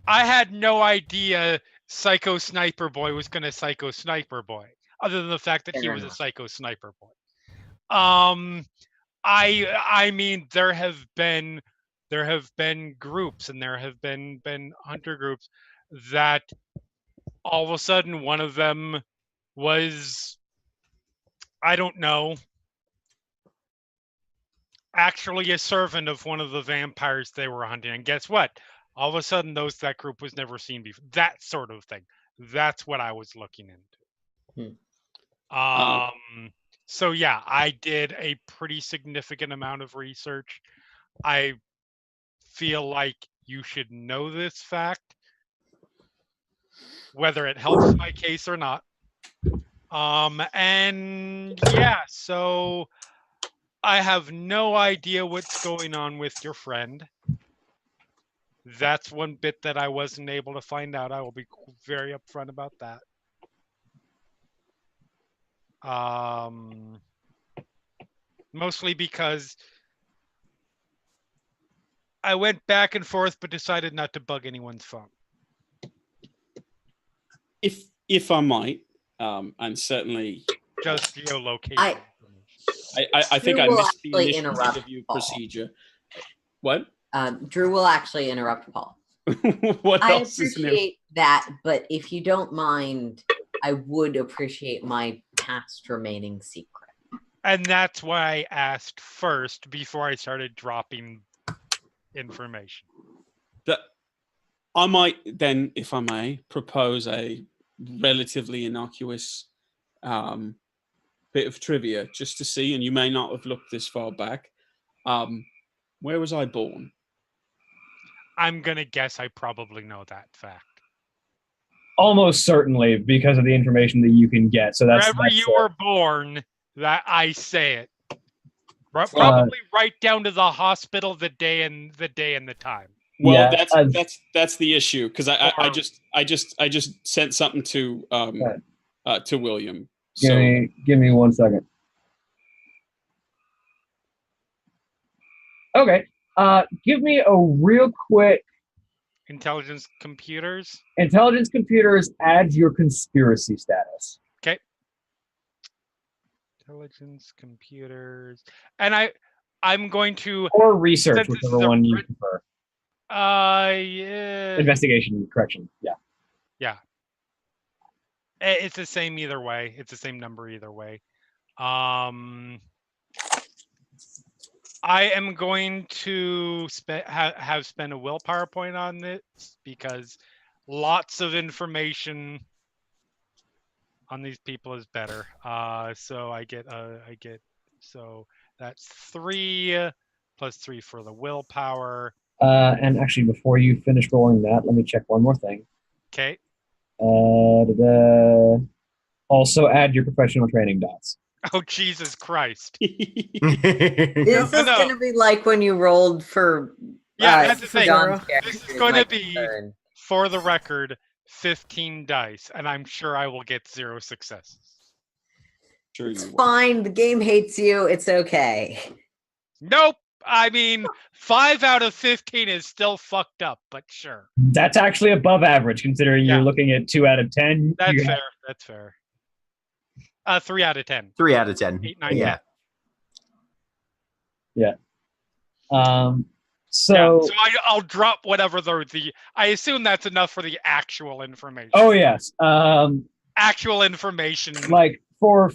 I had no idea Psycho Sniper Boy was gonna Psycho Sniper Boy, other than the fact that he Fair was a enough. Psycho Sniper Boy. I mean, there have been groups, and there have been hunter groups that all of a sudden one of them was, I don't know, actually a servant of one of the vampires they were hunting. And guess what? All of a sudden that group was never seen before. That sort of thing. That's what I was looking into. So yeah, I did a pretty significant amount of research. I feel like you should know this fact, whether it helps my case or not. And yeah, so I have no idea what's going on with your friend. That's one bit that I wasn't able to find out. I will be very upfront about that. Mostly because I went back and forth, but decided not to bug anyone's phone. If I might, and certainly just geolocation. I think I Drew will missed the actually initial interrupt interview Paul. procedure. What? Drew will actually interrupt Paul. What I else is new? appreciate that, but if you don't mind, I would appreciate my past remaining secret. And that's why I asked first before I started dropping information. I might then, if I may, propose a relatively innocuous bit of trivia just to see, and you may not have looked this far back. Where was I born? I'm gonna guess I probably know that fact. Almost certainly because of the information that you can get. So that's Wherever you were born, that I say it. Well, Probably right down to the hospital, the day and the time. well, yeah, that's the issue because I Or- just sent something to William. give me 1 second. Okay. Give me a real quick Intelligence computers. intelligence computers. Add your conspiracy status. Okay. Intelligence computers, and I'm going to Or research, Since this whichever is a one you writ- prefer. yeah, Investigation, correction. Yeah. yeah. It's the same either way. It's the same number either way. I am going to have spent a willpower point on this because lots of information on these people is better. So I get so that's 3 plus 3 for the willpower. And actually, before you finish rolling that, let me check one more thing. Okay. Also, add your professional training dots. Oh Jesus Christ! This is no. gonna be like when you rolled for Yeah, that's the for thing. John's This is character, going to my be, turn. for the record, 15 dice, and I'm sure I will get 0 successes. Sure It's you will. fine. The game hates you. It's okay. Nope. I mean, 5 out of 15 is still fucked up, but sure. That's actually above average, considering Yeah. you're looking at 2 out of 10. That's You fair. That's fair. 3 out of 10. 3 out of 10. 8, 9, Yeah. So, So I'll drop whatever the. I assume that's enough for the actual information. oh yes. Actual information. Like for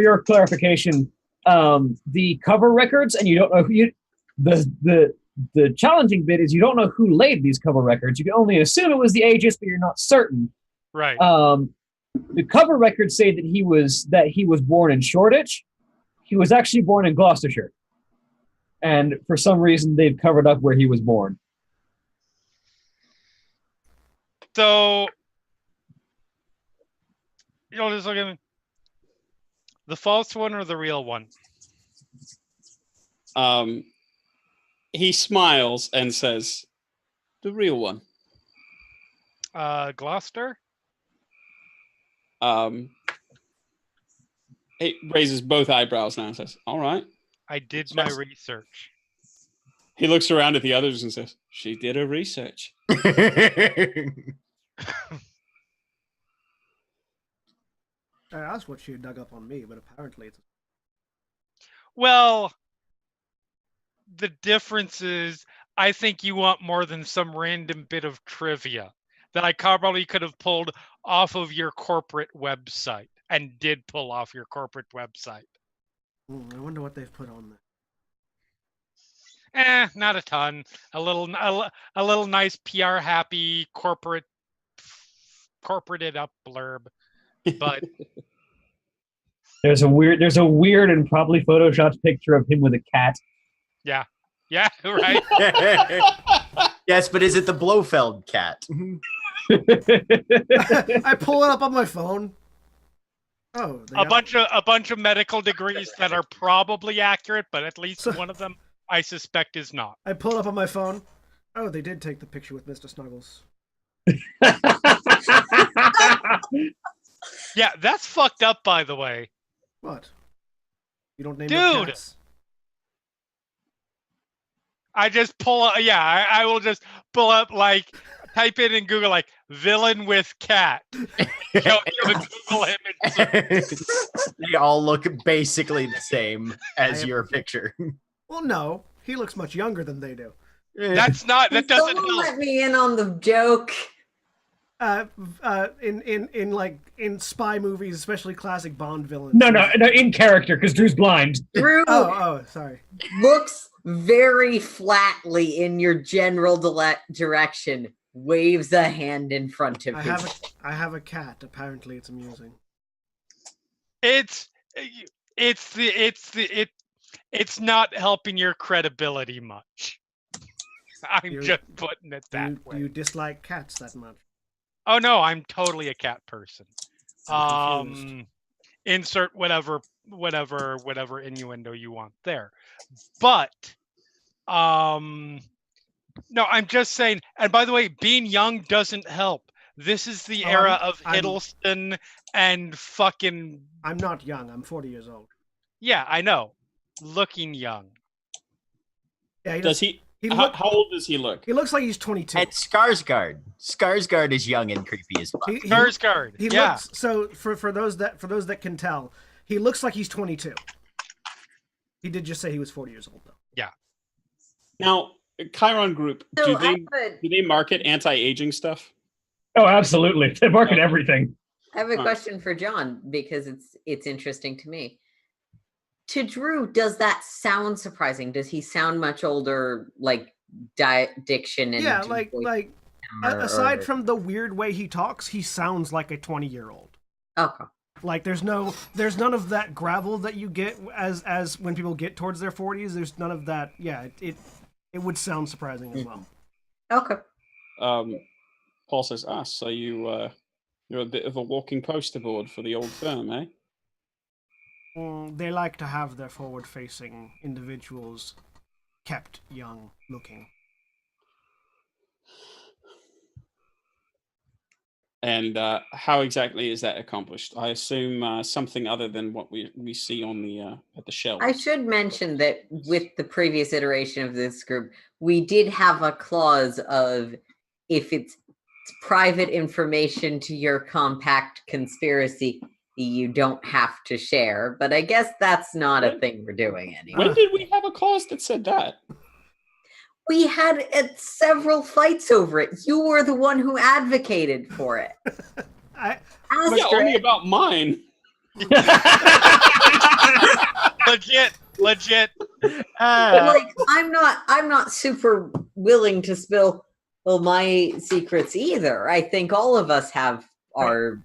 your clarification, the cover records, and you don't know who you. The challenging bit is you don't know who laid these cover records. You can only assume it was the Aegis, but you're not certain. Right. The cover records say that he was born in Shoreditch. He was actually born in Gloucestershire, and for some reason they've covered up where he was born. So, just look at me. The false one or the real one? He smiles and says, "The real one." Gloucester? He raises both eyebrows now and says, "All right." I did my research. He looks around at the others and says, "She did her research." I asked what she had dug up on me, but apparently it's. Well, the difference is I think you want more than some random bit of trivia that I probably could have pulled off of your corporate website and did pull off your corporate website. I wonder what they've put on there. Not a ton. A little nice PR happy corporated up blurb, but There's a weird and probably photoshopped picture of him with a cat. yeah, right. Yes, but is it the Blofeld cat? I pull it up on my phone. Oh, A bunch of medical degrees that are probably accurate, but at least one of them I suspect is not. I pull it up on my phone. Oh, they did take the picture with Mr. Snuggles. Yeah, that's fucked up, by the way. What? You don't name your Dude! cats? I just pull up. Yeah, I will just pull up, like, type it in Google, like, villain with cat. Show you a Google image. They all look basically the same as your picture. Well, no. He looks much younger than they do. That doesn't Someone help. let me in on the joke. In spy movies, especially classic Bond villains. No, in character, because Drew's blind. Drew Sorry. looks very flatly in your general direction, waves a hand in front of him. I have a cat. Apparently, it's amusing. It's not helping your credibility much. I'm You're- just putting it Do that you, way. do you dislike cats that much? Oh no, I'm totally a cat person. I'm confused. Insert whatever innuendo you want there. But no, I'm just saying, and by the way, being young doesn't help. This is the Oh, era of I'm- Hiddleston and fucking I'm not young. I'm 40 years old. yeah, I know. Looking young. Yeah, Does he? He How old does he look? He looks like he's 22. And Skarsgård. Skarsgård is young and creepy as fuck. He Skarsgård. He Yeah. looks so for those that can tell, he looks like he's 22. He did just say he was 40 years old though. Now, Chiron Group, So do I they market anti-aging stuff? Oh, absolutely. They market everything. have a Huh. question for John because it's interesting to me. To Drew, does that sound surprising? Does he sound much older, like diction and Yeah, voice aside or- from the weird way he talks, he sounds like a 20-year-old. Okay. Like there's none of that gravel that you get as when people get towards their 40s. There's none of that. Yeah, it would sound surprising as well. Okay. Paul says, so you're a bit of a walking poster board for the old firm, eh? They like to have their forward-facing individuals kept young looking. And how exactly is that accomplished? I assume something other than what we see on the at the shelves. I should mention that with the previous iteration of this group, we did have a clause of if it's private information to your compact conspiracy, you don't have to share. But I guess that's not a thing we're doing anymore. When did we have a clause that said that? We had several fights over it. You were the one who advocated for it. I Yeah, only about mine. legit. Like I'm not super willing to spill my secrets either. I think all of us have our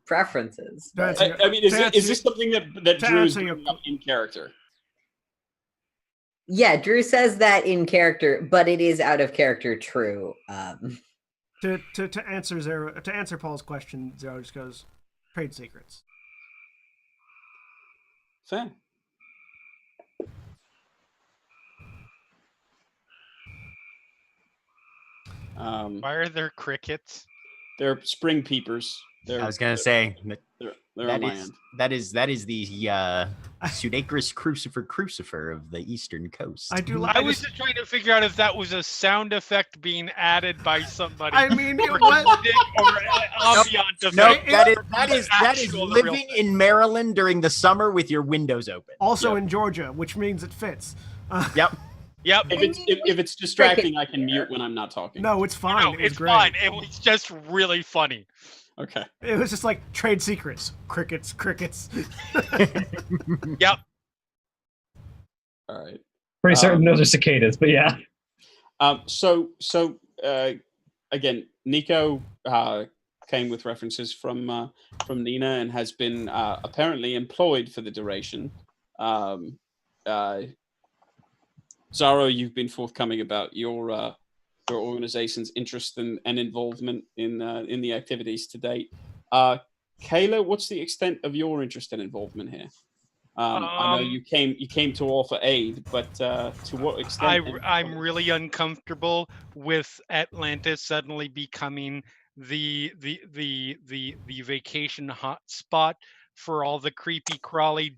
preferences. but- I mean, is this something that to Drew is answer your- bringing up in character? Yeah, Drew says that in character, but it is out of character true. to answer Paul's question, Zero just goes trade secrets. Fair. Why are there crickets? They're spring peepers. I was gonna say They're on my end. that is the Pseudacris crucifer of the eastern coast. I do like. I was just trying to figure out if that was a sound effect being added by somebody. I mean, it or was. ambient effect. Nope, that is Actual, the real living thing. in Maryland during the summer with your windows open. Also Yep. in Georgia, which means it fits. Yep. Yep. If it's distracting, I can mute when I'm not talking. No, it's fine. No, it was it's great. fine. It was just really funny. Okay. It was just like trade secrets, crickets. Yep. All right. Pretty certain those are cicadas, but yeah. So again, Nico came with references from Nina and has been apparently employed for the duration. Zaro, you've been forthcoming about your organization's interest and involvement in the activities to date. Kayla, what's the extent of your interest and involvement here? I know you came to offer aid, but to what extent? I'm really uncomfortable with Atlantis suddenly becoming the vacation hotspot for all the creepy crawly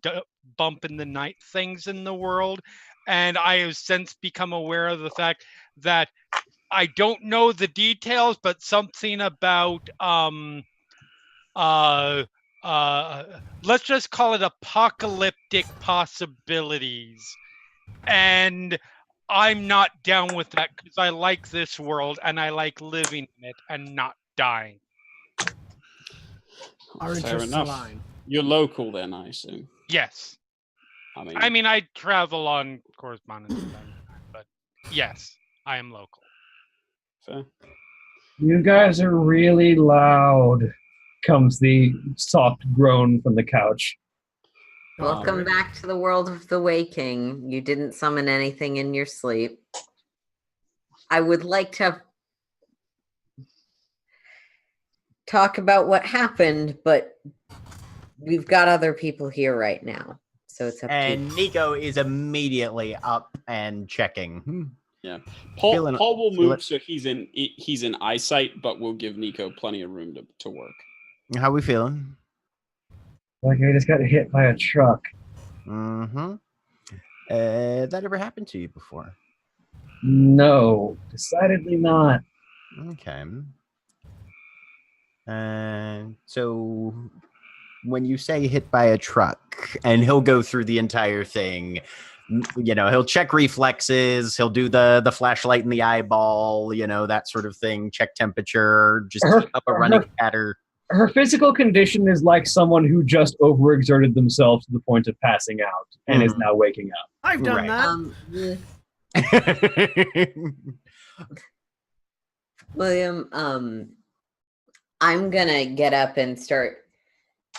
bump in the night things in the world, and I have since become aware of the fact that I don't know the details, but something about let's just call it apocalyptic possibilities. And I'm not down with that because I like this world and I like living in it and not dying. Our Fair interests enough. align. You're local then, I assume. Yes. I mean, I travel on correspondence, but yes, I am local. fair. You guys are really loud, comes the soft groan from the couch. Welcome back to the world of the waking. You didn't summon anything in your sleep. I would like to talk about what happened, but we've got other people here right now. So it's up And to Nico is immediately up and checking. Paul Feeling- will feel move it. so he's in eyesight, but we'll give Nico plenty of room to work. How we feeling? Like I just got hit by a truck. Mm-hmm. That ever happened to you before? No, decidedly not. Okay. So when you say hit by a truck, and he'll go through the entire thing, he'll check reflexes, he'll do the flashlight in the eyeball, that sort of thing, check temperature, just keep up a running pattern. Her physical condition is like someone who just overexerted themselves to the point of passing out and is now waking up. I've done Right. that. William, I'm gonna get up and start.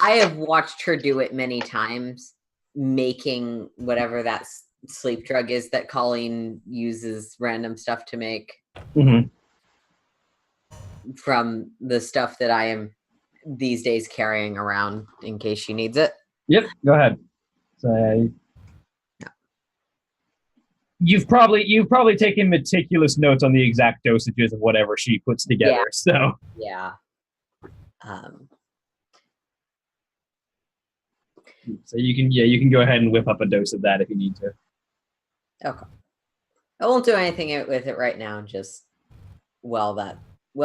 I have watched her do it many times, making whatever that sleep drug is that Colleen uses random stuff to make Mm-hmm. from the stuff that I am these days carrying around in case she needs it. Yep, go ahead. So, you've probably taken meticulous notes on the exact dosages of whatever she puts together. Yeah. So Yeah. So you can go ahead and whip up a dose of that if you need to. Okay. I won't do anything with it right now, just while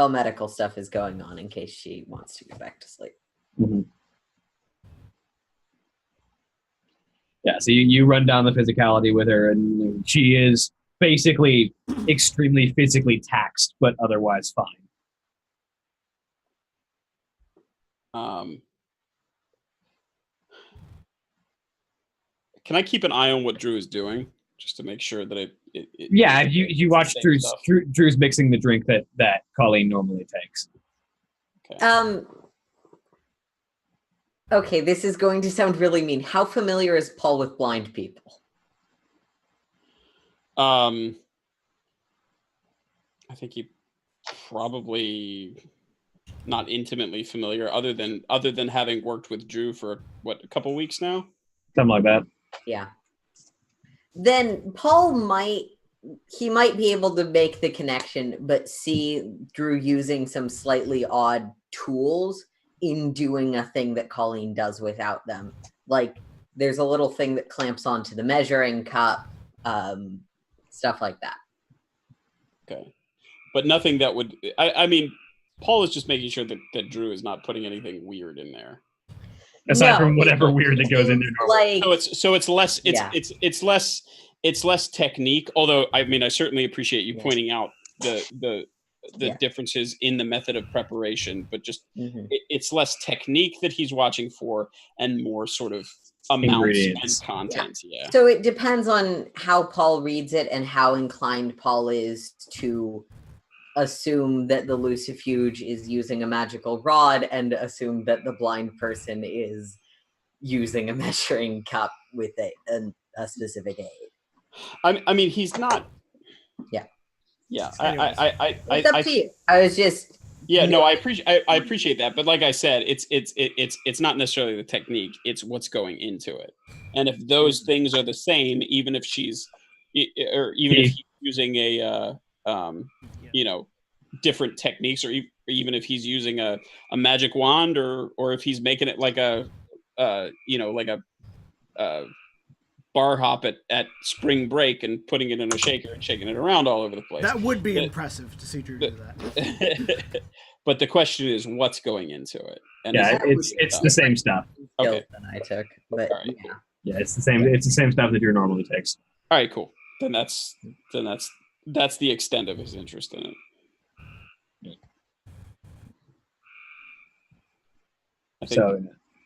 medical stuff is going on in case she wants to go back to sleep. Mm-hmm. Yeah, so you run down the physicality with her, and she is basically extremely physically taxed, but otherwise fine. Can I keep an eye on what Drew is doing, just to make sure that it Yeah, you watch the same Drew's mixing the drink that Colleen normally takes. Okay. Okay, this is going to sound really mean. How familiar is Paul with blind people? I think he probably not intimately familiar, other than having worked with Drew for a couple weeks now. Something like that. Yeah. Then Paul might be able to make the connection, but see Drew using some slightly odd tools in doing a thing that Colleen does without them. Like there's a little thing that clamps onto the measuring cup, stuff like that. Okay. But nothing that would, I mean, Paul is just making sure that Drew is not putting anything weird in there. Aside from whatever weird that goes in there normally. Like, So it's less, it's less technique, although I mean, I certainly appreciate you pointing out the differences in the method of preparation, but just it's less technique that he's watching for and more sort of amounts and content. Yeah. So it depends on how Paul reads it and how inclined Paul is to assume that the lucifuge is using a magical rod and assume that the blind person is using a measuring cup with a specific aid. I mean, he's not. Yeah. Yeah. It's up to you. I was just. Yeah. No, I appreciate that, but like I said, it's not necessarily the technique; it's what's going into it. And if those things are the same, even if she's, or even if he's using a, different techniques, or even if he's using a magic wand, or if he's making it like a, like a bar hop at spring break and putting it in a shaker and shaking it around all over the place. That would be impressive to see Drew do that. But the question is, what's going into it? And yeah, it's the same stuff. Okay. That I took, but right. Yeah, it's the same. It's the same stuff that Drew normally takes. All right, cool. Then that's the extent of his interest in it. I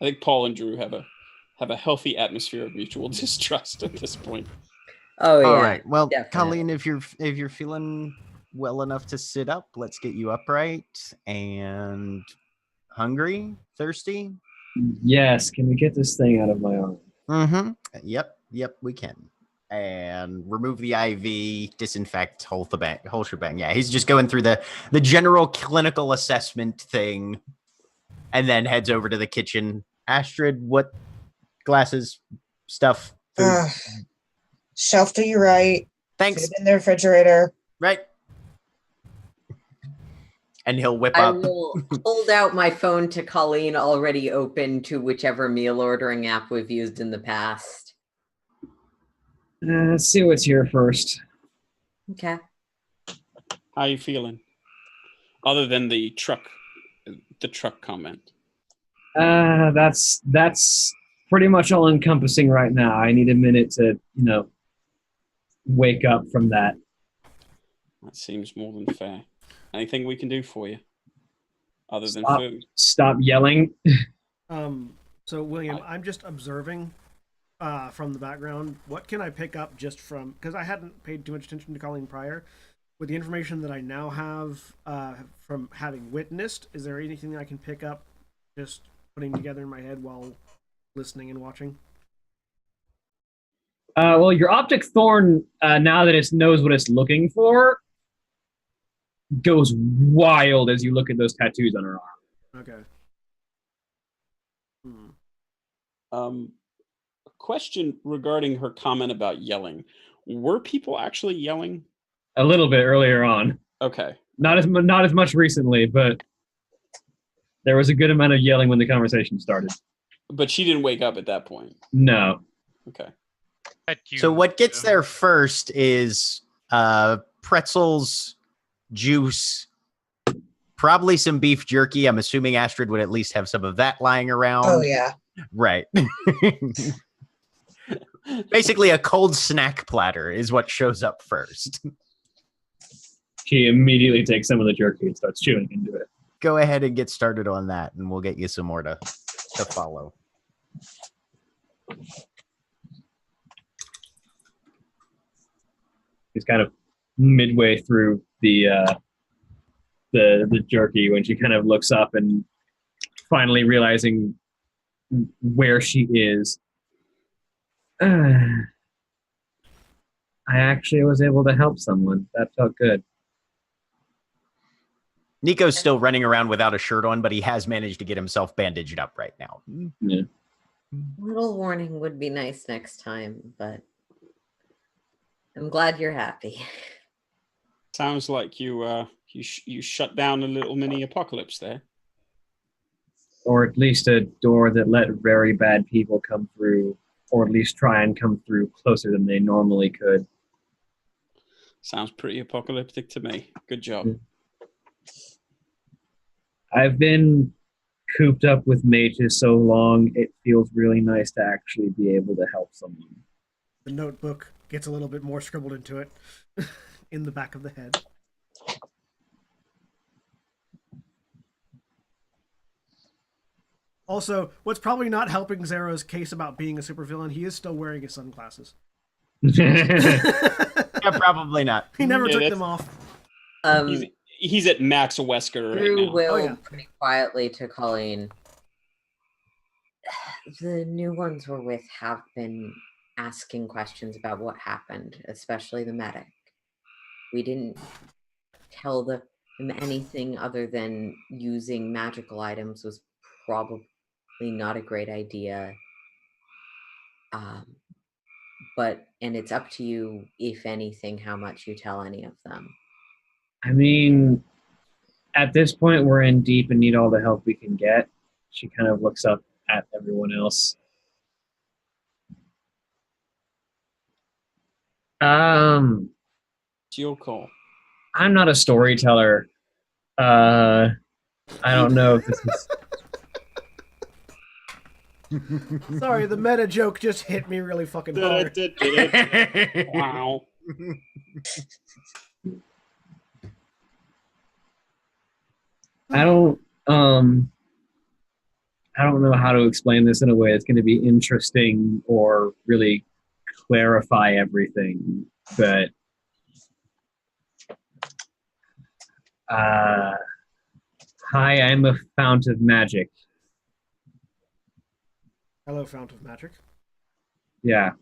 think Paul and Drew have a healthy atmosphere of mutual distrust at this point. Oh yeah. All right. Well, definitely. Colleen, if you're feeling well enough to sit up, let's get you upright. And hungry, thirsty. Yes. Can we get this thing out of my arm? Mm-hmm. Yep, we can. and remove the IV, disinfect, whole shebang. Yeah, he's just going through the general clinical assessment thing, and then heads over to the kitchen. Astrid, what glasses, stuff, food? Shelf to your right. Thanks. Food in the refrigerator. Right. And he'll whip I up. will hold out my phone to Colleen, already open to whichever meal ordering app we've used in the past. Let's see what's here first. Okay. How you feeling? Other than the truck comment. That's pretty much all encompassing right now. I need a minute to, wake up from that. That seems more than fair. Anything we can do for you? Other than Stop. food? Stop yelling. So William, I'm just observing from the background. What can I pick up just from, because I hadn't paid too much attention to Colleen prior, with the information that I now have from having witnessed, is there anything I can pick up just putting together in my head while listening and watching? Well, your optic thorn, now that it knows what it's looking for, goes wild as you look at those tattoos on her arm. Okay. A question regarding her comment about yelling. Were people actually yelling? A little bit earlier on. Okay. Not as much recently, but there was a good amount of yelling when the conversation started. But she didn't wake up at that point. No. Okay. So what gets there first is pretzels, juice, probably some beef jerky. I'm assuming Astrid would at least have some of that lying around. Oh, yeah. Right. Basically, a cold snack platter is what shows up first. She immediately takes some of the jerky and starts chewing into it. Go ahead and get started on that, and we'll get you some more to follow. She's kind of midway through the jerky when she kind of looks up and finally realizing where she is. I actually was able to help someone. That felt good. Nico's still running around without a shirt on, but he has managed to get himself bandaged up right now. Yeah. A little warning would be nice next time, but I'm glad you're happy. Sounds like you shut down a little mini apocalypse there. Or at least a door that let very bad people come through, or at least try and come through closer than they normally could. Sounds pretty apocalyptic to me. Good job. I've been cooped up with mages so long, it feels really nice to actually be able to help someone. The notebook gets a little bit more scribbled into it in the back of the head. Also, what's probably not helping Zero's case about being a supervillain, he is still wearing his sunglasses. Yeah, probably not. He never took them off. He's at Max Wesker right Drew now. will pretty quietly to Colleen. The new ones we're with have been asking questions about what happened, especially the medic. We didn't tell them anything other than using magical items was probably not a great idea. And it's up to you, if anything, how much you tell any of them. I mean, at this point, we're in deep and need all the help we can get. She kind of looks up at everyone else. It's your call. I'm not a storyteller. I don't know if this is... Sorry, the meta joke just hit me really fucking hard. Wow. I don't know how to explain this in a way that's going to be interesting or really clarify everything, but hi, I'm a fount of magic. Hello, Fount of Magic. Yeah.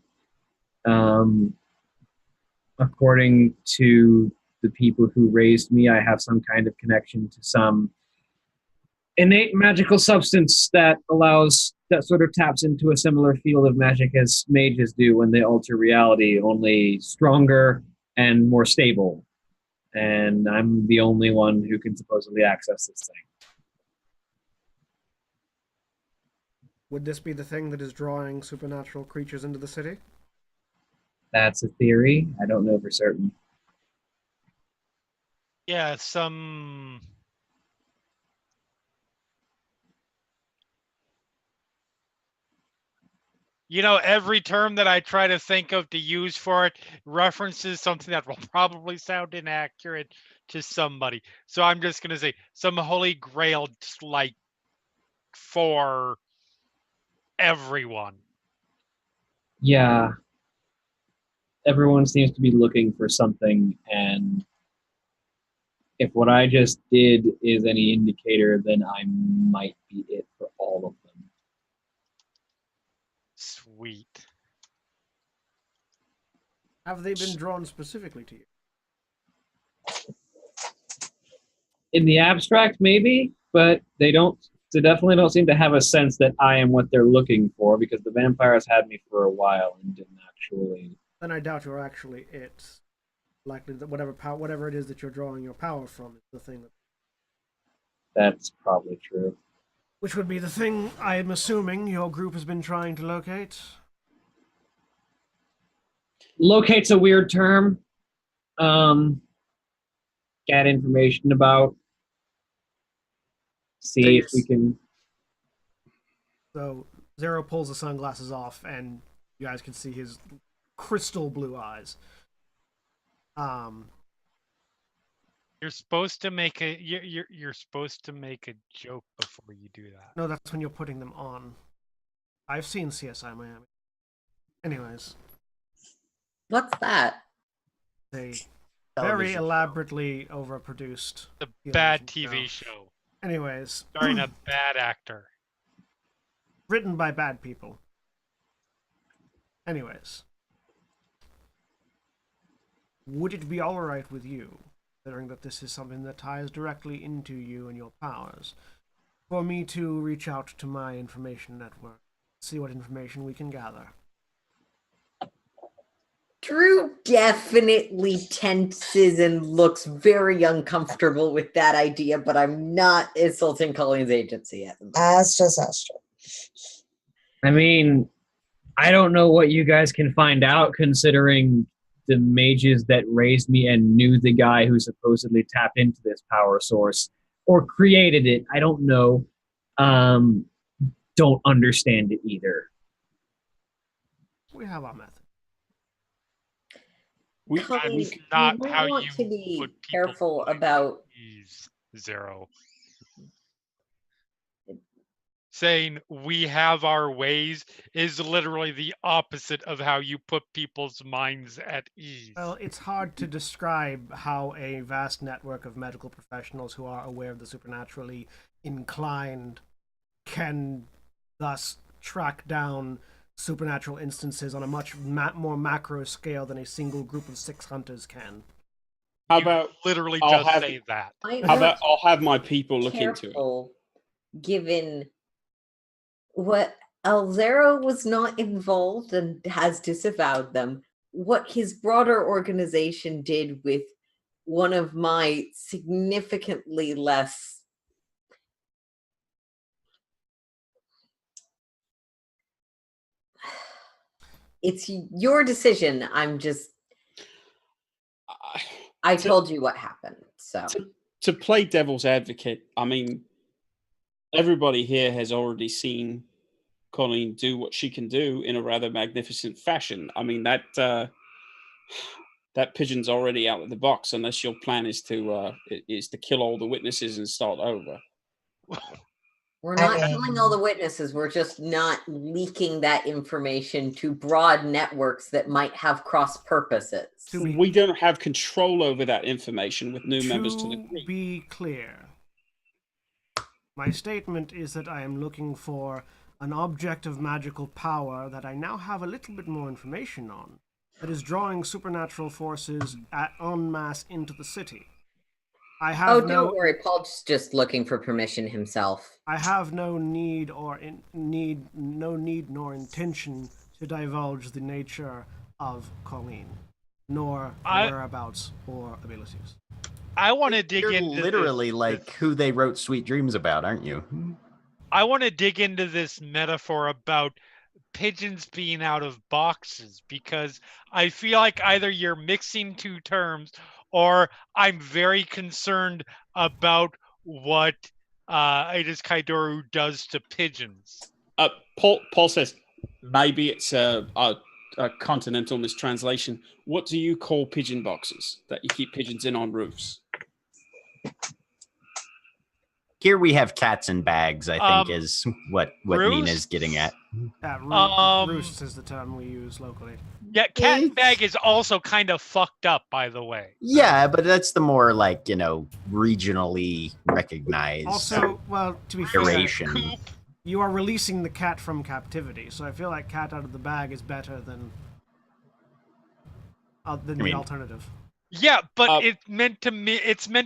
According to the people who raised me, I have some kind of connection to some innate magical substance that sort of taps into a similar field of magic as mages do when they alter reality, only stronger and more stable. And I'm the only one who can supposedly access this thing. Would this be the thing that is drawing supernatural creatures into the city? That's a theory. I don't know for certain. Yeah, some. You know, every term that I try to think of to use for it references something that will probably sound inaccurate to somebody. So I'm just going to say some holy grail, like, for everyone. Yeah. Everyone seems to be looking for something, and if what I just did is any indicator, then I might be it for all of them. Sweet. Have they been drawn specifically to you? In the abstract, maybe, but they definitely don't seem to have a sense that I am what they're looking for, because the vampires had me for a while and didn't actually. Then I doubt you're actually it. Likely that whatever it is that you're drawing your power from is the thing that. That's probably true. Which would be the thing I'm assuming your group has been trying to locate. Locate's a weird term. Get information about. See if we can. So Zero pulls the sunglasses off, and you guys can see his crystal blue eyes. You're supposed to make you're supposed to make a joke before you do that. No, that's when you're putting them on. I've seen CSI Miami. Anyways, What's that? they very Television show. elaborately overproduced. The television bad TV show Anyways, starring a bad actor. written by bad people. Anyways, would it be alright with you, considering that this is something that ties directly into you and your powers, for me to reach out to my information network, see what information we can gather? Drew definitely tenses and looks very uncomfortable with that idea, but I'm not insulting Colleen's agency yet. Astra. I mean, I don't know what you guys can find out, considering the mages that raised me and knew the guy who supposedly tapped into this power source or created it. I don't know. Don't understand it either. We have our method. Colleen, That's not you might how want you to be put people careful behind about ease, Zero. Saying we have our ways is literally the opposite of how you put people's minds at ease. Well, it's hard to describe how a vast network of medical professionals who are aware of the supernaturally inclined can thus track down supernatural instances on a much more macro scale than a single group of 6 hunters can. How You about literally I'll just have- say that. how about I'll have my people look into it? careful, given what Alzero was not involved and has disavowed them, what his broader organization did with one of my significantly less it's your decision. I told you what happened. So To play devil's advocate, I mean, everybody here has already seen Colleen do what she can do in a rather magnificent fashion. I mean, that pigeon's already out of the box, unless your plan is to kill all the witnesses and start over. we're not I killing mean- all the witnesses. We're just not leaking that information to broad networks that might have cross purposes. We don't have control over that information with new members to the To group. be clear, my statement is that I am looking for an object of magical power that I now have a little bit more information on, that is drawing supernatural forces en masse into the city. I have Oh, no. don't worry. Paul's just looking for permission himself. I have no need nor intention to divulge the nature of Colleen, nor her whereabouts or abilities. I want to dig You're into literally this, like who they wrote Sweet Dreams about, aren't you? I want to dig into this metaphor about pigeons being out of boxes, because I feel like either you're mixing two terms or I'm very concerned about what Aegis Kaidoru does to pigeons. Paul says maybe it's a continental mistranslation. What do you call pigeon boxes that you keep pigeons in on roofs? Here we have cats in bags, I think, is what Nina's getting at. Roosts is the term we use locally. Yeah, cat bag is also kind of fucked up, by the way. Yeah, but that's the more like, regionally recognized Also, well, to be fair, iteration. you are releasing the cat from captivity, so I feel like cat out of the bag is better than the alternative. Yeah, but it's meant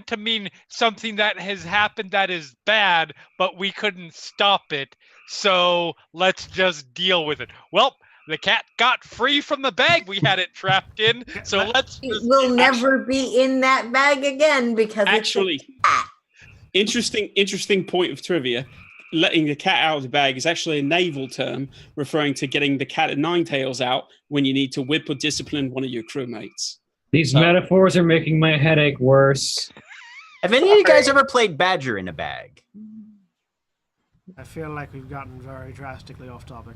to mean something that has happened that is bad, but we couldn't stop it. So let's just deal with it. Well, the cat got free from the bag we had it trapped in. So let's. It will never be in that bag again because actually, it's a cat. Interesting point of trivia. Letting the cat out of the bag is actually a naval term referring to getting the cat of nine tails out when you need to whip or discipline one of your crewmates. These metaphors are making my headache worse. Have any of you guys ever played Badger in a bag? I feel like we've gotten very drastically off topic.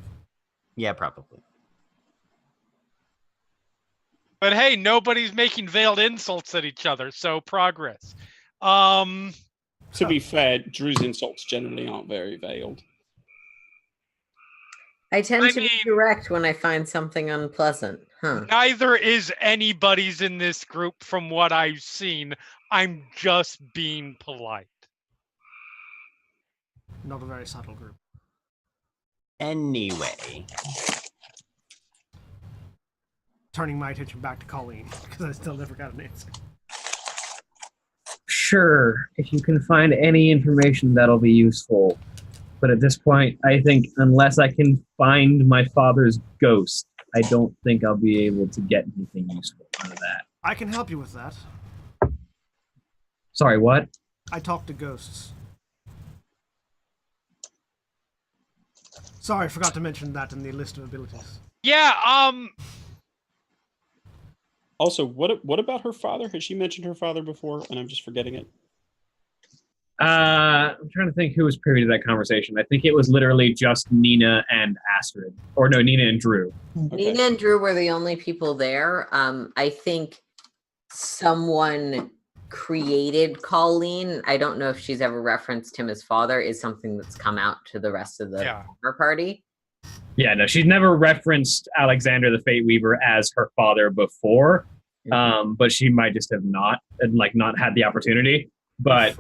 Yeah, probably. But hey, nobody's making veiled insults at each other, so progress. To be fair, Drew's insults generally aren't very veiled. I tend to be direct when I find something unpleasant. Neither is anybody's in this group from what I've seen. I'm just being polite. Not a very subtle group. Anyway. Turning my attention back to Colleen, because I still never got an answer. Sure, if you can find any information, that'll be useful. But at this point, I think unless I can find my father's ghost, I don't think I'll be able to get anything useful out of that. I can help you with that. Sorry, what? I talk to ghosts. Sorry, I forgot to mention that in the list of abilities. Yeah, Also, what about her father? Has she mentioned her father before, and I'm just forgetting it? I'm trying to think who was privy to that conversation. I think it was literally just Nina and Astrid. Or no, Nina and Drew. Okay. Nina and Drew were the only people there. I think someone created Colleen. I don't know if she's ever referenced him as father, is something that's come out to the rest of the party. Yeah, no, she's never referenced Alexander the Fate Weaver as her father before. But she might just have not had the opportunity. But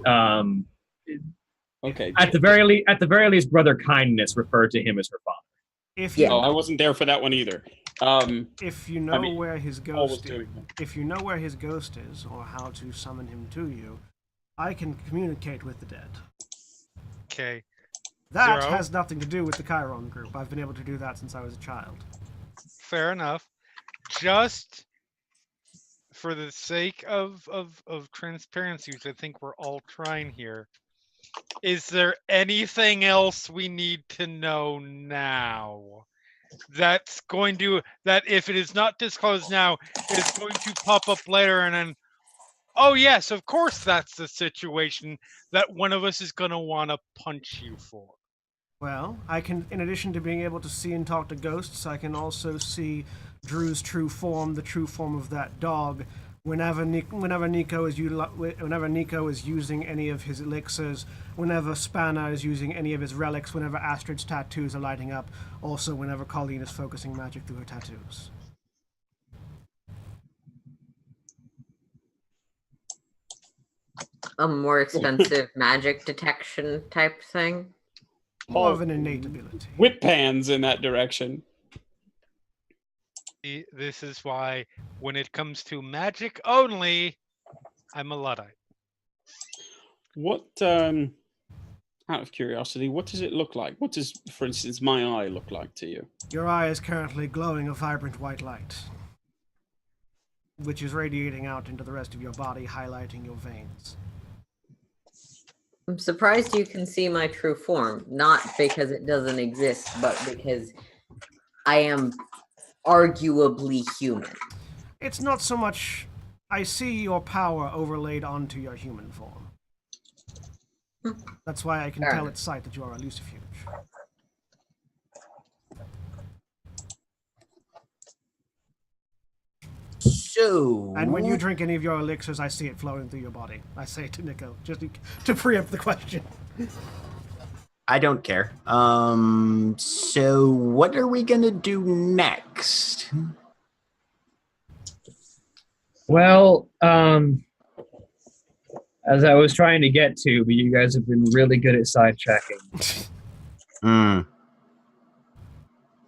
okay. At the very least, Brother Kindness referred to him as her father. I wasn't there for that one either. If you know where his ghost is, or how to summon him to you, I can communicate with the dead. Okay. That has nothing to do with the Chiron group. I've been able to do that since I was a child. Fair enough. Just for the sake of transparency, which I think we're all trying here, is there anything else we need to know now that if it is not disclosed now, is going to pop up later and then, oh yes, of course that's the situation that one of us is going to want to punch you for? Well, I can, in addition to being able to see and talk to ghosts, I can also see Drew's true form, the true form of that dog. Whenever Nico is using any of his elixirs, whenever Spanner is using any of his relics, whenever Astrid's tattoos are lighting up, also whenever Colleen is focusing magic through her tattoos. A more expensive magic detection type thing? More of an innate ability. Whip pans in that direction. This is why, when it comes to magic only, I'm a Luddite. What, out of curiosity, what does it look like? What does, for instance, my eye look like to you? Your eye is currently glowing a vibrant white light, which is radiating out into the rest of your body, highlighting your veins. I'm surprised you can see my true form, not because it doesn't exist, but because I am arguably human. It's not so much. I see your power overlaid onto your human form. That's why I can tell at sight that you are a Lucifuge. So, And when you drink any of your elixirs, I see it flowing through your body. I say it to Nico, just to preempt the question. I don't care. So what are we gonna do next? Well, as I was trying to get to, but you guys have been really good at sidetracking.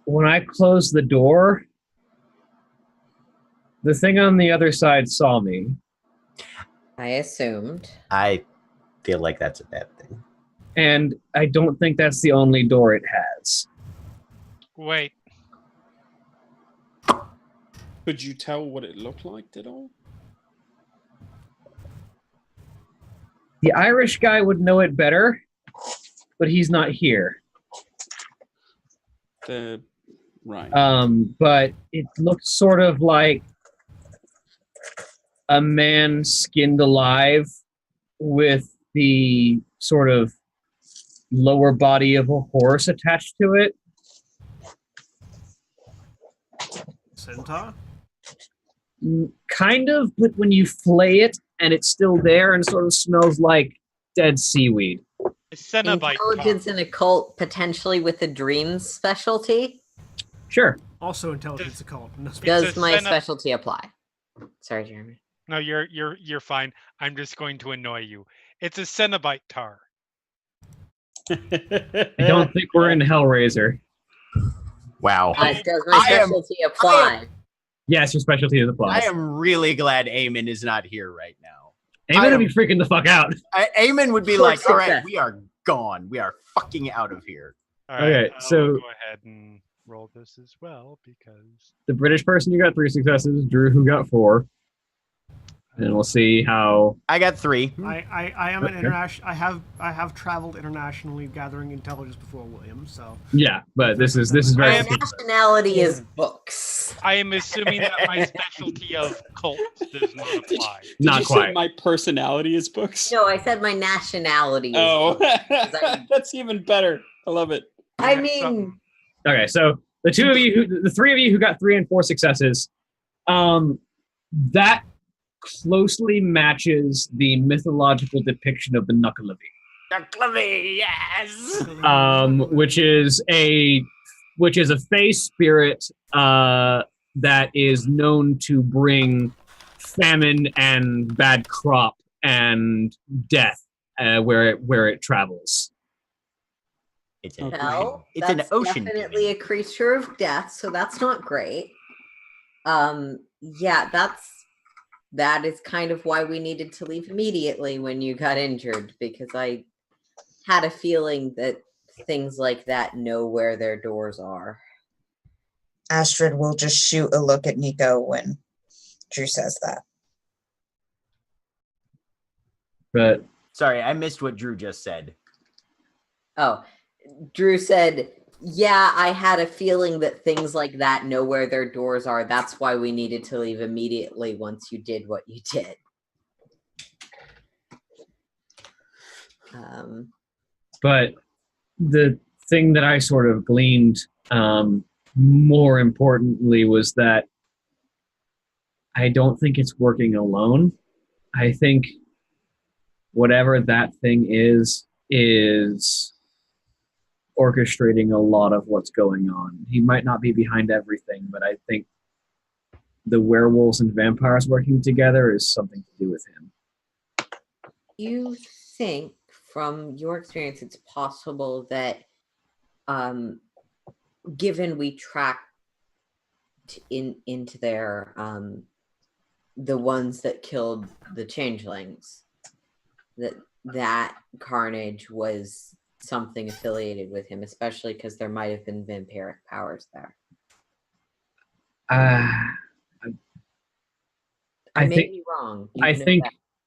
When I closed the door, the thing on the other side saw me. I assumed. I feel like that's a bad thing. And I don't think that's the only door it has. Wait, Could you tell what it looked like at all? The Irish guy would know it better, but he's not here. Right. But it looked sort of like a man skinned alive with the sort of lower body of a horse attached to it. Centaur? Kind of, but when you flay it and it's still there and sort of smells like dead seaweed. a Cenobite. Intelligence and occult, potentially with a dreams specialty. Sure. Also intelligence occult. No It's Does a my Ceno- specialty apply? Sorry, Jeremy. No, you're fine. I'm just going to annoy you. It's a Cenobite tar. I don't think we're in Hellraiser. Wow. Does my specialty apply? Yes, your specialty is I applies. am really glad Eamon is not here right now. Eamon would be freaking the fuck out. Eamon would be Short like, all right, success. we are gone. We are fucking out of here. All Okay, I'll so- go ahead and roll this as well because The British person, you got 3 successes. Drew, who got 4. And we'll see how. I got 3. I am an Okay. international. I have traveled internationally gathering intelligence before William. So Yeah, but this is very. My am- nationality is books. I am assuming that my specialty of cult does not apply. Did Not you quite. say my personality is books? No, I said my nationality is Oh, books. I- that's even better. I love it. I Yeah, mean, Okay, so the 3 of you who got 3 and 4 successes, that closely matches the mythological depiction of the Knucklevi. Yes. Which is a fey spirit that is known to bring famine and bad crop and death where it travels. It's an well, ocean. It's an that's ocean. definitely demon. a creature of death, so that's not great. Yeah, that is kind of why we needed to leave immediately when you got injured, because I had a feeling that things like that know where their doors are. Astrid will just shoot a look at Nico when Drew says that. But Sorry, I missed what Drew just said. Oh, Drew said, yeah, I had a feeling that things like that know where their doors are. That's why we needed to leave immediately once you did what you did. But the thing that I sort of gleaned more importantly was that I don't think it's working alone. I think whatever that thing is orchestrating a lot of what's going on. He might not be behind everything, but I think the werewolves and vampires working together is something to do with him. You think, from your experience, it's possible that, given we track into their the ones that killed the changelings, that carnage was something affiliated with him, especially because there might have been vampiric powers there. I may be wrong. You know that.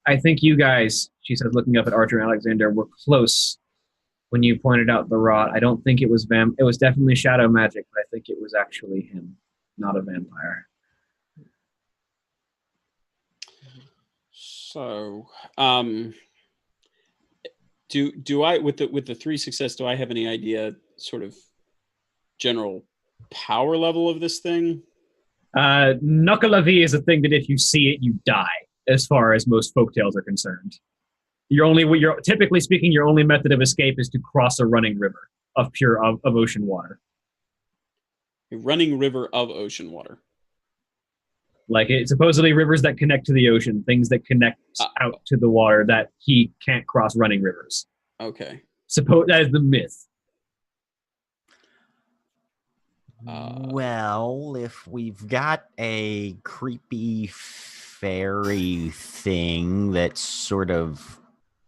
I think you guys, she says, looking up at Archer and Alexander, were close when you pointed out the rot. I don't think it was it was definitely shadow magic, but I think it was actually him, not a vampire. So, do I with the 3 success? Do I have any idea, sort of general power level of this thing? Knuckle-a-V is a thing that if you see it, you die. As far as most folktales are concerned, typically speaking, your only method of escape is to cross a running river of ocean water. A running river of ocean water. Like, it's supposedly rivers that connect to the ocean, things that connect out to the water, that he can't cross running rivers. Okay. That is the myth. Well, if we've got a creepy fairy thing that's sort of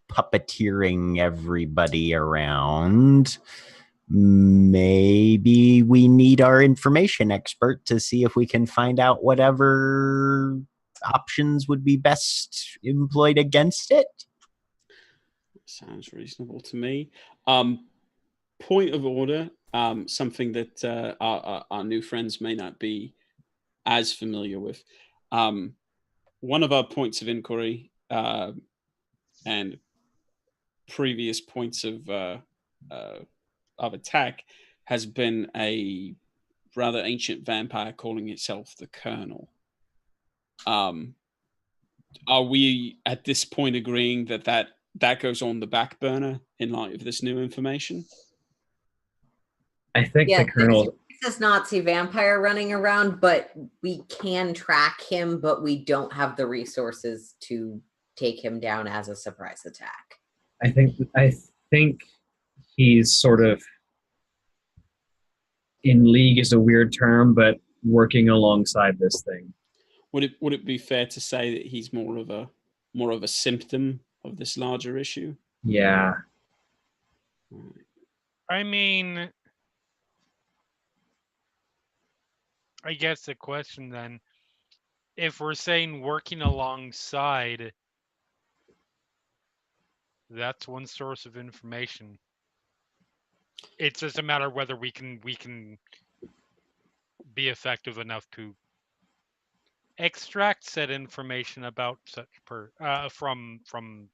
puppeteering everybody around, maybe we need our information expert to see if we can find out whatever options would be best employed against it. Sounds reasonable to me. Point of order, something that our new friends may not be as familiar with. One of our points of inquiry and previous points of attack has been a rather ancient vampire calling itself the Colonel. Are we at this point agreeing that goes on the back burner in light of this new information? I think the Colonel... There's a Nazi vampire running around, but we can track him, but we don't have the resources to take him down as a surprise attack. I think he's sort of in league is a weird term, but working alongside this thing. Would it be fair to say that he's more of a symptom of this larger issue? Yeah. I mean, I guess the question then, if we're saying working alongside, that's one source of information. It's just a matter of whether we can be effective enough to extract said information about such from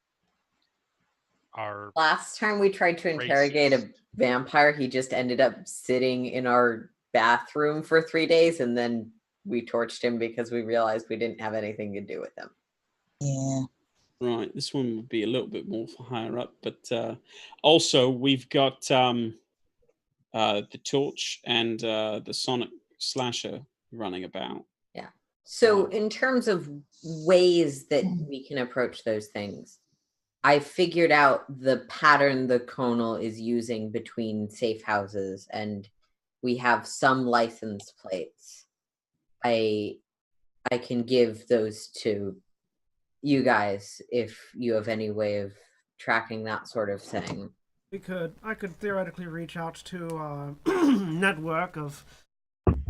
our... Last time we tried to interrogate a vampire, he just ended up sitting in our bathroom for 3 days, and then we torched him because we realized we didn't have anything to do with him. Yeah. Right, this one would be a little bit more for higher up, but also we've got the Torch and the Sonic Slasher running about. Yeah. So in terms of ways that we can approach those things, I figured out the pattern the Colonel is using between safe houses, and we have some license plates. I can give those to you guys if you have any way of tracking that sort of thing. I could theoretically reach out to a network of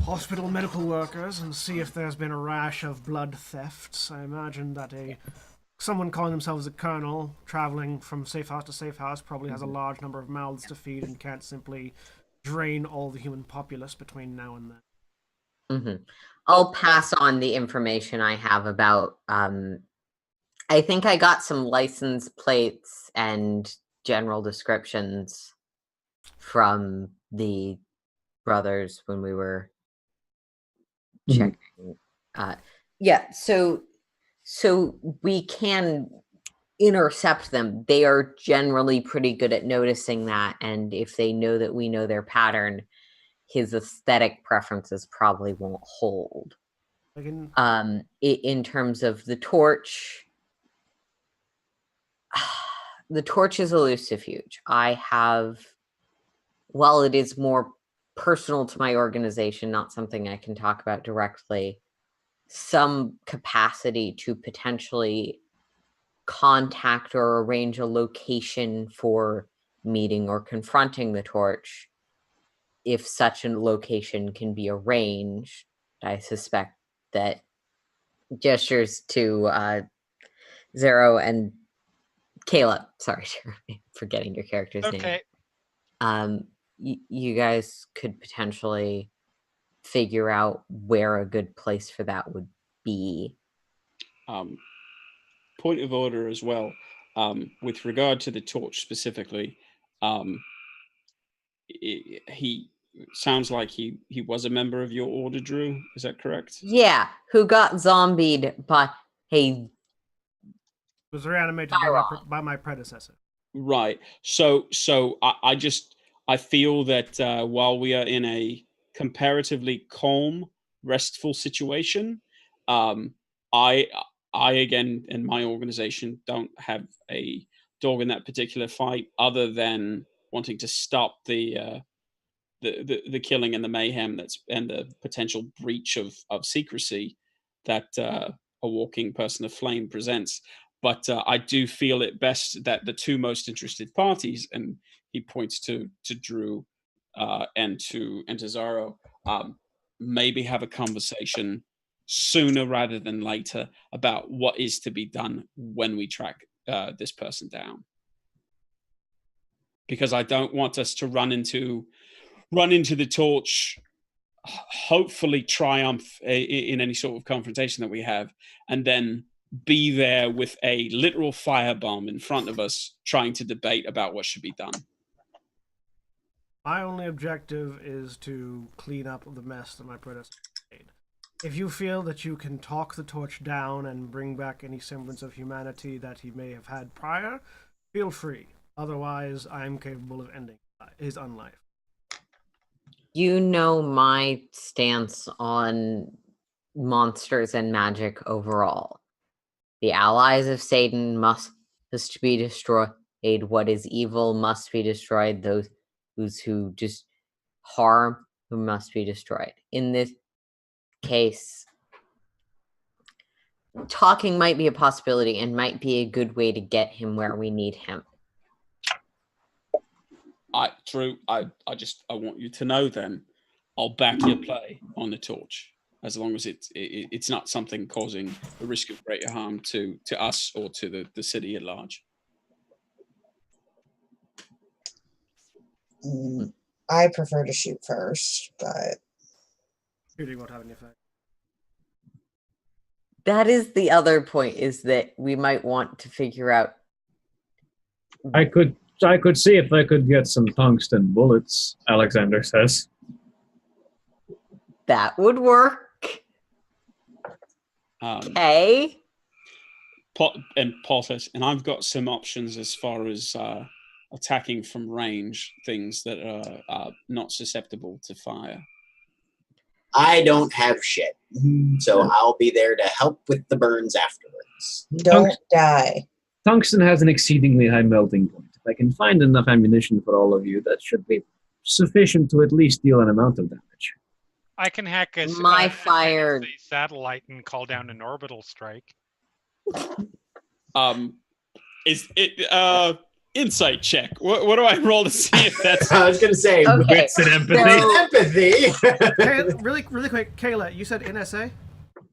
hospital medical workers and see if there's been a rash of blood thefts. I imagine that someone calling themselves a colonel traveling from safe house to safe house probably has a large number of mouths to feed and can't simply drain all the human populace between now and then. Mm-hmm. I'll pass on the information I have about I think I got some license plates and general descriptions from the brothers when we were checking. Yeah, so we can intercept them. They are generally pretty good at noticing that, and if they know that we know their pattern, his aesthetic preferences probably won't hold. In terms of the Torch, the Torch is a lucifuge. While it is more personal to my organization, not something I can talk about directly, some capacity to potentially contact or arrange a location for meeting or confronting the Torch. If such a location can be arranged, I suspect that gestures to Zero and Kayla. Sorry, forgetting your character's Okay. name. You guys could potentially figure out where a good place for that would be. Point of order as well. With regard to the Torch specifically, he sounds like he was a member of your order, Drew. Is that correct? Yeah, who got zombied by a Was reanimated by my predecessor. Right. So I feel that while we are in a comparatively calm, restful situation, I again in my organization don't have a dog in that particular fight, other than wanting to stop the killing and the mayhem and the potential breach of secrecy that a walking person of flame presents. But I do feel it best that the two most interested parties, and he points to Drew and to Zaro, maybe have a conversation sooner rather than later about what is to be done when we track this person down. Because I don't want us to run into the Torch, hopefully triumph in any sort of confrontation that we have, and then be there with a literal firebomb in front of us trying to debate about what should be done. My only objective is to clean up the mess that my predecessor made. If you feel that you can talk the Torch down and bring back any semblance of humanity that he may have had prior, feel free. Otherwise, I am capable of ending his unlife. You know my stance on monsters and magic overall. The allies of Satan must be destroyed. What is evil must be destroyed. Those who just harm who must be destroyed. In this case, talking might be a possibility and might be a good way to get him where we need him. Drew, I want you to know then, I'll back your play on the Torch, as long as it's not something causing a risk of greater harm to us or to the city at large. I prefer to shoot first, but Shooting won't have any effect. That is the other point, is that we might want to figure out. I could see if I could get some tungsten bullets, Alexander says. That would work. Okay. Paul says, and I've got some options as far as attacking from range, things that are not susceptible to fire. I don't have shit, so I'll be there to help with the burns afterwards. Don't die. Tungsten has an exceedingly high melting point. If I can find enough ammunition for all of you, that should be sufficient to at least deal an amount of damage. I can hack a fired satellite and call down an orbital strike. Is it insight check? What do I roll to see if that's? I was gonna say wits and empathy. Hey, really quick, Kayla, you said NSA,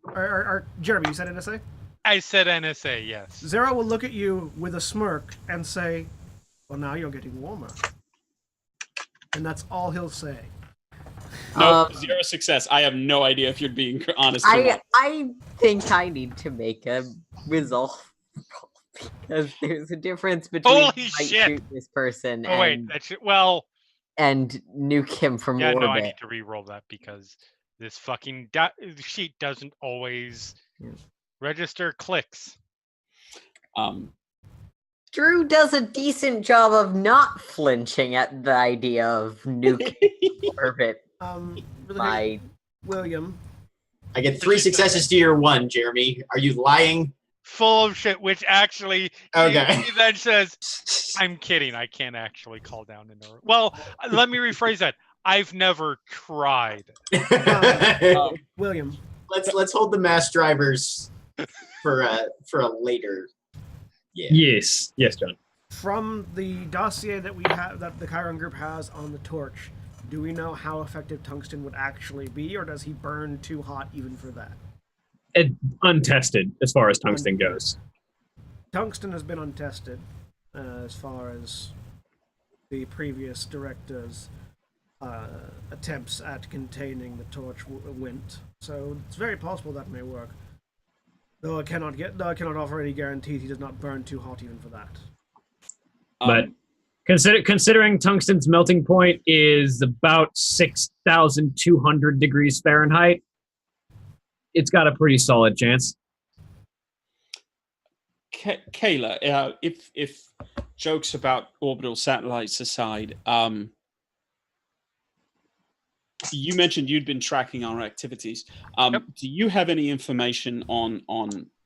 or Jeremy, you said NSA. I said NSA, yes. Zero will look at you with a smirk and say, "Well, now you're getting warmer," and that's all he'll say. No, zero success. I have no idea if you're being honest or not. I think I need to make a resolve roll, because there's a difference between Holy might shit. shoot this person Oh wait, and nuke him from yeah, orbit. no, I need to re-roll that because this fucking sheet doesn't always register clicks. Drew does a decent job of not flinching at the idea of nuking orbit. Really quick, William. I get 3 successes to your 1, Jeremy. Are you lying? Full of shit, which actually Okay. he then says, I'm kidding, I can't actually call down an orbital. Well, let me rephrase that. I've never tried. William. Let's hold the mass drivers for a later. Yeah. Yes, John. From the dossier that we have, that the Chiron group has on the torch, do we know how effective tungsten would actually be, or does he burn too hot even for that? Untested as far as tungsten goes. Tungsten has been untested as far as the previous director's attempts at containing the torch went. So it's very possible that may work. Though I cannot offer any guarantees he does not burn too hot even for that. But considering tungsten's melting point is about 6,200 degrees Fahrenheit, it's got a pretty solid chance. Kayla, if jokes about orbital satellites aside, you mentioned you'd been tracking our activities. Yep. Do you have any information on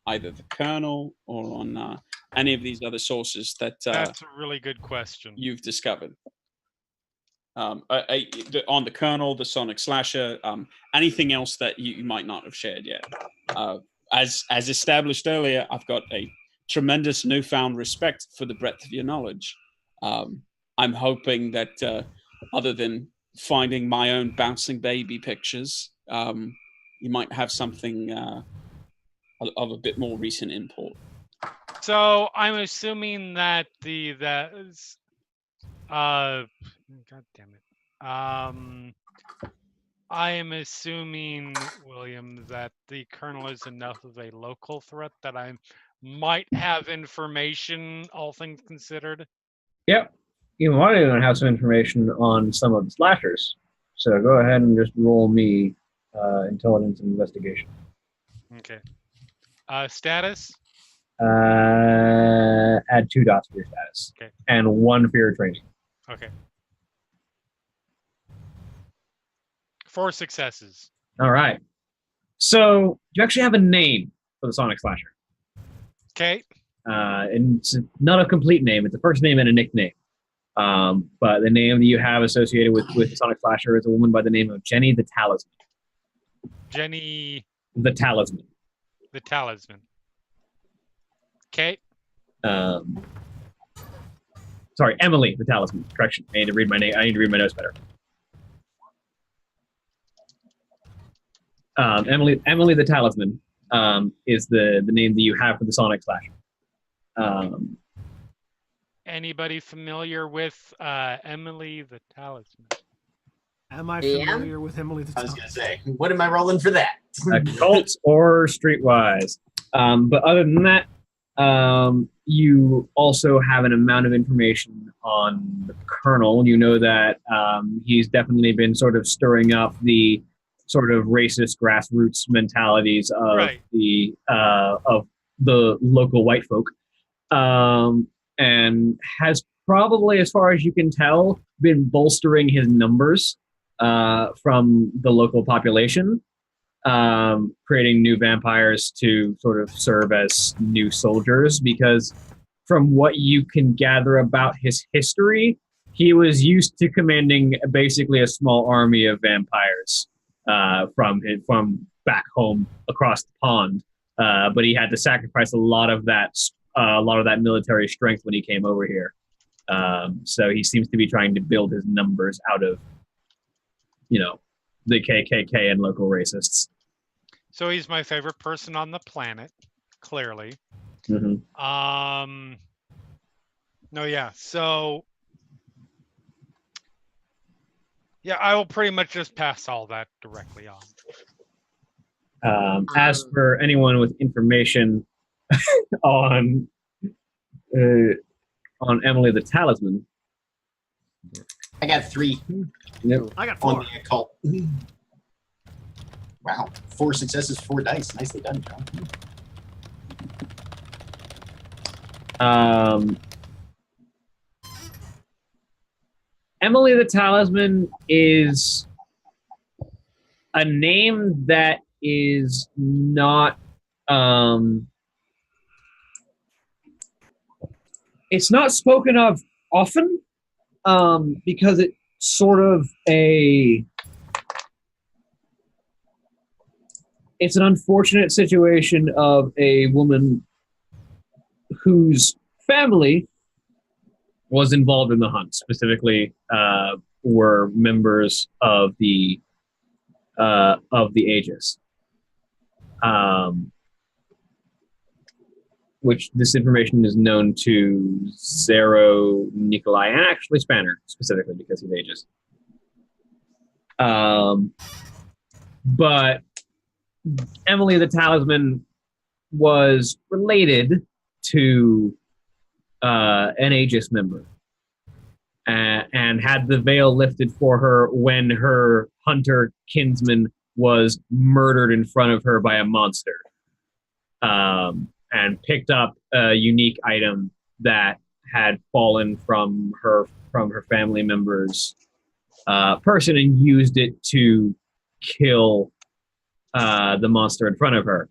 either the kernel or on any of these other sources that That's a really good question. you've discovered? On the kernel, the sonic slasher, anything else that you might not have shared yet? As established earlier, I've got a tremendous newfound respect for the breadth of your knowledge. I'm hoping that other than finding my own bouncing baby pictures, you might have something of a bit more recent import. So I'm assuming that God damn it. I am assuming, William, that the kernel is enough of a local threat that I might have information, all things considered. Yep. You might even have some information on some of the slashers. So go ahead and just roll me intelligence and investigation. Okay. Status? Add 2 dots for your status. Okay. And 1 for your training. Okay. 4 successes. All right. So you actually have a name for the Sonic Slasher. Okay. And it's not a complete name. It's a first name and a nickname. But the name that you have associated with the Sonic Slasher is a woman by the name of Jenny the Talisman. Jenny The Talisman. the Talisman. Okay. Sorry, Emily the Talisman. Correction. I need to read my name. I need to read my notes better. Emily the Talisman is the name that you have for the Sonic Slasher. Anybody familiar with Emily the Talisman? Am I Yeah. familiar with Emily the I was Talisman? gonna say, what am I rolling for that? Cult or streetwise. But other than that, you also have an amount of information on the Colonel. You know that he's definitely been sort of stirring up the sort of racist grassroots mentalities of Right. the local white folk, and has probably, as far as you can tell, been bolstering his numbers from the local population, creating new vampires to sort of serve as new soldiers, because from what you can gather about his history, he was used to commanding basically a small army of vampires from back home across the pond, but he had to sacrifice a lot of that military strength when he came over here. So he seems to be trying to build his numbers out of, the KKK and local racists. So he's my favorite person on the planet, clearly. Mm-hmm. No, yeah. So yeah, I will pretty much just pass all that directly on. As for anyone with information on Emily the Talisman, I got 3 yep. I got on 4. the occult. Wow, 4 successes, 4 dice. Nicely done, John. Emily the Talisman is a name that is not it's not spoken of often, because sort of it's an unfortunate situation of a woman whose family was involved in the hunt, specifically were members of the Aegis. Which this information is known to Zero, Nikolai, and actually Spanner, specifically because he's Aegis. But Emily the Talisman was related to an Aegis member and had the veil lifted for her when her hunter kinsman was murdered in front of her by a monster. And picked up a unique item that had fallen from her family member's person and used it to kill the monster in front of her.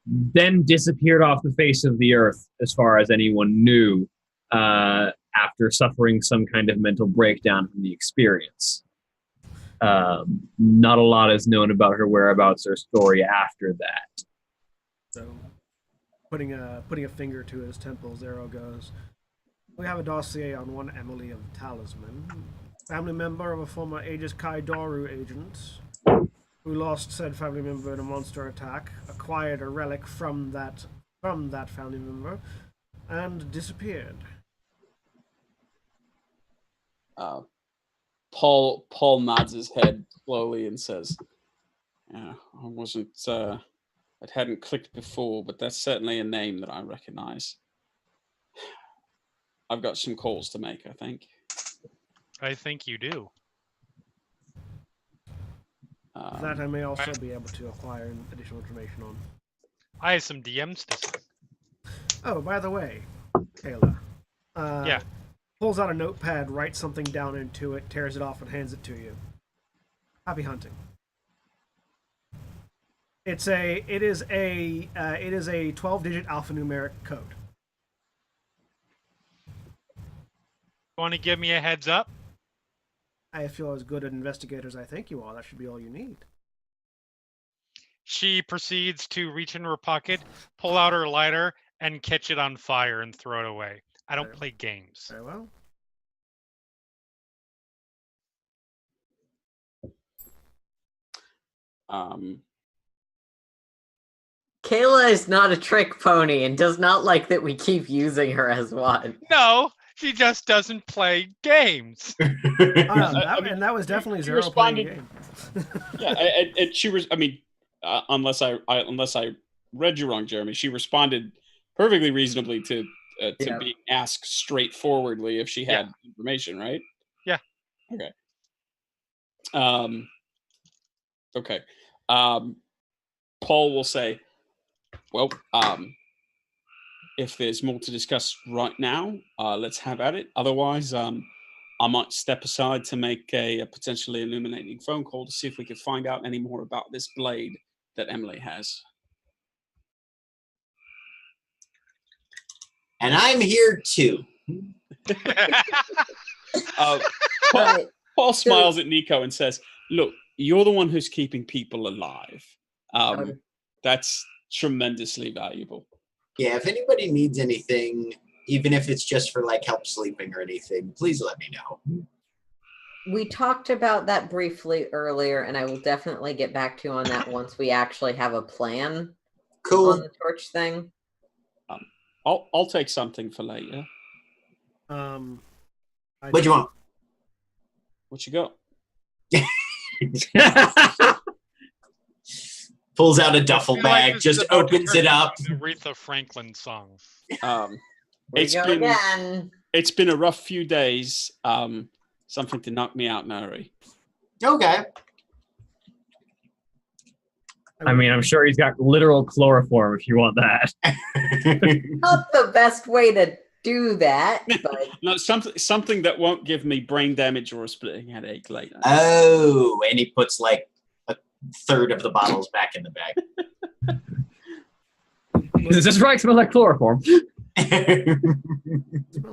Then disappeared off the face of the earth, as far as anyone knew, after suffering some kind of mental breakdown from the experience. Not a lot is known about her whereabouts or story after that. So, putting a finger to his temple, Zero goes, "We have a dossier on one Emily of Talisman, family member of a former Aegis Kaidoru agent, who lost said family member in a monster attack, acquired a relic from that family member, and disappeared." Paul nods his head slowly and says, "Yeah, I wasn't. It hadn't clicked before, but that's certainly a name that I recognize. I've got some calls to make, I think." I think you do. That I may also be able to acquire additional information on. I have some DMs to send. Oh, by the way, Kayla. Yeah. Pulls out a notepad, writes something down into it, tears it off, and hands it to you. Happy hunting. It is a 12-digit alphanumeric code. Want to give me a heads up? I feel as good an investigator as I think you are. That should be all you need. She proceeds to reach into her pocket, pull out her lighter, and catch it on fire and throw it away. I don't play games. Very well. Kayla is not a trick pony and does not like that we keep using her as one. No, she just doesn't play games. And that was definitely Zero playing a game. Yeah, and she was. I mean, unless I read you wrong, Jeremy, she responded perfectly reasonably to being asked straightforwardly if she had information, right? Yeah. Okay. Okay. Paul will say, "Well, if there's more to discuss right now, let's have at it. Otherwise, I might step aside to make a potentially illuminating phone call to see if we can find out any more about this blade that Emily has." And I'm here too. Paul smiles at Nico and says, "Look, you're the one who's keeping people alive. That's tremendously valuable." Yeah, if anybody needs anything, even if it's just for like help sleeping or anything, please let me know. We talked about that briefly earlier, and I will definitely get back to you on that once we actually have a plan Cool. on the torch thing. I'll take something for later. What do you want? What you got? Pulls out a duffel I feel like bag, this just is about to opens turn it up. into an Aretha Franklin song. It's We go been again. it's been a rough few days. Something to knock me out in a hurry. Okay. I mean, I'm sure he's got literal chloroform if you want that. Not the best way to do that, but No, something that won't give me brain damage or a splitting headache later. Oh, and he puts like a third of the bottles back in the bag. Does this right smell like chloroform? Smell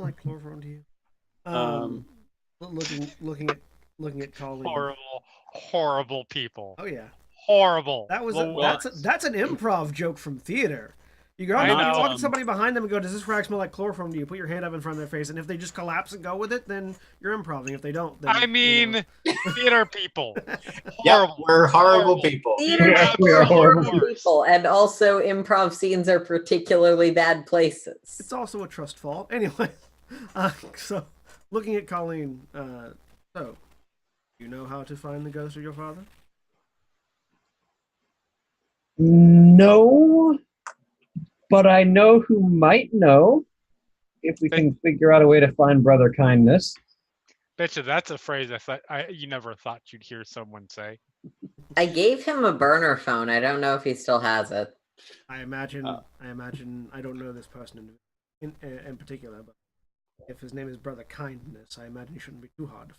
like chloroform to you? looking at Colleen. Horrible people. Oh yeah, Horrible. That's an improv joke from theater. You go, I you know. walk to somebody behind them and go, "Does this rag smell like chloroform to you?" Put your hand up in front of their face, and if they just collapse and go with it, then you're improving. If they don't, then I mean, theater people. Yep, Horrible. we're horrible people. Theater Yeah, people we are are horrible horrible. people, and also improv scenes are particularly bad places. it's also a trust fall. Anyway, so looking at Colleen, so you know how to find the ghost of your father? No, but I know who might know if we can figure out a way to find Brother Kindness. Betcha, that's a phrase you never thought you'd hear someone say. I gave him a burner phone. I don't know if he still has it. I imagine I don't know this person in particular, but if his name is Brother Kindness, I imagine he shouldn't be too hard to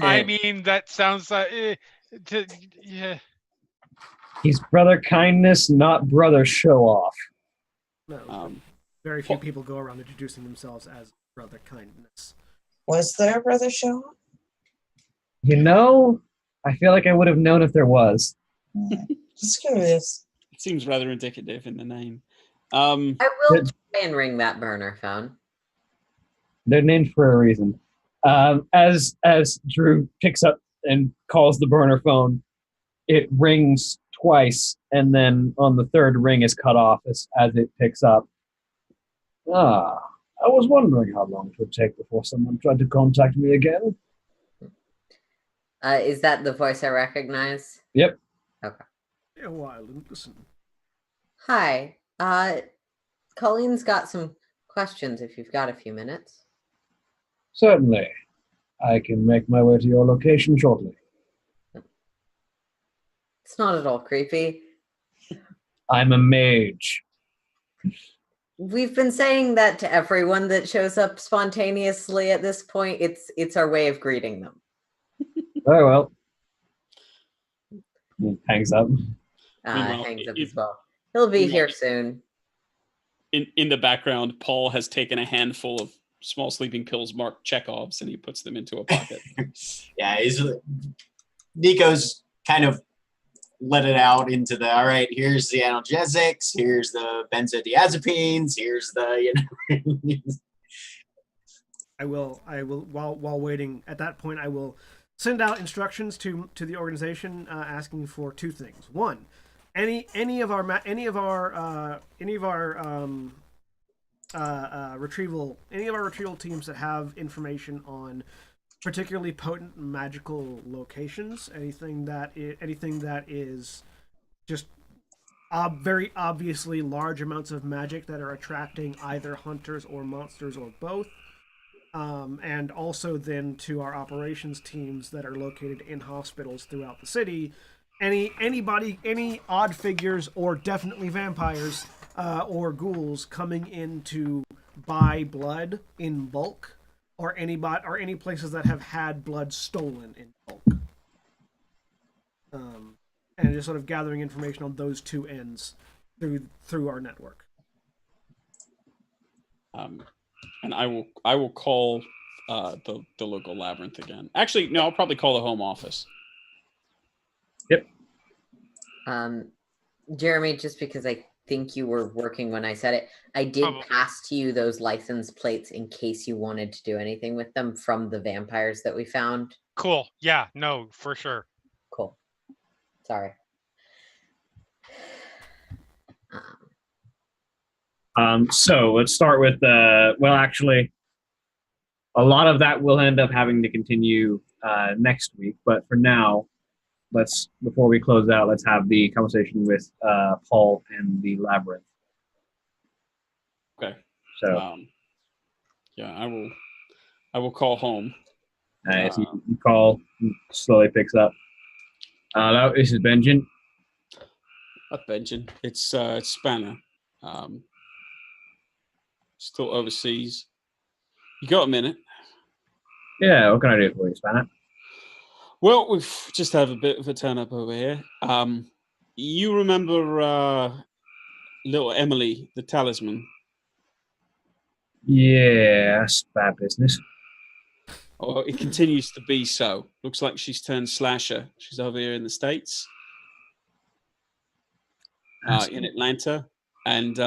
find. I mean, that sounds like yeah. He's Brother Kindness, not Brother Show Off. No, very few people go around introducing themselves as Brother Kindness. Was there a brother show? You know, I feel like I would have known if there was. Just curious. It seems rather indicative in the name. I will try and ring that burner phone. They're named for a reason. As Drew picks up and calls the burner phone, it rings twice, and then on the third ring is cut off as it picks up. I was wondering how long it would take before someone tried to contact me again. Is that the voice I recognize? Yep. Okay. Stay a while and listen. Hi. Colleen's got some questions if you've got a few minutes. Certainly. I can make my way to your location shortly. It's not at all creepy. I'm a mage. We've been saying that to everyone that shows up spontaneously at this point. It's our way of greeting them. Very well. He hangs up. Meanwhile, Hangs up as well. He'll be here soon. In the background, Paul has taken a handful of small sleeping pills marked Chekhov's, and he puts them into a pocket. Yeah, Nico's kind of let it out into the, all right, here's the analgesics, here's the benzodiazepines, here's the, I will while waiting at that point, I will send out instructions to the organization asking for two things. One, any of our retrieval teams that have information on particularly potent magical locations, anything that is just very obviously large amounts of magic that are attracting either hunters or monsters or both. And also then to our operations teams that are located in hospitals throughout the city, any odd figures or definitely vampires or ghouls coming in to buy blood in bulk, or any places that have had blood stolen in bulk. And just sort of gathering information on those two ends through our network. And I will call the local labyrinth again. Actually, no, I'll probably call the home office. Yep. Jeremy, just because I think you were working when I said it, I did pass to you those license plates in case you wanted to do anything with them from the vampires that we found. Cool. Yeah, no, for sure. Cool. Sorry. So let's start with actually, a lot of that will end up having to continue next week. But for now, before we close out, let's have the conversation with Paul and the labyrinth. Okay. So, yeah, I will call home. if you call, he slowly picks up. Hello, this is Benjamin. Not Benjamin. It's Spanner. Still overseas. You got a minute? Yeah, what can I do for you, Spanner? Well, we've just had a bit of a turn up over here. You remember little Emily, the talisman? Yeah, that's bad business. or it continues to be so. Looks like she's turned slasher. She's over here in the States, in Atlanta, and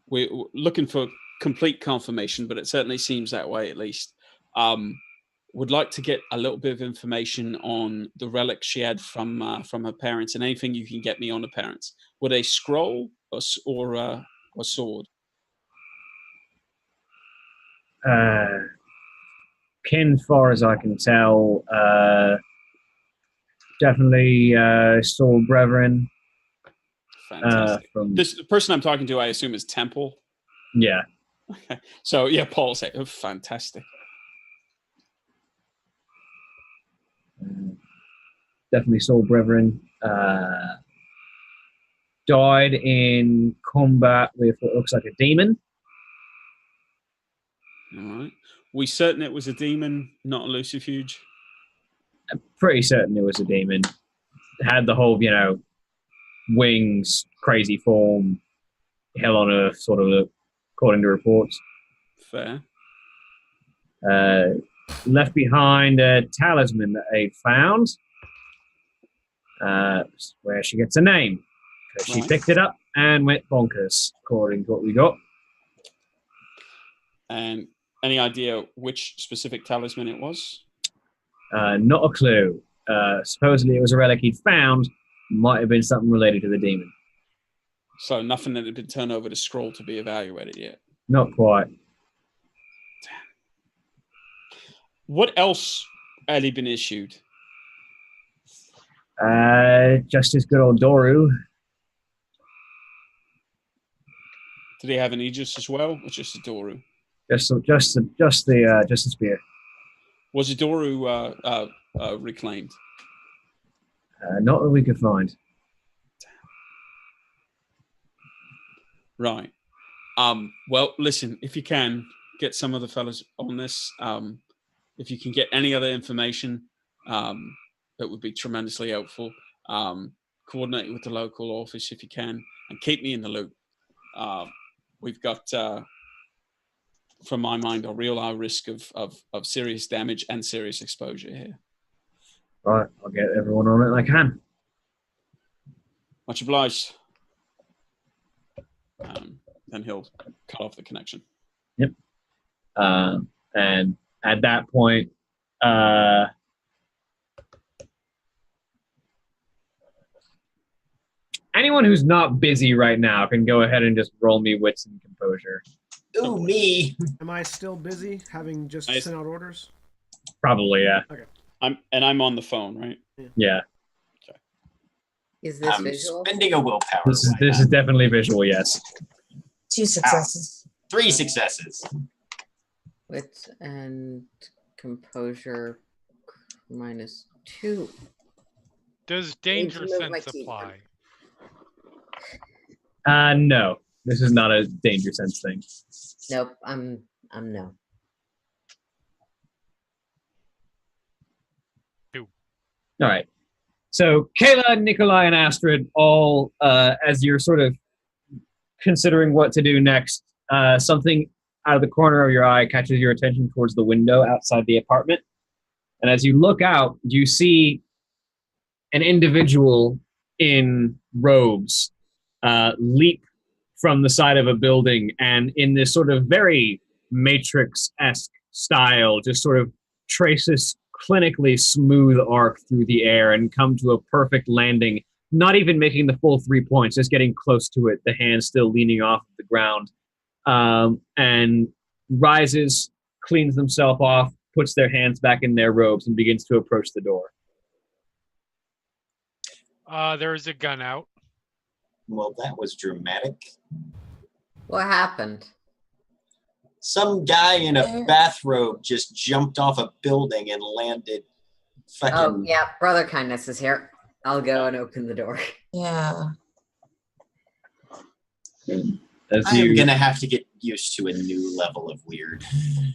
we're looking for complete confirmation, but it certainly seems that way at least. Would like to get a little bit of information on the relics she had from her parents, and anything you can get me on the parents. Were they scroll or sword? Kin, far as I can tell, definitely soul brethren. Fantastic. The person I'm talking to, I assume, is Temple. Yeah. Okay. So yeah, Paul said, oh, fantastic. Definitely soul brethren. Died in combat with what looks like a demon. All right. We certain it was a demon, not a lucifuge? I'm pretty certain it was a demon. Had the whole, wings, crazy form, hell on earth sort of look, according to reports. Fair. Left behind a talisman that they found, where she gets a name. She picked it up and went bonkers, according to what we got. And any idea which specific talisman it was? Not a clue. Supposedly it was a relic he'd found. Might have been something related to the demon. So nothing that had been turned over to scroll to be evaluated yet? Not quite. What else had he been issued? Just his good old Doru. Did he have an Aegis as well, or just a Doru? Just the spear. Was a Doru reclaimed? Not that we could find. Right. Well, listen, if you can, get some of the fellas on this. If you can get any other information, that would be tremendously helpful. Coordinate with the local office if you can, and keep me in the loop. We've got, from my mind, a real high risk of serious damage and serious exposure here. Right, I'll get everyone on it I can. Much obliged. Then he'll cut off the connection. Yep. And at that point, anyone who's not busy right now can go ahead and just roll me wits and composure. Ooh, me. Am I still busy having just sent out orders? Probably, yeah. Okay. I'm on the phone, right? Yeah. Is this visual? Spending a willpower. This is definitely visual, yes. 2 successes. 3 successes. Wits and composure -2. Does danger Need to move my sense keyboard. apply? No. This is not a danger sense thing. Nope, I'm no. All right. So Kayla, Nikolai, and Astrid all, as you're sort of considering what to do next, something out of the corner of your eye catches your attention towards the window outside the apartment. And as you look out, you see an individual in robes leap from the side of a building, and in this sort of very Matrix-esque style, just sort of trace this clinically smooth arc through the air and come to a perfect landing, not even making the full 3 points, just getting close to it, the hand still leaning off of the ground, and rises, cleans themselves off, puts their hands back in their robes, and begins to approach the door. There's a gun out. Well, that was dramatic. What happened? Some guy in a bathrobe just jumped off a building and landed. Fucking. Oh yeah, brother kindness is here. I'll go and open the door. Yeah. I'm gonna have to get used to a new level of weird.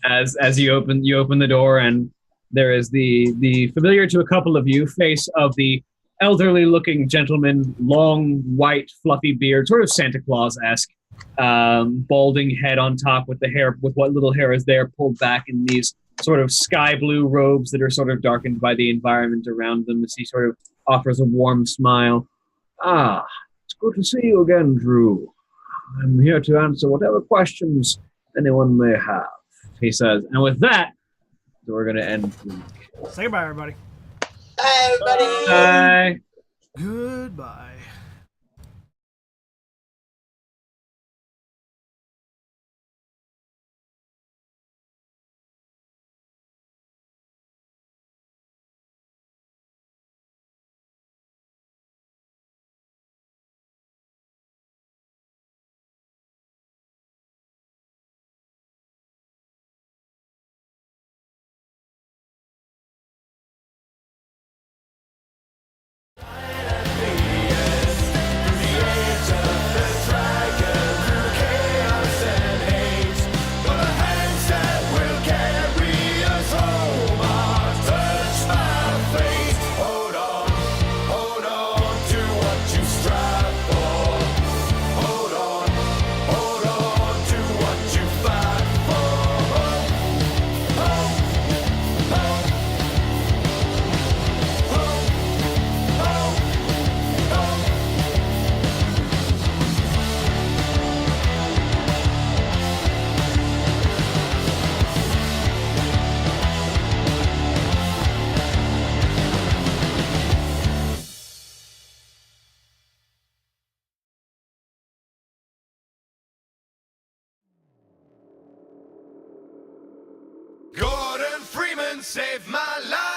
As you open the door, and there is the familiar to a couple of you face of the elderly looking gentleman, long white fluffy beard, sort of Santa Claus-esque, balding head on top with the hair, with what little hair is there pulled back in these sort of sky blue robes that are sort of darkened by the environment around them as he sort of offers a warm smile. Ah, it's good to see you again, Drew. I'm here to answer whatever questions anyone may have, he says. And with that, we're going to end the week. Say goodbye, everybody. Bye, everybody. Bye. Goodbye. Gordon Freeman saved my life.